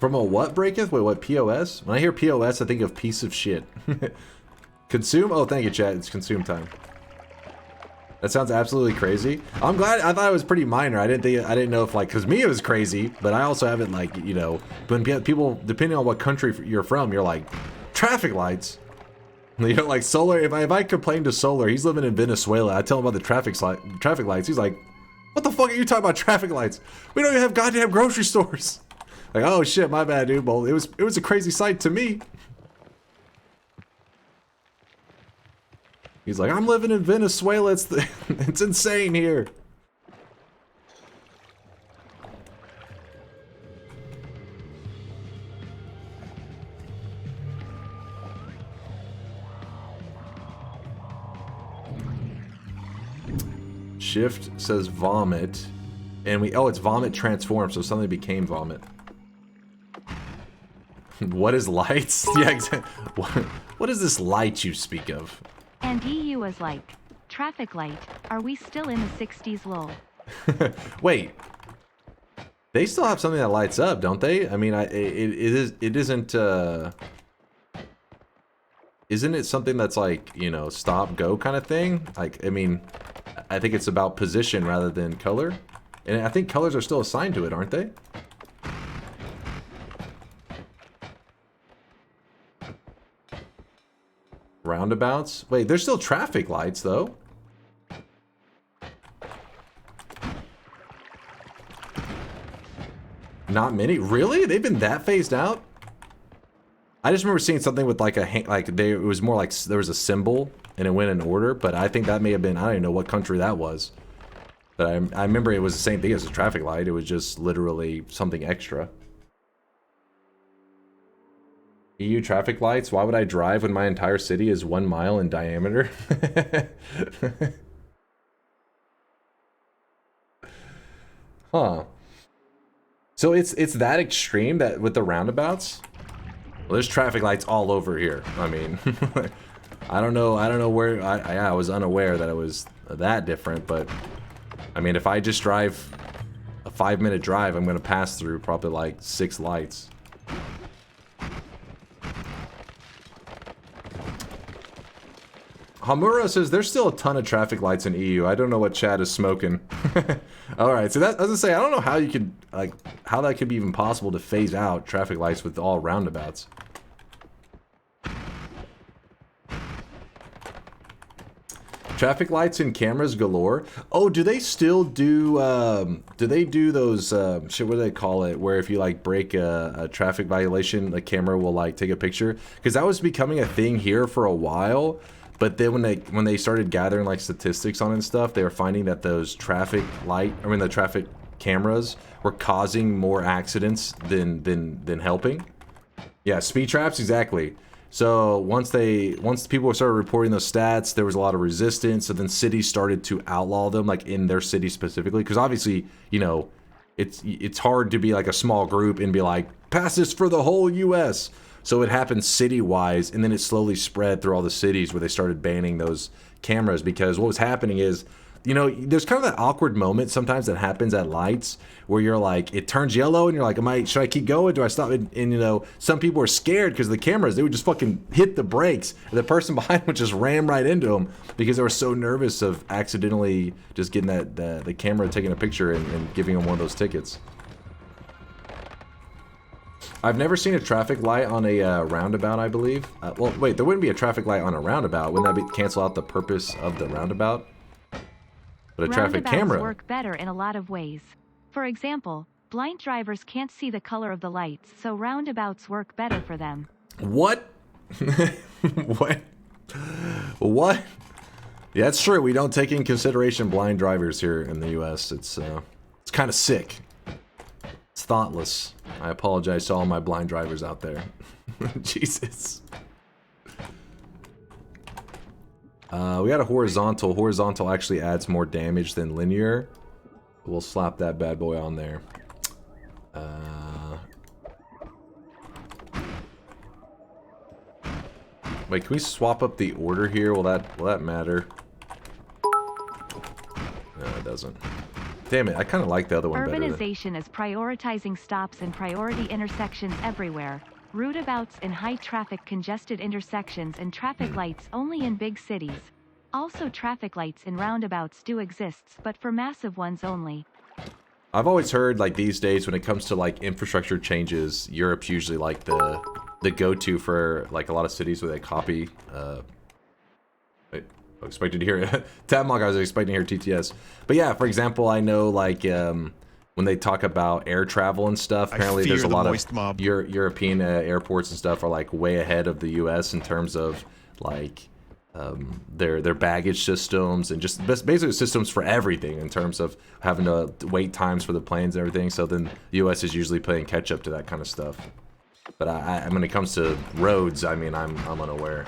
From a what breaketh? Wait, what, POS? When I hear POS, I think of piece of shit. Consume? Oh, thank you, chat. It's consume time. That sounds absolutely crazy. I'm glad. I thought it was pretty minor. I didn't know if, like, because me it was crazy, but I also haven't, like, you know, when people, depending on what country you're from, you're like, traffic lights. You know, like Solar. If I complain to Solar, he's living in Venezuela. I tell him about the traffic lights. He's like, what the fuck are you talking about traffic lights? We don't even have goddamn grocery stores. Like, oh shit, my bad, dude. Well, it was a crazy sight to me. He's like, I'm living in Venezuela. It's insane here. Shift says vomit, and it's vomit transformed, so something became vomit. What is lights? Yeah, exactly. What is this light you speak of? And EU is like, traffic light, are we still in the 60s lol? Wait. They still have something that lights up, don't they? I mean, isn't it something that's like, you know, stop, go kind of thing? Like, I mean, I think it's about position rather than color. And I think colors are still assigned to it, aren't they? Roundabouts? Wait, there's still traffic lights, though. Not many? Really? They've been that phased out? I just remember seeing something with like it was more like there was a symbol and it went in order, but I think that may have been, I don't even know what country that was. But I remember it was the same thing as a traffic light. It was just literally something extra. EU traffic lights? Why would I drive when my entire city is 1 mile in diameter? Huh. So it's that extreme that with the roundabouts? Well, there's traffic lights all over here. I mean, I don't know where, I was unaware that it was that different, but I mean, if I just drive a 5-minute drive, I'm gonna pass through probably like 6 lights. Hamura says there's still a ton of traffic lights in EU. I don't know what Chad is smoking. All right, so that, I was gonna say, I don't know how you could, like, how that could be even possible to phase out traffic lights with all roundabouts. Traffic lights and cameras galore. Oh, do they still do they do those, shit, what do they call it? Where if you, like, break a traffic violation, the camera will, like, take a picture? Because that was becoming a thing here for a while. But then when they started gathering like statistics on it and stuff, they were finding that those the traffic cameras were causing more accidents than helping. Yeah, speed traps, exactly. So once people started reporting those stats, there was a lot of resistance. So then cities started to outlaw them, like in their city specifically, because obviously, you know, it's hard to be like a small group and be like, pass this for the whole U.S. So it happened city-wise, and then it slowly spread through all the cities where they started banning those cameras, because what was happening is, you know, there's kind of that awkward moment sometimes that happens at lights where you're like, it turns yellow and you're like, should I keep going? Do I stop? And you know, some people are scared because the cameras, they would just fucking hit the brakes, and the person behind would just ram right into them because they were so nervous of accidentally just getting the camera taking a picture and giving them one of those tickets. I've never seen a traffic light on a roundabout, I believe. Well, wait, there wouldn't be a traffic light on a roundabout. Wouldn't that cancel out the purpose of the roundabout? But a traffic camera. Roundabouts work better in a lot of ways. For example, blind drivers can't see the color of the lights, so roundabouts work better for them. What? What? What? Yeah, it's true. We don't take in consideration blind drivers here in the U.S. It's kind of sick. It's thoughtless. I apologize to all my blind drivers out there. Jesus. We got a horizontal. Horizontal actually adds more damage than linear. We'll slap that bad boy on there. Wait, can we swap up the order here? Will that matter? No, it doesn't. Damn it, I kind of like the other one better. Urbanization is prioritizing stops in priority intersections everywhere. Roundabouts in high-traffic congested intersections and traffic lights only in big cities. Also traffic lights in roundabouts do exist, but for massive ones only. I've always heard, like, these days when it comes to, like, infrastructure changes, Europe's usually, like, the go-to for, like, a lot of cities where they copy, wait, I expected to hear it. Tabmog, I was expecting to hear TTS. But yeah, for example, I know, like, when they talk about air travel and stuff, apparently there's a lot of European airports and stuff are, like, way ahead of the US in terms of, like, their baggage systems and just basically systems for everything in terms of having to wait times for the planes and everything. So then the US is usually playing catch up to that kind of stuff. But when it comes to roads, I mean, I'm unaware.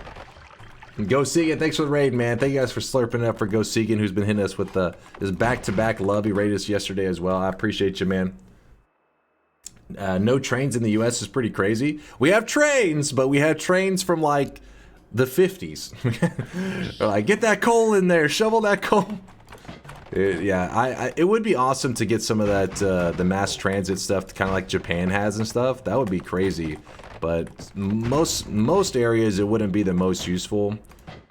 Go Segan, thanks for the raid, man. Thank you guys for slurping it up for Go Segan, who's been hitting us with his back-to-back love. He rated us yesterday as well. I appreciate you, man. No trains in the US is pretty crazy. We have trains, but we had trains from, like, the 50s. Like, get that coal in there, shovel that coal. It would be awesome to get some of that the mass transit stuff, kind of like Japan has and stuff. That would be crazy. But most areas it wouldn't be the most useful.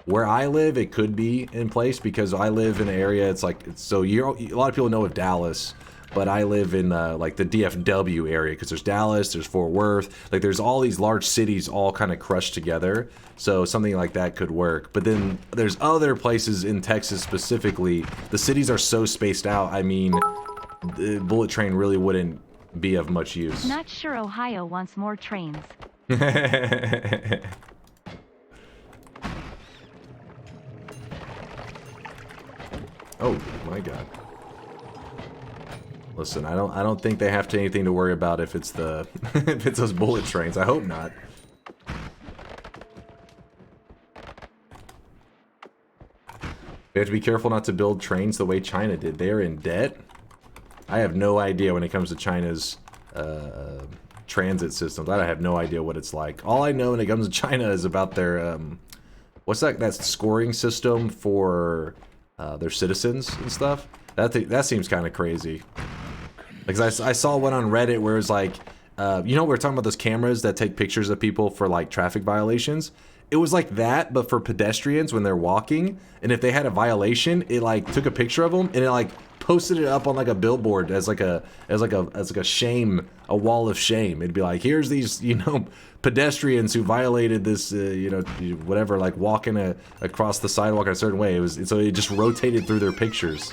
Where I live, it could be in place because I live in an area. It's like a lot of people know of Dallas. But I live in like the DFW area because there's Dallas, there's Fort Worth, like there's all these large cities all kind of crushed together. So something like that could work. But then there's other places in Texas specifically. The cities are so spaced out. I mean, the bullet train really wouldn't be of much use. Not sure Ohio wants more trains. Oh my God. Listen, I don't think they have anything to worry about if it's the if it's those bullet trains. I hope not. We have to be careful not to build trains the way China did. They're in debt. I have no idea when it comes to China's transit systems. I have no idea what it's like. All I know when it comes to China is about their what's that scoring system for their citizens and stuff. That seems kind of crazy. Because I saw one on Reddit where it was like, you know, we were talking about those cameras that take pictures of people for like traffic violations. It was like that, but for pedestrians when they're walking, and if they had a violation, it like took a picture of them and it like posted it up on like a billboard as like a shame, a wall of shame. It'd be like, here's these, you know, pedestrians who violated this, you know, whatever, like walking across the sidewalk in a certain way. So it just rotated through their pictures.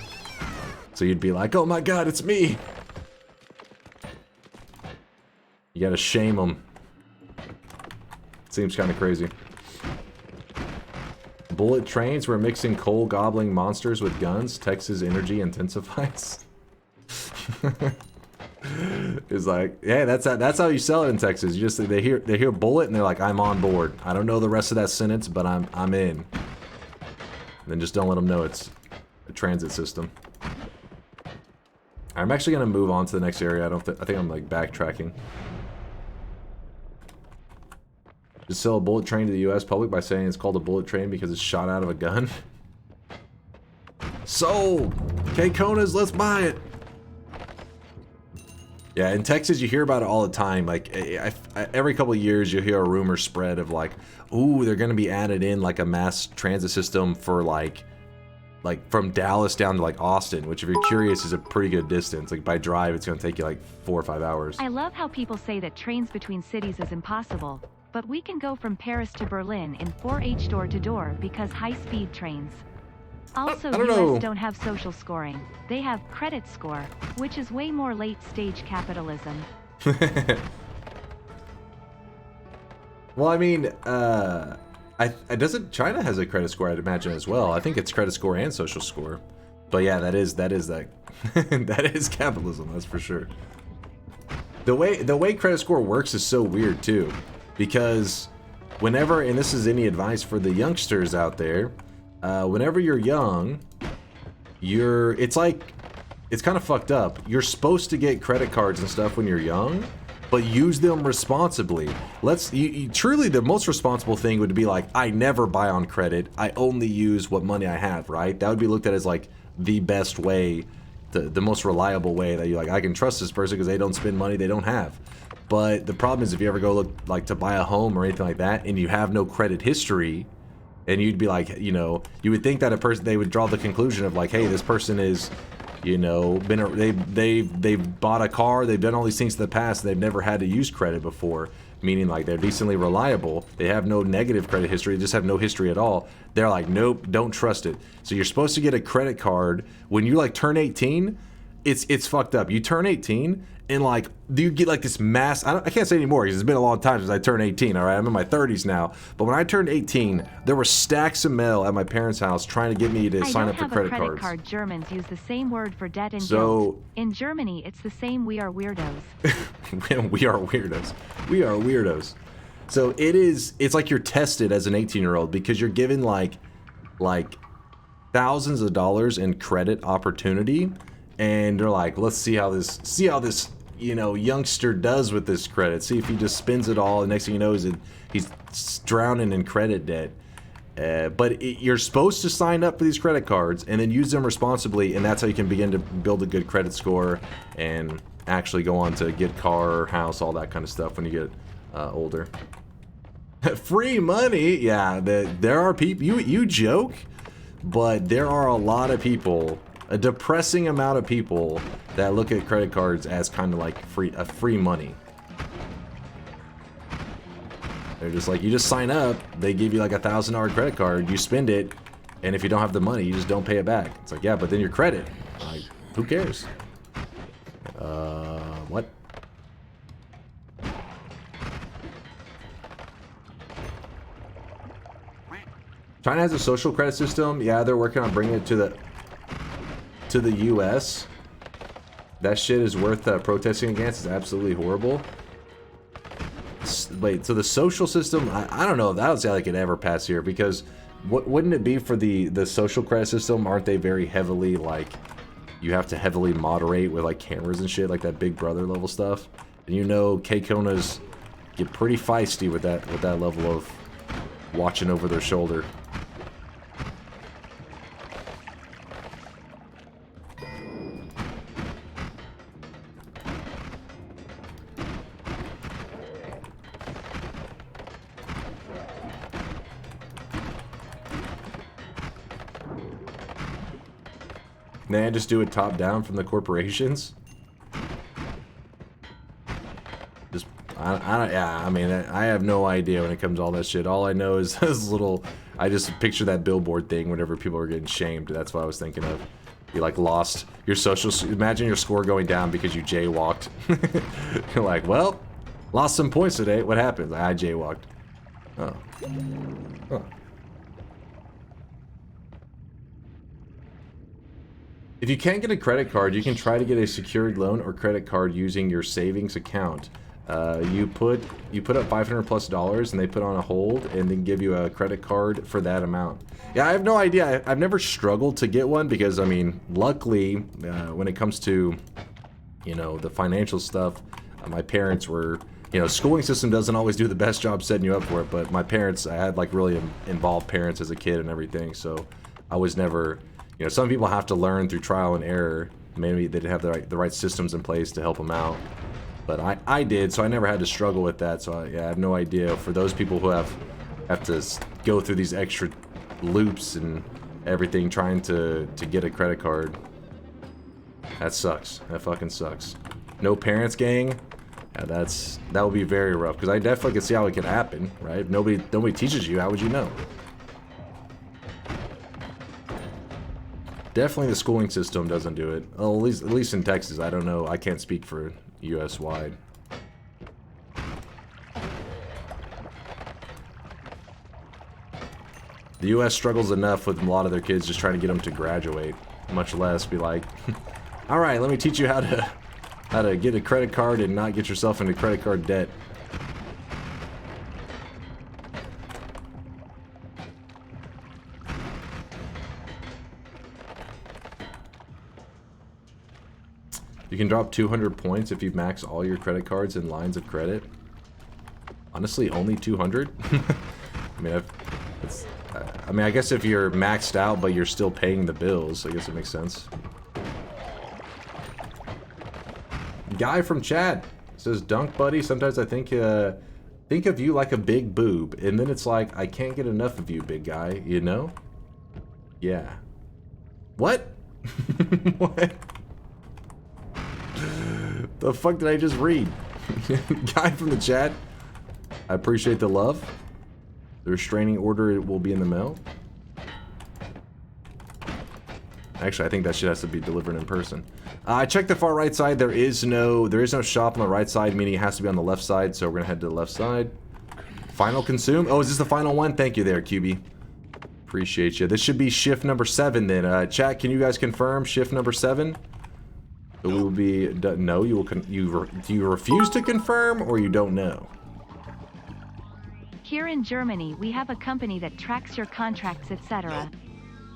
So you'd be like, oh my God, it's me. You gotta shame them. Seems kind of crazy. Bullet trains, we're mixing coal gobbling monsters with guns. Texas energy intensifies. It's like, yeah, that's how you sell it in Texas. You just they hear bullet and they're like, I'm on board. I don't know the rest of that sentence, but I'm in. And then just don't let them know it's a transit system. I'm actually gonna move on to the next area. I think I'm like backtracking. Just sell a bullet train to the U.S. public by saying it's called a bullet train because it's shot out of a gun. Sold! K-Konas, let's buy it! Yeah, in Texas you hear about it all the time. Like, every couple of years you hear a rumor spread of like, ooh, they're gonna be added in like a mass transit system for like from Dallas down to like Austin, which if you're curious is a pretty good distance. Like by drive it's gonna take you like 4 or 5 hours. I love how people say that trains between cities is impossible. But we can go from Paris to Berlin in 4H door-to-door because high-speed trains. Also, US don't have social scoring. They have credit score, which is way more late-stage capitalism. Well, I mean, China has a credit score, I'd imagine, as well. I think it's credit score and social score. But yeah, that is that is capitalism, that's for sure. The way credit score works is so weird too. Because whenever, and this is any advice for the youngsters out there, whenever you're young, it's kind of fucked up. You're supposed to get credit cards and stuff when you're young, but use them responsibly. Truly the most responsible thing would be like, I never buy on credit. I only use what money I have, right? That would be looked at as like the best way the most reliable way that you like, I can trust this person because they don't spend money they don't have. But the problem is if you ever go look like to buy a home or anything like that and you have no credit history, and you'd be like, you know, you would think that a person, they would draw the conclusion of like, hey, this person is, you know, they've bought a car, they've done all these things in the past, and they've never had to use credit before, meaning like they're decently reliable, they have no negative credit history, they just have no history at all. They're like, nope, don't trust it. So you're supposed to get a credit card when you like turn 18. It's fucked up. You turn 18 and like you get like this mass, I can't say anymore because it's been a long time since I turned 18, all right? I'm in my 30s now. But when I turned 18, there were stacks of mail at my parents' house trying to get me to sign up for credit cards. Card. Germans use the same word for debt and so, guilt. In Germany, it's the same. We are weirdos. We are weirdos. We are weirdos. So it's like you're tested as an 18-year-old because you're given like thousands of dollars in credit opportunity, and they're like, let's see how this you know, youngster does with this credit. See if he just spends it all, and next thing you know is he's drowning in credit debt. But you're supposed to sign up for these credit cards and then use them responsibly, and that's how you can begin to build a good credit score and actually go on to get car, house, all that kind of stuff when you get older. Free money? Yeah, there are people, you joke, but there are a lot of people, a depressing amount of people that look at credit cards as kind of like free money. They're just like, you just sign up, they give you like $1,000 credit card, you spend it, and if you don't have the money, you just don't pay it back. It's like, yeah, but then your credit, like, who cares? What? China has a social credit system. Yeah, they're working on bringing it to the US. That shit is worth protesting against. It's absolutely horrible. Wait, so the social system, I don't know if that was how they could ever pass here, because wouldn't it be for the social credit system? Aren't they very heavily, like, you have to heavily moderate with like cameras and shit, like that Big Brother level stuff? And you know K-Konas get pretty feisty with that level of watching over their shoulder. Nah, just do it top down from the corporations. Just, I mean, I have no idea when it comes to all that shit. All I know is this little, I just picture that billboard thing whenever people are getting shamed. That's what I was thinking of. You like lost your social, imagine your score going down because you jaywalked. You're like, well, lost some points today. What happened? I jaywalked. Oh. Huh. If you can't get a credit card, you can try to get a secured loan or credit card using your savings account. You put up $500+ and they put on a hold and then give you a credit card for that amount. Yeah, I have no idea. I've never struggled to get one because, I mean, luckily, when it comes to, you know, the financial stuff, my parents were, you know, schooling system doesn't always do the best job setting you up for it, but my parents, I had like really involved parents as a kid and everything, so I was never, you know, some people have to learn through trial and error. Maybe they didn't have the right systems in place to help them out. But I did, so I never had to struggle with that. So yeah, I have no idea. For those people who have to go through these extra loops and everything trying to get a credit card, that sucks. That fucking sucks. No parents, gang. Yeah, that would be very rough. Because I definitely can see how it could happen, right? If nobody teaches you, how would you know? Definitely the schooling system doesn't do it. Well, at least in Texas. I don't know. I can't speak for US wide. The US struggles enough with a lot of their kids just trying to get them to graduate, much less be like, all right, let me teach you how to get a credit card and not get yourself into credit card debt. You can drop 200 points if you max all your credit cards and lines of credit. Honestly, only 200? I mean, I guess if you're maxed out but you're still paying the bills, I guess it makes sense. guy from chat says, Dunk buddy, sometimes I think of you like a big boob, and then it's like, I can't get enough of you, big guy, you know? Yeah. What? What? The fuck did I just read? Guy from the chat, I appreciate the love. The restraining order will be in the mail. Actually, I think that shit has to be delivered in person. I checked the far right side. There is no shop on the right side, meaning it has to be on the left side. So we're gonna head to the left side. Final consume. Oh, is this the final one? Thank you there, QB. Appreciate you. This should be shift number 7 then. Chat, can you guys confirm shift number 7? So we will be no. You will. Do you refuse to confirm, or you don't know? Here in Germany, we have a company that tracks your contracts, etc.,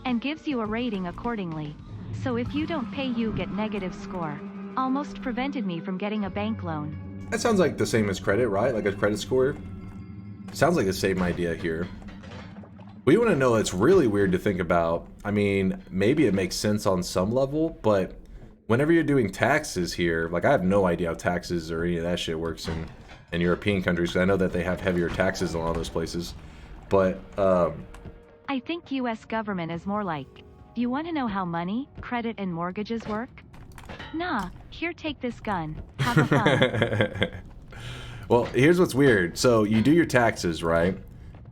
and gives you a rating accordingly. So if you don't pay, you get negative score. Almost prevented me from getting a bank loan. That sounds like the same as credit, right? Like a credit score. Sounds like the same idea here. We want to know. It's really weird to think about. I mean, maybe it makes sense on some level, but whenever you're doing taxes here, like I have no idea how taxes or any of that shit works in European countries. 'Cause I know that they have heavier taxes in all those places, but I think US government is more like, you want to know how money, credit, and mortgages work? Nah, here, take this gun. Have a fun. Well, here's what's weird. So you do your taxes, right?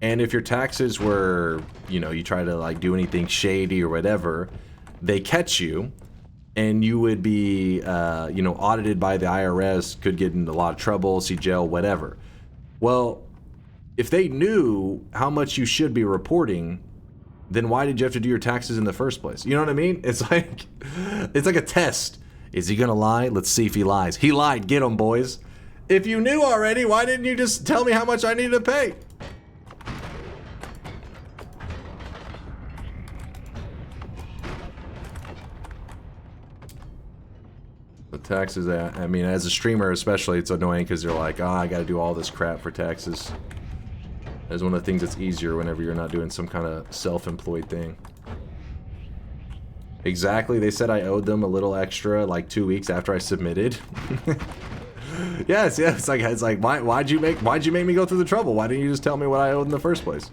And if your taxes were, you know, you try to like do anything shady or whatever, they catch you, and you would be, you know, audited by the IRS, could get in a lot of trouble, see jail, whatever. Well, if they knew how much you should be reporting, then why did you have to do your taxes in the first place? You know what I mean? It's like a test. Is he gonna lie? Let's see if he lies. He lied. Get him, boys. If you knew already, why didn't you just tell me how much I needed to pay? The taxes, I mean, as a streamer especially, it's annoying because you're like, I gotta do all this crap for taxes. That's one of the things that's easier whenever you're not doing some kind of self-employed thing. Exactly, they said I owed them a little extra like 2 weeks after I submitted. Yes, it's like why'd you make me go through the trouble? Why didn't you just tell me what I owed in the first place?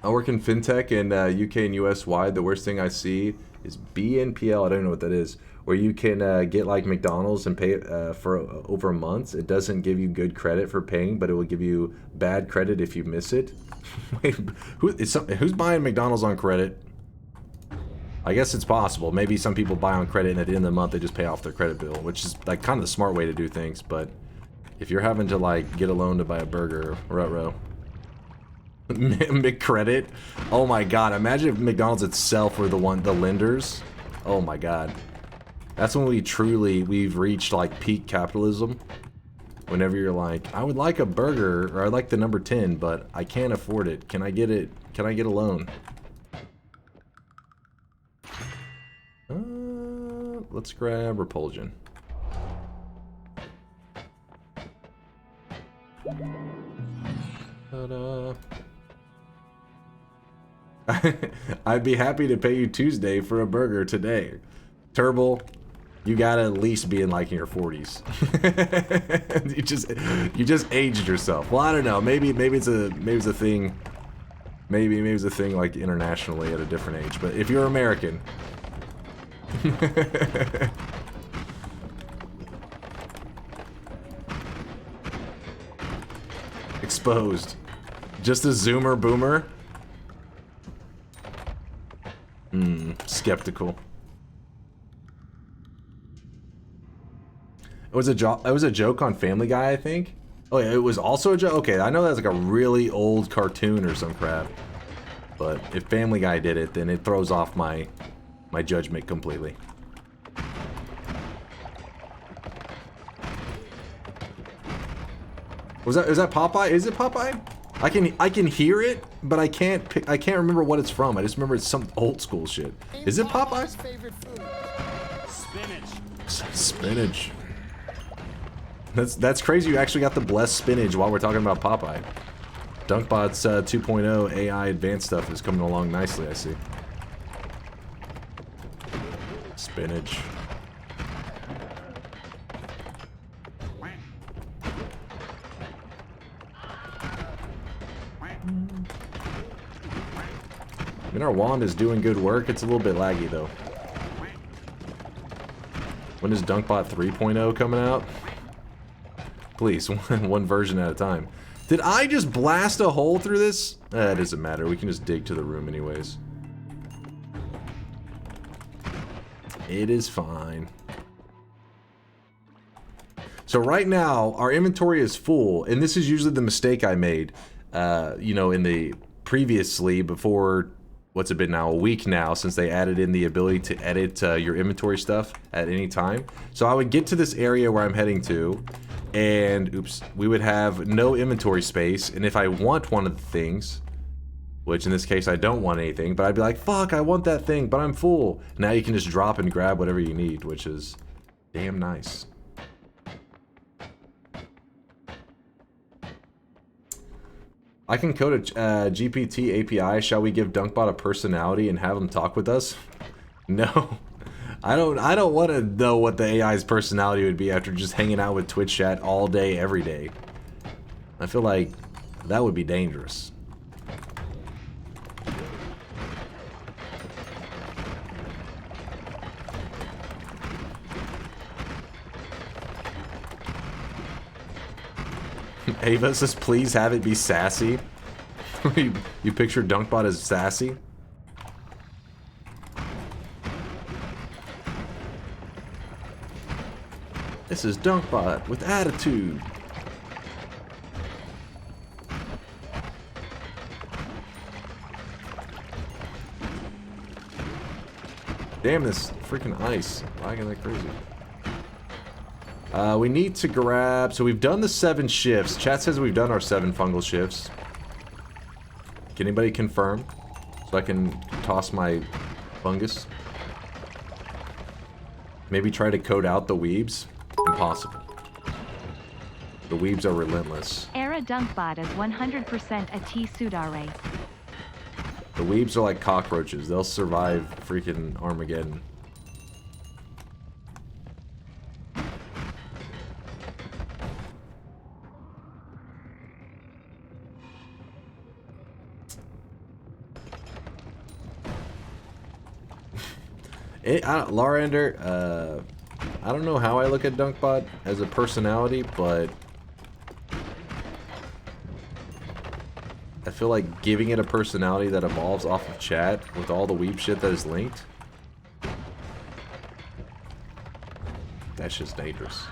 I work in fintech in UK and US wide. The worst thing I see is BNPL. I don't know what that is. Where you can get like McDonald's and pay it for over months. It doesn't give you good credit for paying, but it will give you bad credit if you miss it. Wait, who's buying McDonald's on credit? I guess it's possible. Maybe some people buy on credit and at the end of the month they just pay off their credit bill, which is like kind of the smart way to do things. But if you're having to like get a loan to buy a burger, ruh-roh. McCredit? Oh my god, imagine if McDonald's itself were the lenders. Oh my god. That's when we've reached like peak capitalism. Whenever you're like, I would like a burger, or I'd like the number 10, but I can't afford it. Can I get it? Can I get a loan? Let's grab Repulsion. Ta-da. I'd be happy to pay you Tuesday for a burger today. Turbo, you gotta at least be in like in your 40s. you just aged yourself. Well, I don't know. Maybe it's a thing. Maybe it's a thing like internationally at a different age. But if you're American, exposed. Just a zoomer boomer. Skeptical. It was a joke on Family Guy, I think. Oh yeah, it was also a joke. Okay, I know that's like a really old cartoon or some crap. But if Family Guy did it, then it throws off my judgment completely. Is that Popeye? Is it Popeye? I can hear it, but I can't remember what it's from. I just remember it's some old school shit. Is it Popeye? Spinach. That's crazy. You actually got the blessed spinach while we're talking about Popeye. DunkBot's 2.0 AI advanced stuff is coming along nicely, I see. Spinach. I mean, our wand is doing good work. It's a little bit laggy, though. When is DunkBot 3.0 coming out? Please, one version at a time. Did I just blast a hole through this? It doesn't matter. We can just dig to the room anyways. It is fine. So right now, our inventory is full, and this is usually the mistake I made, you know, in the previously before, what's it been now, a week now, since they added in the ability to edit your inventory stuff at any time. So I would get to this area where I'm heading to, and oops, we would have no inventory space, and if I want one of the things, which in this case I don't want anything, but I'd be like, fuck, I want that thing, but I'm full. Now you can just drop and grab whatever you need, which is damn nice. I can code a GPT API. Shall we give DunkBot a personality and have him talk with us? No. I don't want to know what the AI's personality would be after just hanging out with Twitch chat all day, every day. I feel like that would be dangerous. Ava says, please have it be sassy. You picture DunkBot as sassy? This is DunkBot with attitude. Damn, this freaking ice. Lagging like crazy. We need to grab... So we've done the 7 shifts. Chat says we've done our 7 fungal shifts. Can anybody confirm? So I can toss my fungus. Maybe try to code out the weebs? Impossible. The weebs are relentless. Era DunkBot is 100% a T-Sudare. The weebs are like cockroaches. They'll survive freaking Armageddon. Larander, I don't know how I look at DunkBot as a personality, but I feel like giving it a personality that evolves off of chat with all the weeb shit that is linked, that's just dangerous.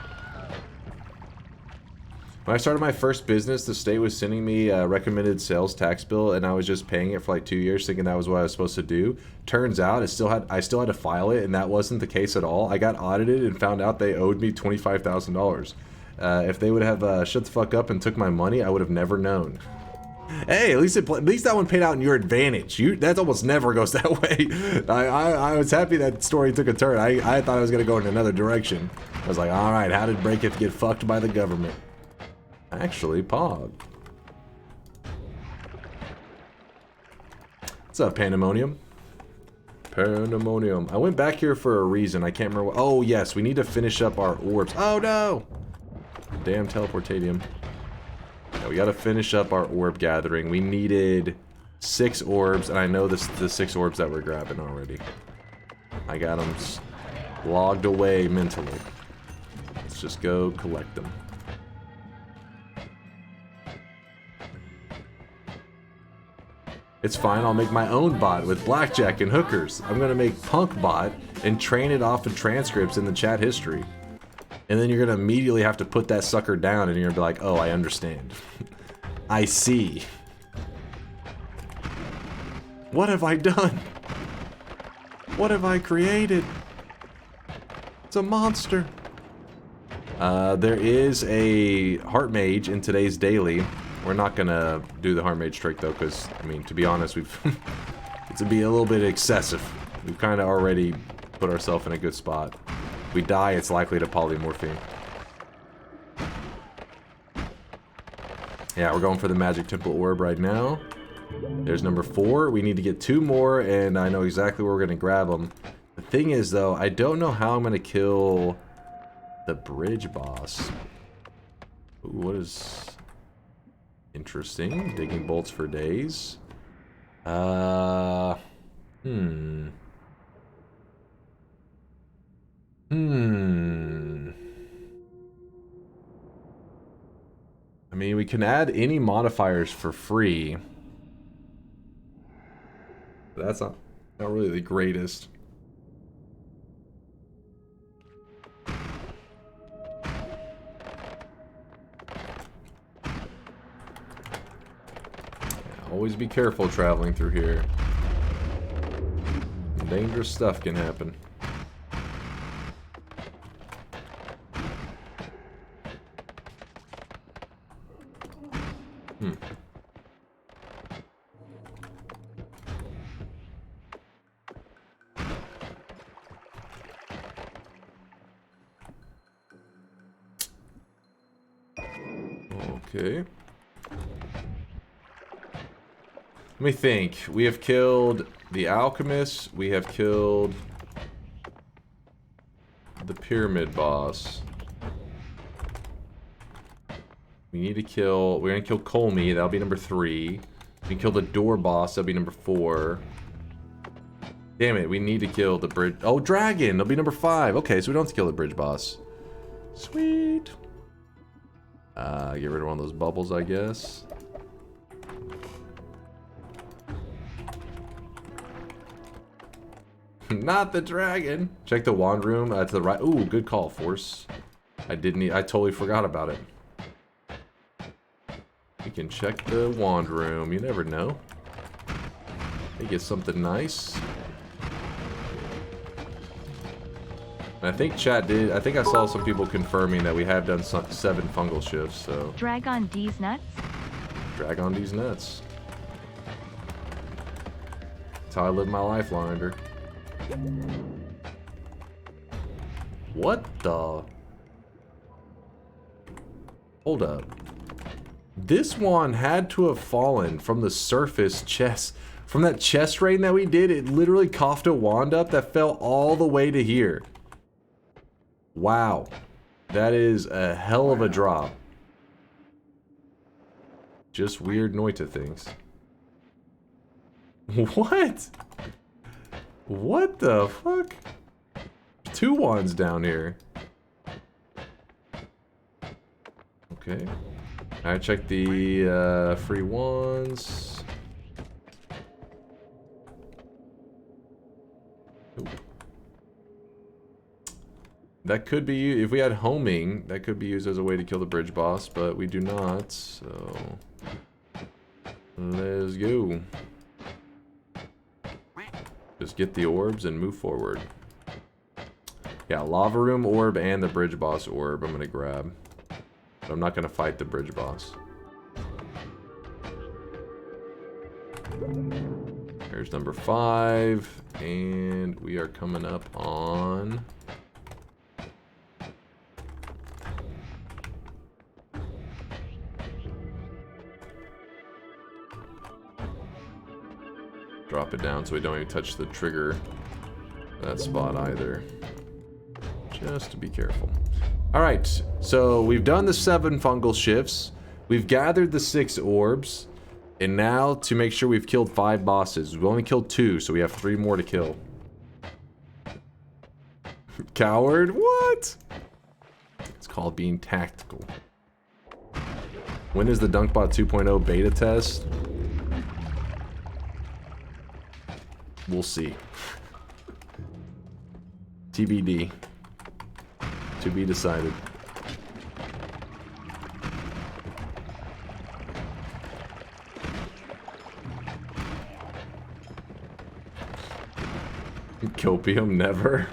When I started my first business, the state was sending me a recommended sales tax bill, and I was just paying it for like 2 years, thinking that was what I was supposed to do. Turns out, I still had to file it, and that wasn't the case at all. I got audited and found out they owed me $25,000. If they would have shut the fuck up and took my money, I would have never known. Hey, at least that one paid out in your advantage. That almost never goes that way. I was happy that story took a turn. I thought I was gonna go in another direction. I was like, all right, how did Breakith get fucked by the government? Actually, Pog. What's up, Pandemonium? Pandemonium. I went back here for a reason. I can't remember what. Oh, yes. We need to finish up our orbs. Oh, no. Damn teleportadium. Yeah, we got to finish up our orb gathering. We needed 6 orbs, and I know the 6 orbs that we're grabbing already. I got them logged away mentally. Let's just go collect them. It's fine, I'll make my own bot with blackjack and hookers. I'm gonna make Punk Bot and train it off of transcripts in the chat history. And then you're gonna immediately have to put that sucker down and you're gonna be like, oh, I understand. I see. What have I done? What have I created? It's a monster. There is a Heart Mage in today's daily. We're not gonna do the Heart Mage trick though, because I mean, to be honest, it's to be a little bit excessive. We've kind of already put ourselves in a good spot. If we die, it's likely to polymorphine. Yeah, we're going for the magic temple orb right now. There's number 4. We need to get 2 more, and I know exactly where we're going to grab them. The thing is, though, I don't know how I'm going to kill the bridge boss. Ooh, what is... Interesting. Digging bolts for days. I mean, we can add any modifiers for free. But that's not really the greatest. Always be careful traveling through here. Dangerous stuff can happen. Okay. Let me think. We have killed the alchemist. We have killed the pyramid boss. We need to kill... We're gonna kill Colmy. That'll be number 3. We can kill the door boss. That'll be number 4. Damn it. We need to kill the bridge... Oh, dragon. That'll be number 5. Okay, so we don't have to kill the bridge boss. Sweet. Get rid of one of those bubbles, I guess. Not the dragon. Check the wand room to the right. Ooh, good call, Force. I totally forgot about it. We can check the wand room. You never know. May get something nice. And I think chat did. I think I saw some people confirming that we have done 7 fungal shifts. So Drag on D's nuts. drag on these nuts. That's how I live my life, Linder. What the? Hold up. This one had to have fallen from the surface chest. From that chest rain that we did, it literally coughed a wand up that fell all the way to here. Wow. That is a hell of a drop. Just weird Noita things. What? What the fuck? 2 wands down here. Okay. Alright, check the free wands. Nope. That could be, if we had homing, that could be used as a way to kill the bridge boss, but we do not, so... Let's go. Just get the orbs and move forward. Yeah, lava room orb and the bridge boss orb I'm gonna grab. But I'm not gonna fight the bridge boss. Here's number 5, and we are coming up on... Drop it down so we don't even touch the trigger that spot either. Just to be careful. Alright, so we've done the 7 fungal shifts. We've gathered the 6 orbs. And now, to make sure we've killed 5 bosses. We've only killed 2, so we have 3 more to kill. Coward? What? It's called being tactical. When is the DunkBot 2.0 beta test? We'll see. TBD. To be decided. Copium, never.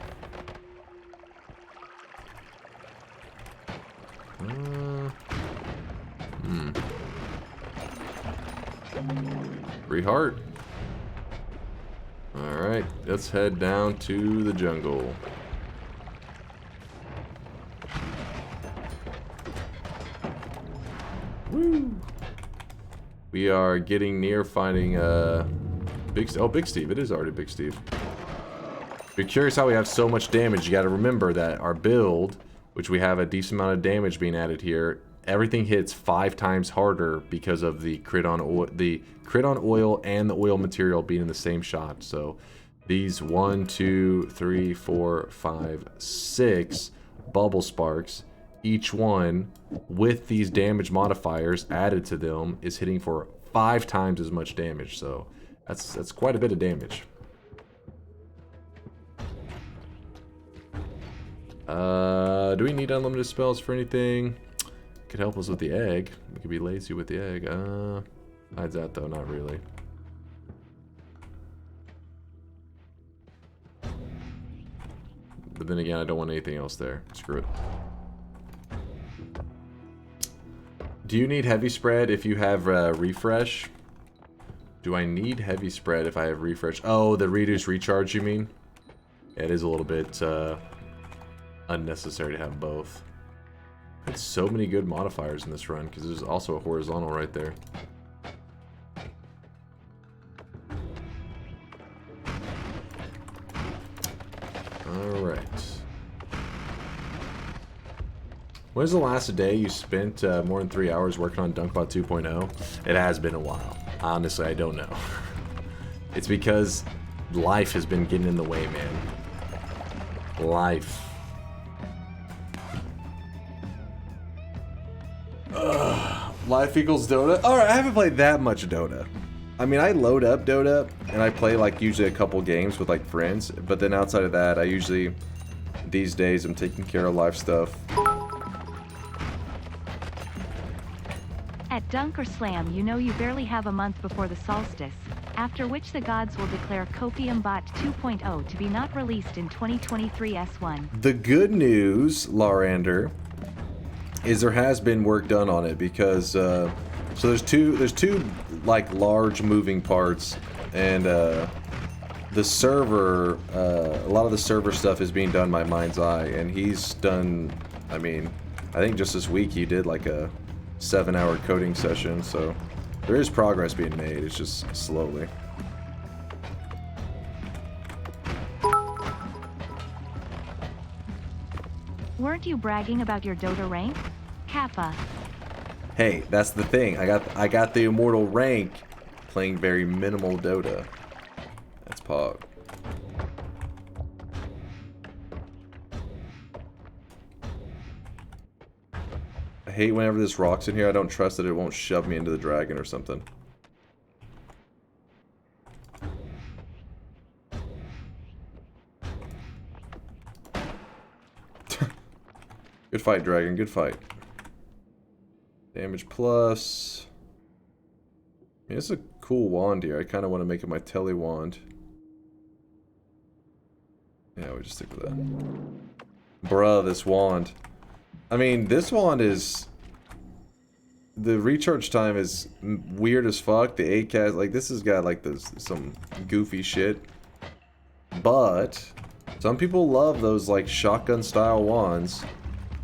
Free heart. Alright, let's head down to the jungle. Woo! We are getting near finding Big Steve. It is already Big Steve. If you're curious how we have so much damage, you got to remember that our build, which we have a decent amount of damage being added here, everything hits 5 times harder because of the crit on oil and the oil material being in the same shot. So these 1, 2, 3, 4, 5, 6 bubble sparks, each one with these damage modifiers added to them, is hitting for 5 times as much damage. So that's quite a bit of damage. Do we need unlimited spells for anything? Could help us with the egg. We could be lazy with the egg. Besides that though, not really. But then again, I don't want anything else there. Screw it. Do you need heavy spread if you have refresh? Do I need heavy spread if I have refresh? Oh, the reduce recharge, you mean? Yeah, it is a little bit unnecessary to have both. Had so many good modifiers in this run because there's also a horizontal right there. Alright. When's the last day you spent more than 3 hours working on DunkBot 2.0? It has been a while. Honestly, I don't know. It's because life has been getting in the way, man. Life. Life equals Dota? Alright, I haven't played that much Dota. I mean, I load up Dota, and I play, like, usually a couple games with, like, friends. But then outside of that, I usually, these days, I'm taking care of life stuff. At DunkOrSlam, you know you barely have a month before the solstice, after which the gods will declare Copium Bot 2.0 to be not released in 2023 S1. The good news, Larander, is there has been work done on it because so there's two like large moving parts, and the server, a lot of the server stuff is being done by Mind's Eye, and he's done, I mean, I think just this week he did like a 7-hour coding session, so there is progress being made. It's just slowly. Weren't you bragging about your Dota rank? Kappa. Hey, that's the thing. I got the immortal rank playing very minimal Dota. That's Pog. I hate whenever this rock's in here. I don't trust that it won't shove me into the dragon or something. Good fight, dragon. Good fight. Damage plus. I mean, it's a cool wand here. I kind of want to make it my tele wand. Yeah, we just stick with that. Bruh, this wand. I mean, this wand is... The recharge time is weird as fuck. The 8 cast, like, this has got, like, some goofy shit. But, some people love those, like, shotgun-style wands.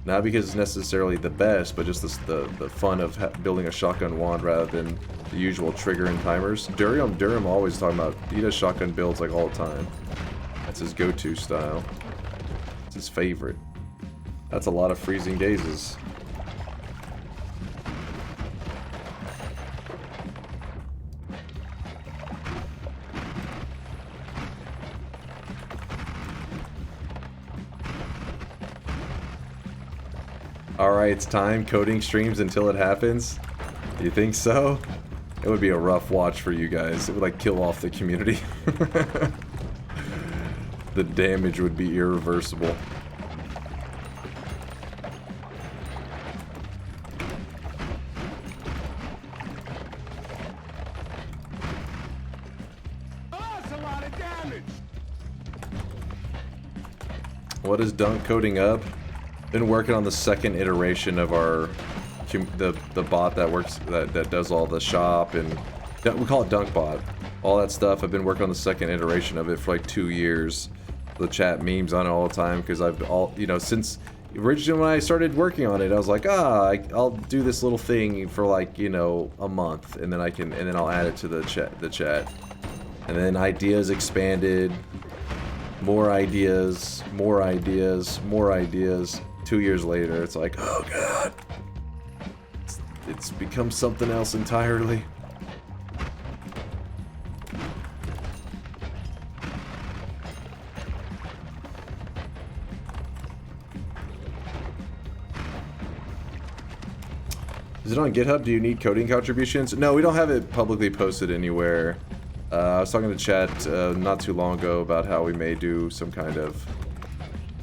Not because it's necessarily the best, but just the fun of building a shotgun wand rather than the usual trigger and timers. Durham always talking about, he does shotgun builds, like, all the time. That's his go-to style. It's his favorite. That's a lot of freezing gazes. Alright, it's time. Coding streams until it happens. Do you think so? It would be a rough watch for you guys. It would, like, kill off the community. The damage would be irreversible. What is Dunk coding up? Been working on the second iteration of our the bot that works that does all the shop, and we call it DunkBot. All that stuff. I've been working on the second iteration of it for like 2 years. The chat memes on it all the time because I've since Originally, when I started working on it, I was like, I'll do this little thing for like, you know, a month, and then I'll add it to the chat. And then ideas expanded, more ideas, more ideas, more ideas. 2 years later, it's like, oh god, it's become something else entirely. Is it on GitHub? Do you need coding contributions? No, we don't have it publicly posted anywhere. I was talking to chat not too long ago about how we may do some kind of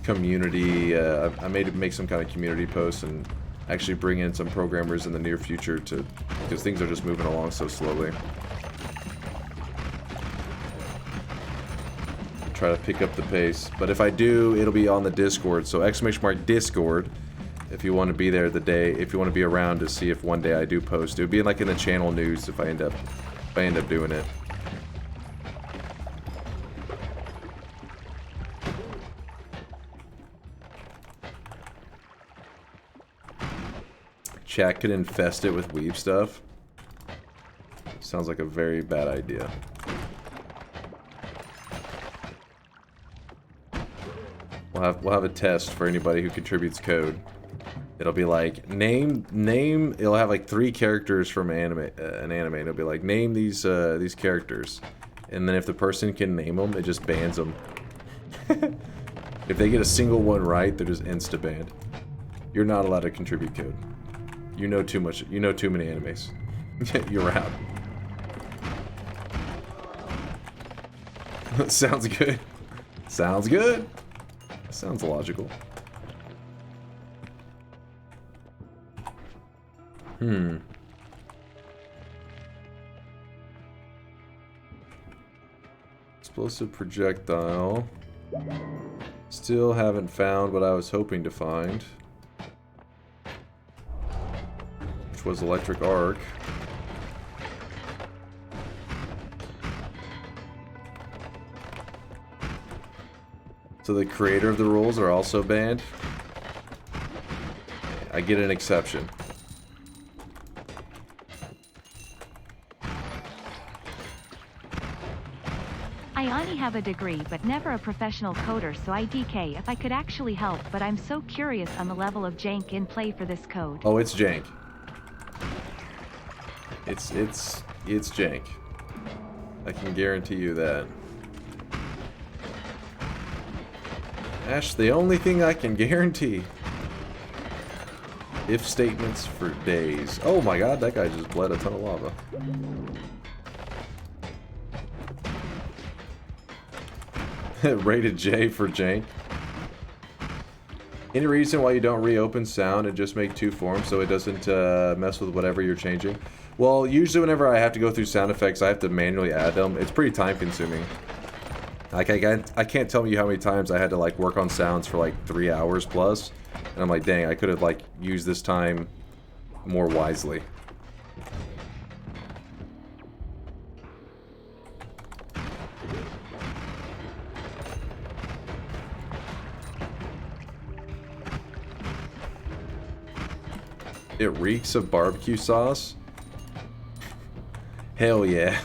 community. I may make some kind of community post and actually bring in some programmers in the near future because things are just moving along so slowly. Try to pick up the pace. But if I do, it'll be on the Discord. So !Discord. If you want to be there the day, if you want to be around to see if one day I do post. It would be like in the channel news if I end up doing it. Chat could infest it with weeb stuff. Sounds like a very bad idea. We'll have a test for anybody who contributes code. It'll be like name. It'll have like 3 characters from an anime. And it'll be like name these characters, and then if the person can name them, it just bans them. If they get a single one right, they're just insta banned. You're not allowed to contribute code. You know too much. You know too many animes. You're out. Sounds good. Sounds good. Sounds logical. Explosive projectile. Still haven't found what I was hoping to find, which was electric arc. So the creator of the rules are also banned? I get an exception. I only have a degree but never a professional coder, so I DK if I could actually help, but I'm so curious on the level of jank in play for this code. Oh, it's jank. It's jank. I can guarantee you that. Ash, the only thing I can guarantee. If statements for days. Oh my god, that guy just bled a ton of lava. Rated J for jank. Any reason why you don't reopen sound and just make 2 forms so it doesn't mess with whatever you're changing? Well, usually whenever I have to go through sound effects, I have to manually add them. It's pretty time consuming. Like I can't tell you how many times I had to like work on sounds for like 3 hours plus, and I'm like, dang, I could have like used this time more wisely. It reeks of barbecue sauce. Hell yeah.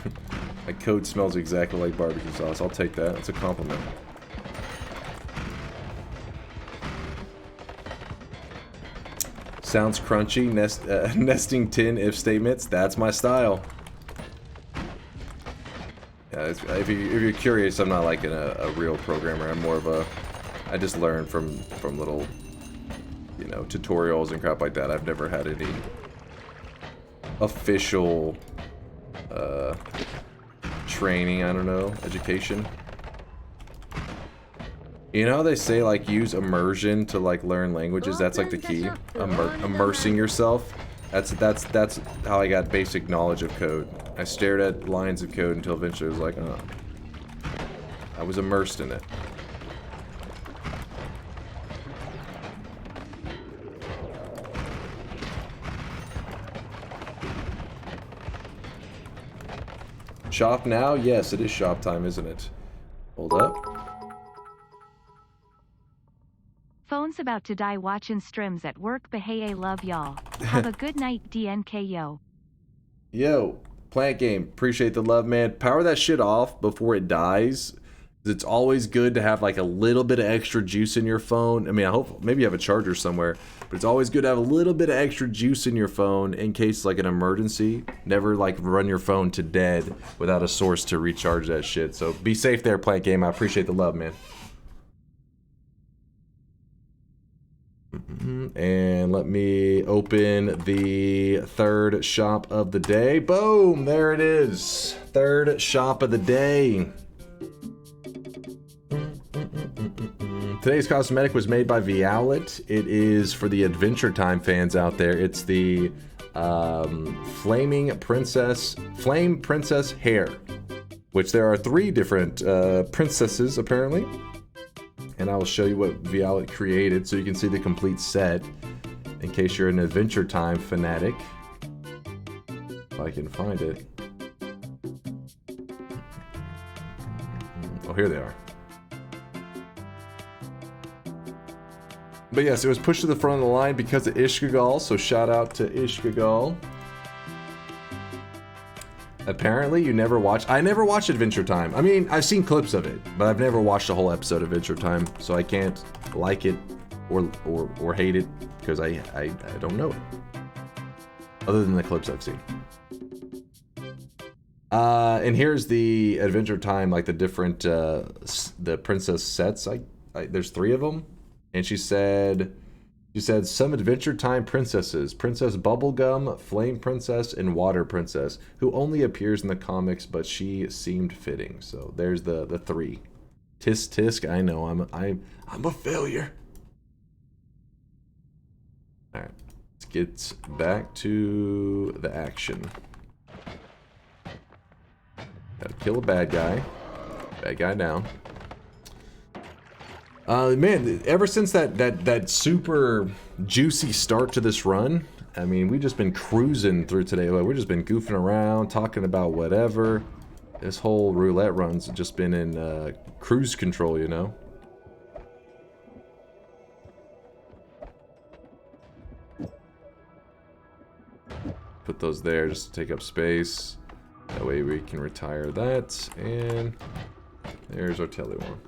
My code smells exactly like barbecue sauce. I'll take that. That's a compliment. Sounds crunchy. Nesting tin if statements. That's my style. Yeah, if you're curious, I'm not like a real programmer. I'm more of a... I just learn from little... you know, tutorials and crap like that. I've never had any official training, I don't know, education. You know how they say like use immersion to like learn languages? That's like the key. Immersing yourself. That's how I got basic knowledge of code. I stared at lines of code until eventually I was like, oh. I was immersed in it. Shop now? Yes, it is shop time, isn't it? Hold up. Phones Mom's about to die watching streams at work, but hey, I love y'all. Have a good night, DNK yo. Yo, Plant Game, appreciate the love, man. Power that shit off before it dies. It's always good to have like a little bit of extra juice in your phone. I mean, I hope maybe you have a charger somewhere, but it's always good to have a little bit of extra juice in your phone in case like an emergency. Never like run your phone to dead without a source to recharge that shit. So be safe there, Plant Game. I appreciate the love, man. And let me open the third shop of the day. Boom, there it is. Third shop of the day. Today's cosmetic was made by Violet. It is for the Adventure Time fans out there. It's the Flame Princess hair, which there are 3 different princesses apparently. And I will show you what Violet created so you can see the complete set in case you're an Adventure Time fanatic. If I can find it. Oh, here they are. But yes, it was pushed to the front of the line because of Ishkagal, so shout out to Ishkagal. Apparently, you never watched... I never watched Adventure Time. I mean, I've seen clips of it, but I've never watched a whole episode of Adventure Time, so I can't like it or hate it because I don't know it. Other than the clips I've seen. And here's the Adventure Time, like the different the princess sets. There's 3 of them, and she said some Adventure Time princesses: Princess Bubblegum, Flame Princess, and Water Princess, who only appears in the comics, but she seemed fitting. So there's the 3. Tisk tisk. I know I'm a failure. All right, let's get back to the action. Gotta kill a bad guy. Bad guy down. Man, ever since that super juicy start to this run, I mean, we've just been cruising through today. Like, we've just been goofing around, talking about whatever. This whole roulette run's just been in cruise control, you know? Put those there just to take up space. That way we can retire that. And there's our tele one.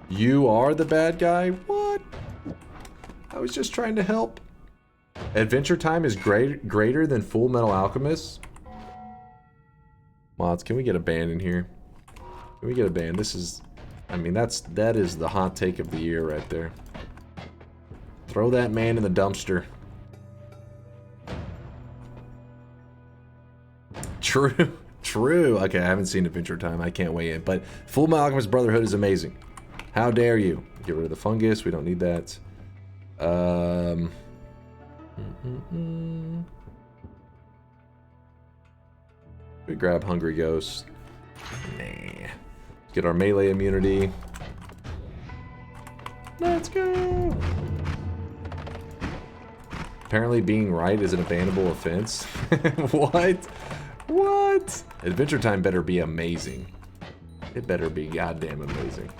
You are the bad guy? What? I was just trying to help. Adventure Time is greater than Full Metal Alchemist? Mods, can we get a band in here? Can we get a band? This is... I mean, that is the hot take of the year right there. Throw that man in the dumpster. True. True. Okay, I haven't seen Adventure Time. I can't weigh in. But Full Metal Alchemist Brotherhood is amazing. How dare you? Get rid of the fungus. We don't need that. We grab Hungry Ghost. Nah. Get our melee immunity. Let's go. Apparently being right isn't a bannable offense. What? What? Adventure Time better be amazing. It better be goddamn amazing.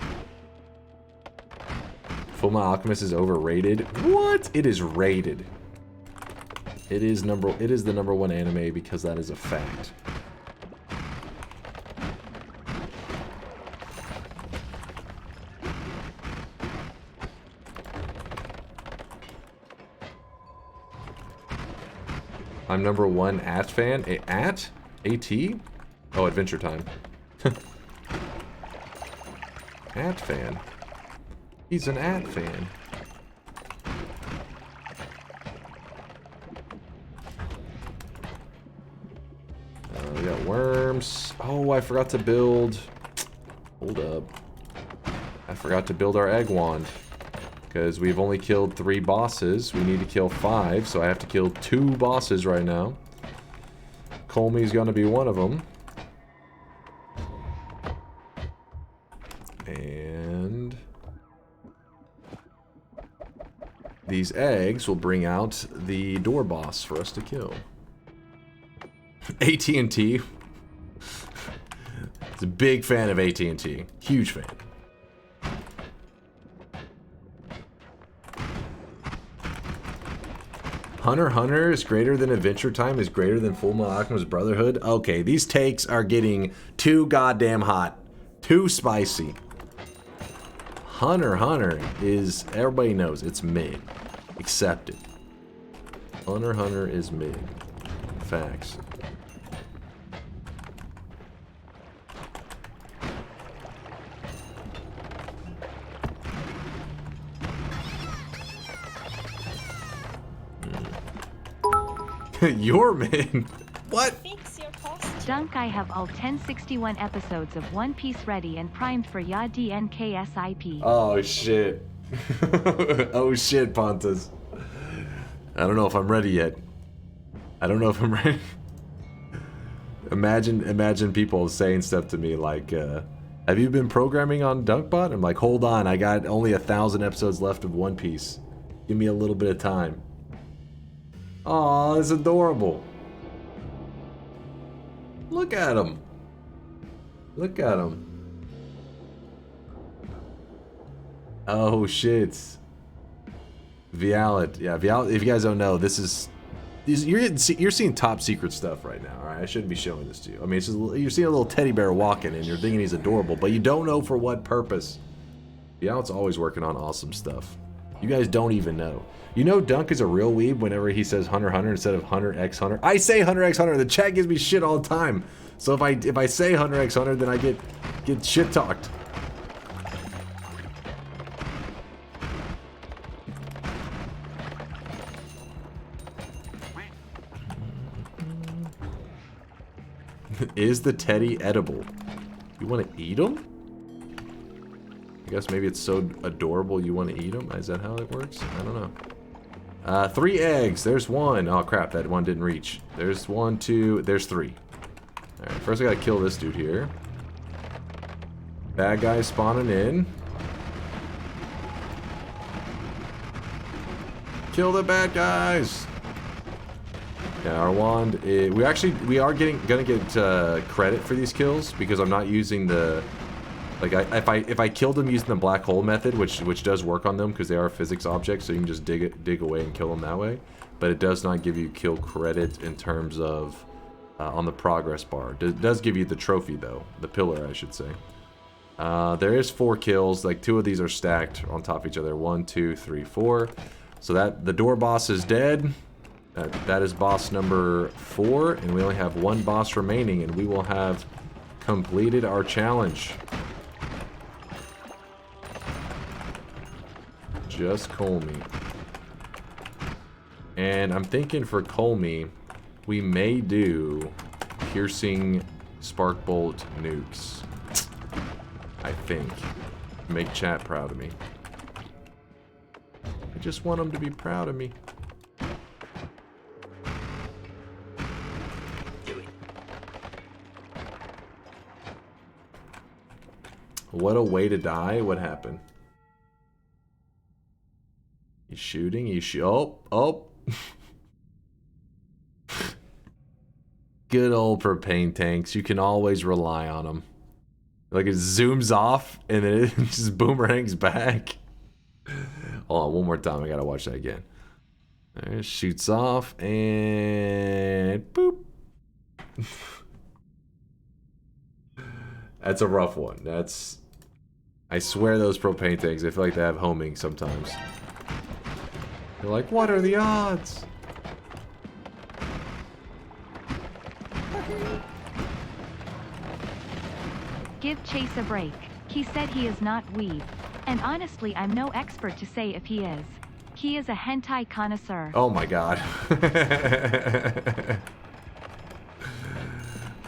Fullmetal Alchemist is overrated. What? It is rated. It is the number 1 anime because that is a fact. I'm number 1 AT fan. AT? AT? Oh, Adventure Time. AT fan. He's an AT fan. We got worms. Oh, I forgot to build... Hold up. I forgot to build our egg wand. Because we've only killed 3 bosses. We need to kill 5, so I have to kill 2 bosses right now. Colmy's gonna be one of them. And... these eggs will bring out the door boss for us to kill. AT&T. He's a big fan of AT&T. Huge fan. Hunter x Hunter is greater than Adventure Time is greater than Full Metal Alchemist Brotherhood. Okay, these takes are getting too goddamn hot. Too spicy. Hunter x Hunter is, everybody knows, it's mid. Accepted. Hunter x Hunter is mid. Facts. Your mid? What? Fix your costume. Dunk, I have all 1061 episodes of One Piece ready and primed for ya DNKSIP. Oh shit. Oh shit, Pontus. I don't know if I'm ready yet. I don't know if I'm ready. Imagine people saying stuff to me like, have you been programming on Dunkbot? I'm like, hold on, I got only 1,000 episodes left of One Piece. Give me a little bit of time. Aw, it's adorable. Look at him. Look at him. Oh shit. Vialet. Yeah, Vialet, if you guys don't know, this is... You're seeing top secret stuff right now, alright? I shouldn't be showing this to you. I mean, it's just, you're seeing a little teddy bear walking and you're thinking he's adorable, but you don't know for what purpose. Vialet's always working on awesome stuff. You guys don't even know. You know Dunk is a real weeb whenever he says Hunter x Hunter instead of Hunter x Hunter. I say Hunter x Hunter. The chat gives me shit all the time. So if I say Hunter x Hunter, then I get shit talked. Is the teddy edible? You want to eat him? I guess maybe it's so adorable you want to eat them. Is that how it works? I don't know. 3 eggs. There's 1. Oh crap, that one didn't reach. There's 1, 2. There's 3. Alright, first I gotta kill this dude here. Bad guy spawning in. Kill the bad guys. Yeah, our wand is, we are gonna get credit for these kills because I'm not using the, like, if I killed them using the black hole method, which does work on them because they are physics objects, so you can just dig away and kill them that way. But it does not give you kill credit in terms of on the progress bar. It does give you the trophy though, the pillar I should say. There is 4 kills. Like 2 of these are stacked on top of each other. 1, 2, 3, 4. So that the door boss is dead. That is boss number 4, and we only have 1 boss remaining, and we will have completed our challenge. Just Colmy. And I'm thinking for Colmy, we may do piercing spark bolt nukes. I think. Make chat proud of me. I just want them to be proud of me. What a way to die. What happened? He's shooting. Oh. Good old propane tanks. You can always rely on them. Like it zooms off and then it just boomerangs back. Hold on, one more time. I gotta watch that again. There, shoots off and boop. That's a rough one. That's... I swear those propane tanks, I feel like they have homing sometimes. They're like, what are the odds? Give Chase a break. He said he is not weeb. And honestly, I'm no expert to say if he is. He is a hentai connoisseur. Oh my god.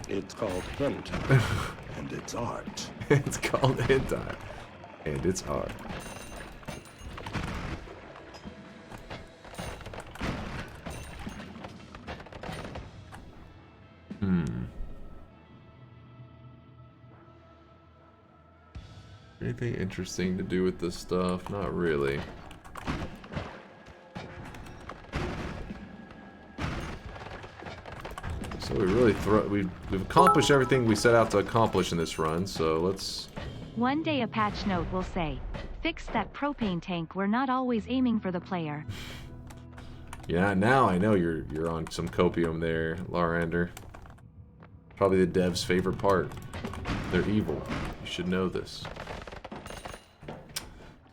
It's called hentai, and it's art. It's called hentai, and it's art. Anything interesting to do with this stuff? Not really. So we really we've accomplished everything we set out to accomplish in this run, so let's... One day a patch note will say, fix that propane tank, we're not always aiming for the player. Yeah, now I know you're on some copium there, Larander. Probably the dev's favorite part. They're evil. You should know this.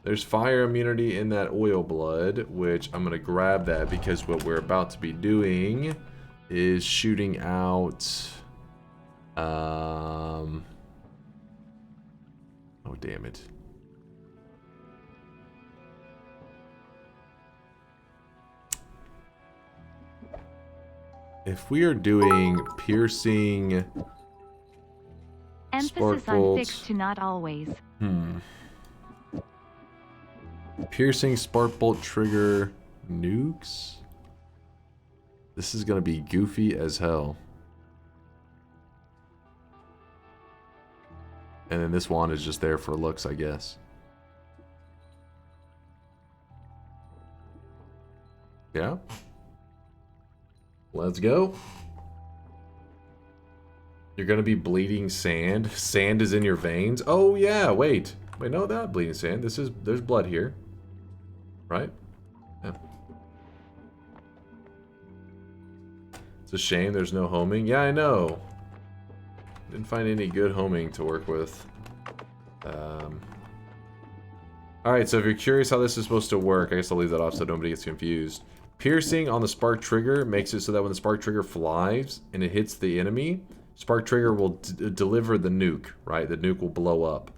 There's fire immunity in that oil blood, which I'm gonna grab that because what we're about to be doing is shooting out. Oh damn it. If we are doing piercing Emphasis spark on bolts, fixed to not always. piercing spark bolt trigger nukes. This is gonna be goofy as hell. And then this wand is just there for looks, I guess. Yeah. Let's go. You're gonna be bleeding sand. Sand is in your veins. Oh yeah, wait. Wait, no, not bleeding sand. There's blood here. Right? Yeah. It's a shame there's no homing. Yeah, I know. Didn't find any good homing to work with. Alright, so if you're curious how this is supposed to work, I guess I'll leave that off so nobody gets confused. Piercing on the spark trigger makes it so that when the spark trigger flies and it hits the enemy, spark trigger will deliver the nuke, right? The nuke will blow up.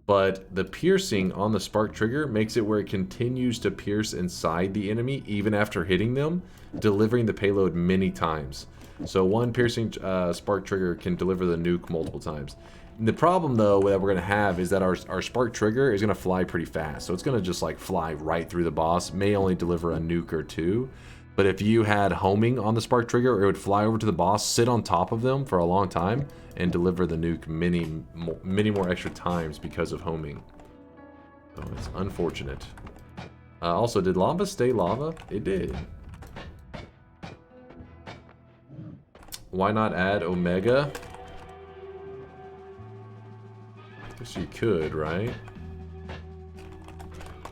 But the piercing on the spark trigger makes it where it continues to pierce inside the enemy even after hitting them, delivering the payload many times. So one piercing spark trigger can deliver the nuke multiple times. And the problem though that we're going to have is that our spark trigger is going to fly pretty fast. So it's going to just like fly right through the boss, may only deliver a nuke or two. But if you had homing on the spark trigger, it would fly over to the boss, sit on top of them for a long time, and deliver the nuke many more extra times because of homing. So it's unfortunate. Also, did lava stay lava? It did. Why not add Omega? Guess you could, right?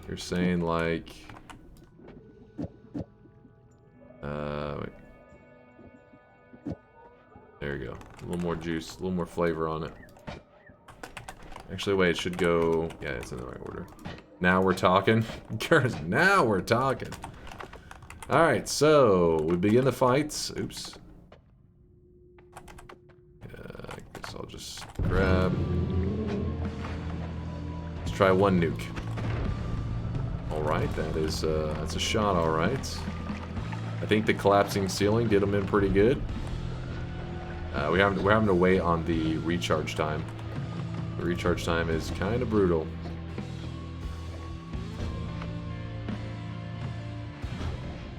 You're saying like... wait. There you go. A little more juice, a little more flavor on it. Actually, wait, it should go... Yeah, it's in the right order. Now we're talking. Now we're talking. Alright, so we begin the fights. Oops. I guess I'll just grab... Let's try one nuke. Alright, that's a shot, alright. I think the collapsing ceiling did them in pretty good. We're having to wait on the recharge time. The recharge time is kind of brutal.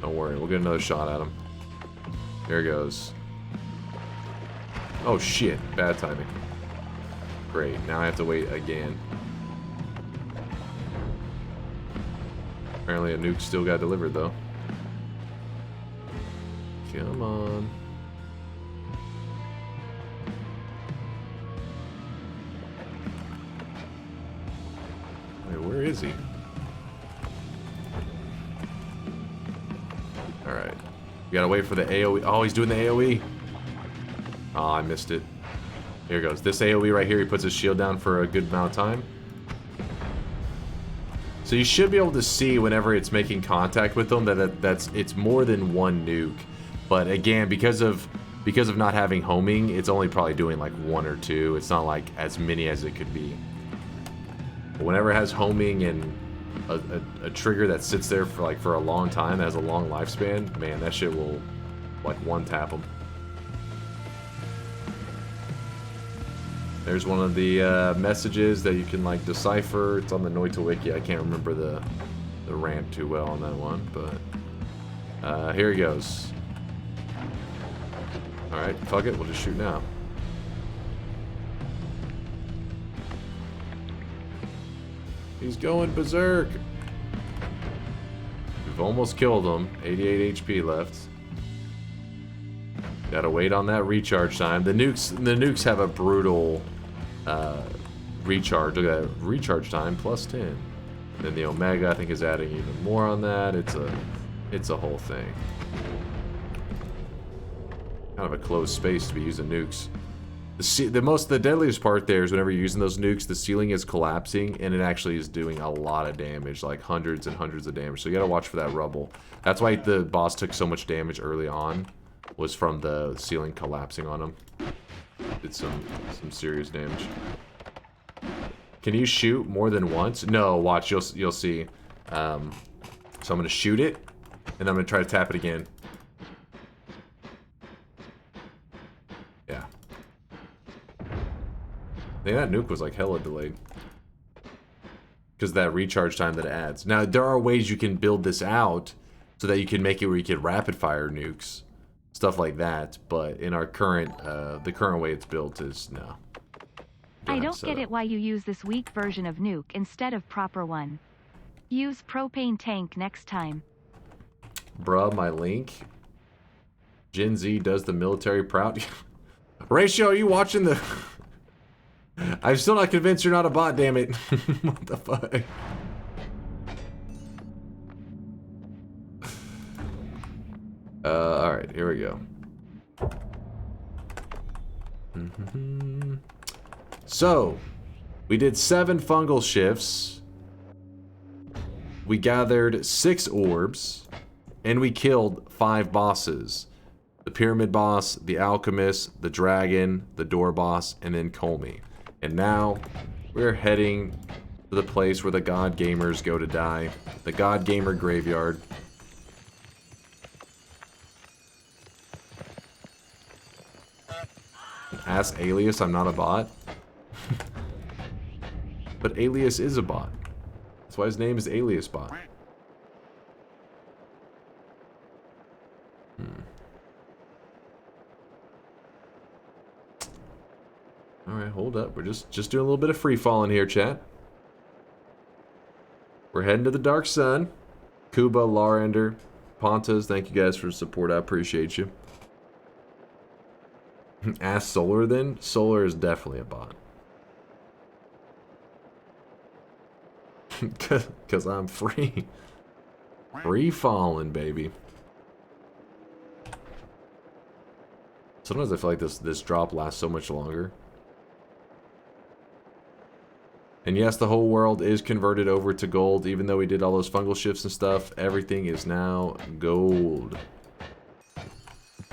Don't worry, we'll get another shot at him. There he goes. Oh shit, bad timing. Great, now I have to wait again. Apparently a nuke still got delivered though. Come on. Wait, where is he? Alright. We gotta wait for the AoE. Oh, he's doing the AoE. Oh, I missed it. Here goes. This AoE right here, he puts his shield down for a good amount of time. So you should be able to see whenever it's making contact with them that it's more than one nuke. But again, because of not having homing, it's only probably doing like one or two. It's not like as many as it could be. But whenever it has homing and a trigger that sits there for a long time, has a long lifespan, man, that shit will like one tap them. There's one of the messages that you can like decipher. It's on the Noita wiki. I can't remember the rant too well on that one, but here he goes. All right, fuck it. We'll just shoot now. He's going berserk. We've almost killed him. 88 HP left. Gotta wait on that recharge time. The nukes have a brutal recharge. Look at that recharge time, plus 10. And then the Omega, I think, is adding even more on that. It's a It's a whole thing. Kind of a closed space to be using nukes. The deadliest part there is whenever you're using those nukes, the ceiling is collapsing and it actually is doing a lot of damage, like hundreds and hundreds of damage. So you gotta watch for that rubble. That's why the boss took so much damage early on, was from the ceiling collapsing on him. Did some serious damage. Can you shoot more than once? No, watch, you'll see. So I'm gonna shoot it, and I'm gonna try to tap it again. Yeah. I think that nuke was like hella delayed. Because that recharge time that it adds. Now, there are ways you can build this out so that you can make it where you can rapid fire nukes. Stuff like that. But in our current, the current way it's built is no. I don't get it why you use this weak version of nuke instead of proper one. Use propane tank next time. Bruh, my link. Gen Z does the military proud. Ratio, are you watching the... I'm still not convinced you're not a bot, damn it. What the fuck? Alright, here we go. So, we did 7 fungal shifts. We gathered 6 orbs. And we killed 5 bosses. The pyramid boss, the alchemist, the dragon, the door boss, and then Colmy. And now, we're heading to the place where the God Gamers go to die. The God Gamer Graveyard. Ask Alias, I'm not a bot. But Alias is a bot. That's why his name is Alias Bot. Alright, hold up. We're just doing a little bit of free falling here, chat. We're heading to the Dark Sun. Kuba, Larender, Pontas, thank you guys for the support. I appreciate you. Ask Solar then. Solar is definitely a bot. Because I'm free. Free falling, baby. Sometimes I feel like this drop lasts so much longer. And yes, the whole world is converted over to gold. Even though we did all those fungal shifts and stuff, everything is now gold.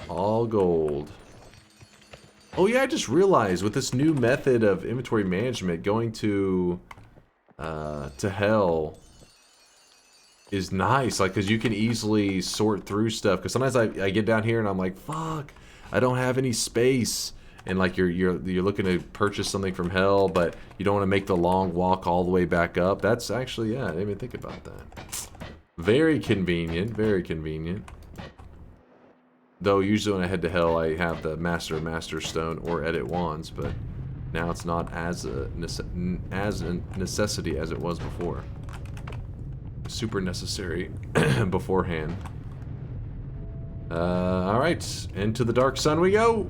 All gold. Oh yeah, I just realized with this new method of inventory management, going to hell is nice. Like, because you can easily sort through stuff. Because sometimes I get down here and I'm like, fuck, I don't have any space. And like you're looking to purchase something from hell, but you don't want to make the long walk all the way back up. That's actually, yeah, I didn't even think about that. Very convenient, very convenient. Though usually when I head to hell, I have the Master Stone or Edit Wands, but now it's not as a necessity as it was before. Super necessary beforehand. All right, into the Dark Sun we go.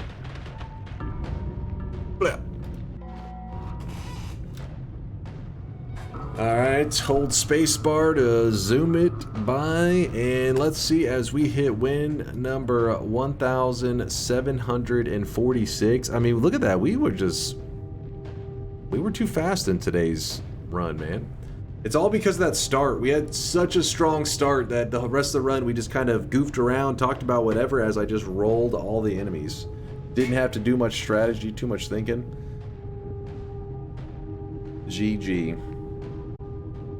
Alright, hold spacebar to zoom it by, and let's see as we hit win number 1,746. I mean, look at that. We were too fast in today's run, man. It's all because of that start. We had such a strong start that the rest of the run we just kind of goofed around, talked about whatever as I just rolled all the enemies. Didn't have to do much strategy, too much thinking. GG.